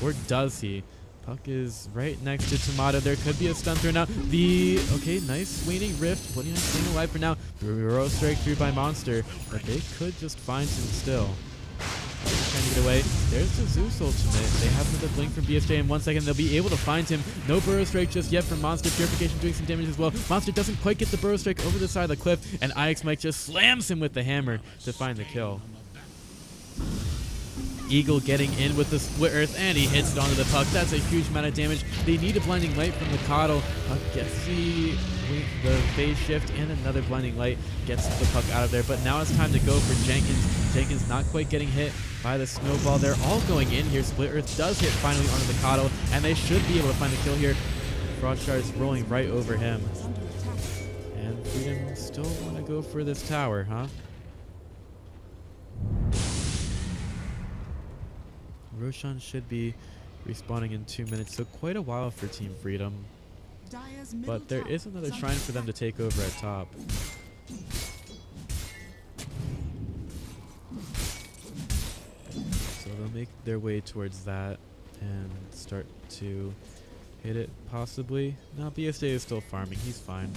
Or does he? Puck is right next to Tomato. There could be a stun thrown out. Okay, nice waning rift. 29 staying alive for now. Burrow Strike through by Monster. But they could just find him still. Trying to get away. There's the Zeus ultimate. They have another blink from BSJ in 1 second. They'll be able to find him. No Burrow Strike just yet from Monster. Purification doing some damage as well. Monster doesn't quite get the Burrow Strike over the side of the cliff, and IX Mike just slams him with the hammer to find the kill. Eagle getting in with the Split Earth, and he hits it onto the Puck. That's a huge amount of damage. They need a Blinding Light from the KOD. Puck gets the phase shift, and another Blinding Light gets the Puck out of there. But now it's time to go for Jenkins. Jenkins not quite getting hit by the Snowball. They're all going in here. Split Earth does hit finally onto the KOD, and they should be able to find the kill here. Frost Shards rolling right over him. And Freedom still want to go for this tower, huh? Roshan should be respawning in 2 minutes, so quite a while for Team Freedom. But there is another shrine for them to take over at top. So they'll make their way towards that and start to hit it, possibly. No, BSJ is still farming. He's fine.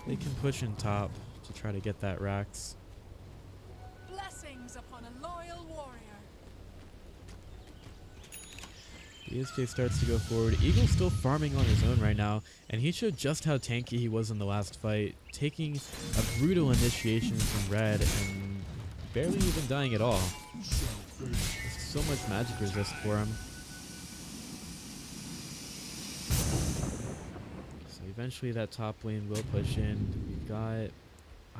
they can push in top to try to get that Rax. Blessings upon a loyal warrior. BSJ starts to go forward. Eagle's still farming on his own right now, and he showed just how tanky he was in the last fight, taking a brutal initiation from Red and barely even dying at all. There's so much magic resist for him. So eventually that top lane will push in. We've got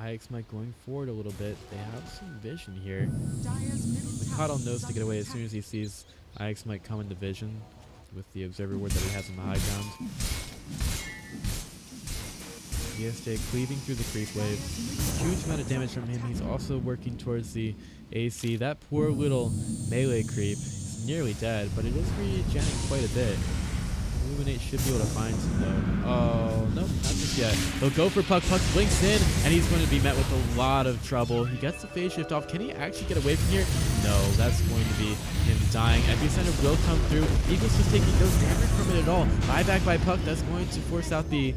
IX Mike going forward a little bit. They have some vision here. Dire's middle tower Mikado knows is to get under away as attack. soon as he sees IX might come into vision with the observer ward that he has on the high ground. ESJ cleaving through the creep wave. Huge amount of damage from him. He's also working towards the AC. That poor little melee creep is nearly dead, but it is regenerating quite a bit. Illuminate should be able to find him though. Oh, nope, not just yet. He'll go for Puck. Puck blinks in, and he's going to be met with a lot of trouble. He gets the phase shift off. Can he actually get away from here? No, that's going to be him dying. Epicenter will come through. Eagles just taking no damage from it at all. Buyback by Puck. That's going to force out the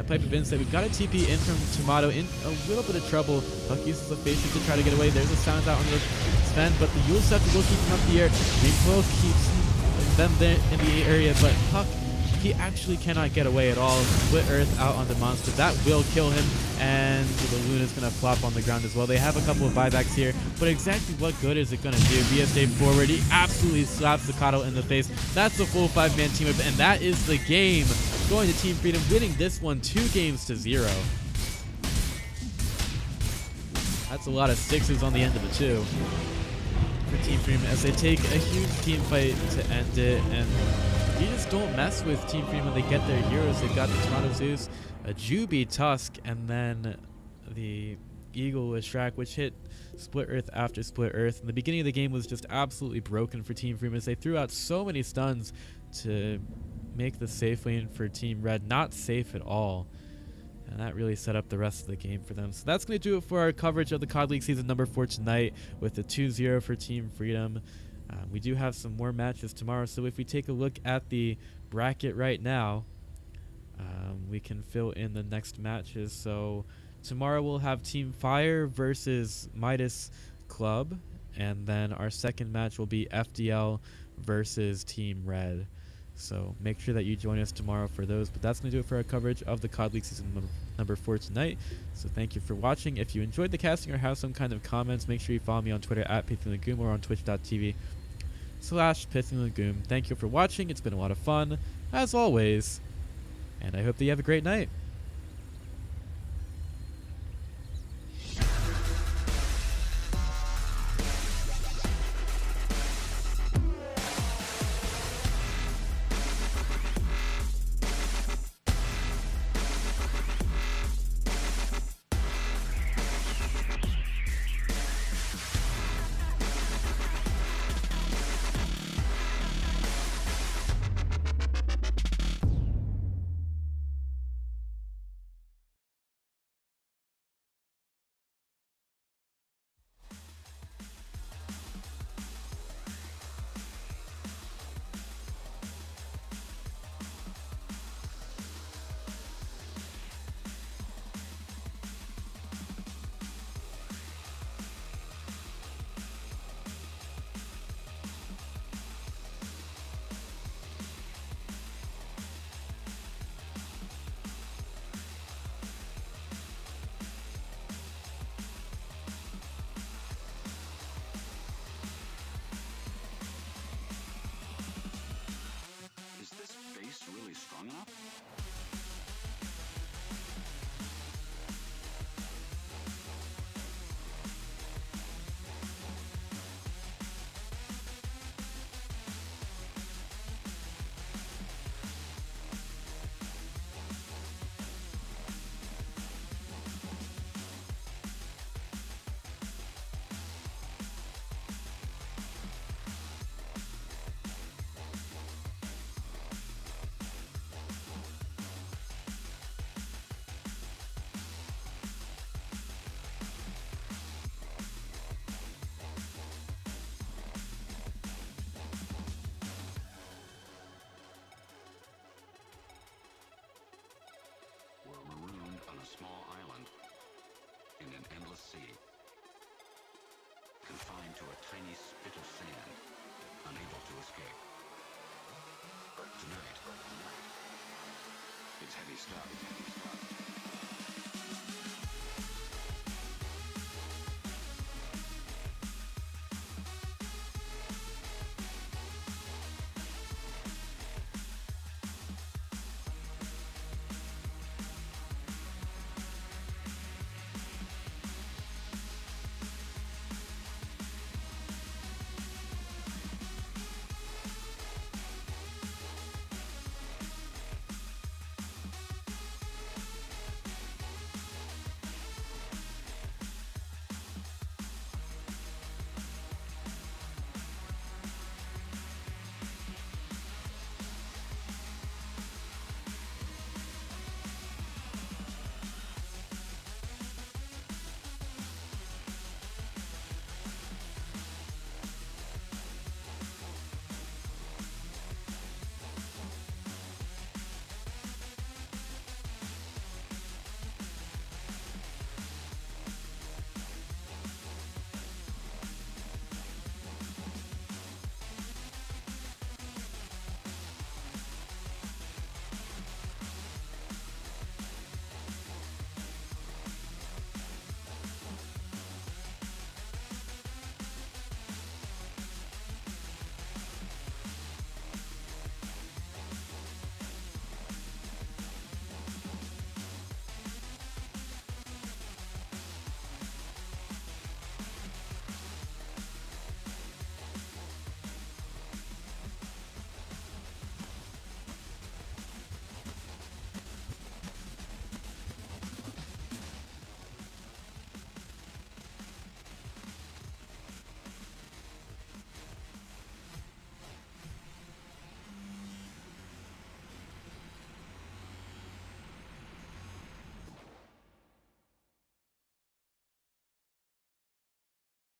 Pipe of Insight. We've got a TP in from Tomato in a little bit of trouble. Puck uses the phase shift to try to get away. There's a sound out on the Sven, but the Yule Scepter will keep him up the air. Recoil keeps them there in the area, but Puck, he actually cannot get away at all. Split Earth out on the monster. That will kill him, and the Luna's going to flop on the ground as well. They have a couple of buybacks here, but exactly what good is it going to do? BSJ forward. He absolutely slaps the Kato in the face. That's a full 5-man team up, and that is the game. Going to Team Freedom, winning this one 2-0. That's a lot of 6s on the end of it, too, for Team Freedom as they take a huge team fight to end it. And you just don't mess with Team Freedom when they get their heroes. They've got the Toronto Zeus, a Juby Tusk, and then the Eagle with Shrek, which hit Split Earth after Split Earth. And the beginning of the game was just absolutely broken for Team Freedom as they threw out so many stuns to make the safe lane for Team Red not safe at all. And that really set up the rest of the game for them. So that's going to do it for our coverage of the COD League Season number 4 tonight with the 2-0 for Team Freedom. We do have some more matches tomorrow, so if we take a look at the bracket right now, we can fill in the next matches. So tomorrow we'll have Team Fire versus Midas Club, and then our second match will be FDL versus Team Red. So make sure that you join us tomorrow for those. But that's going to do it for our coverage of the COD League Season number 4 tonight. So thank you for watching. If you enjoyed the casting or have some kind of comments, make sure you follow me on Twitter at PithyLagoon or on twitch.tv/PithyLagoon. Thank you for watching. It's been a lot of fun, as always. And I hope that you have a great night. into a tiny spit of sand, unable to escape. Tonight, it's heavy stuff.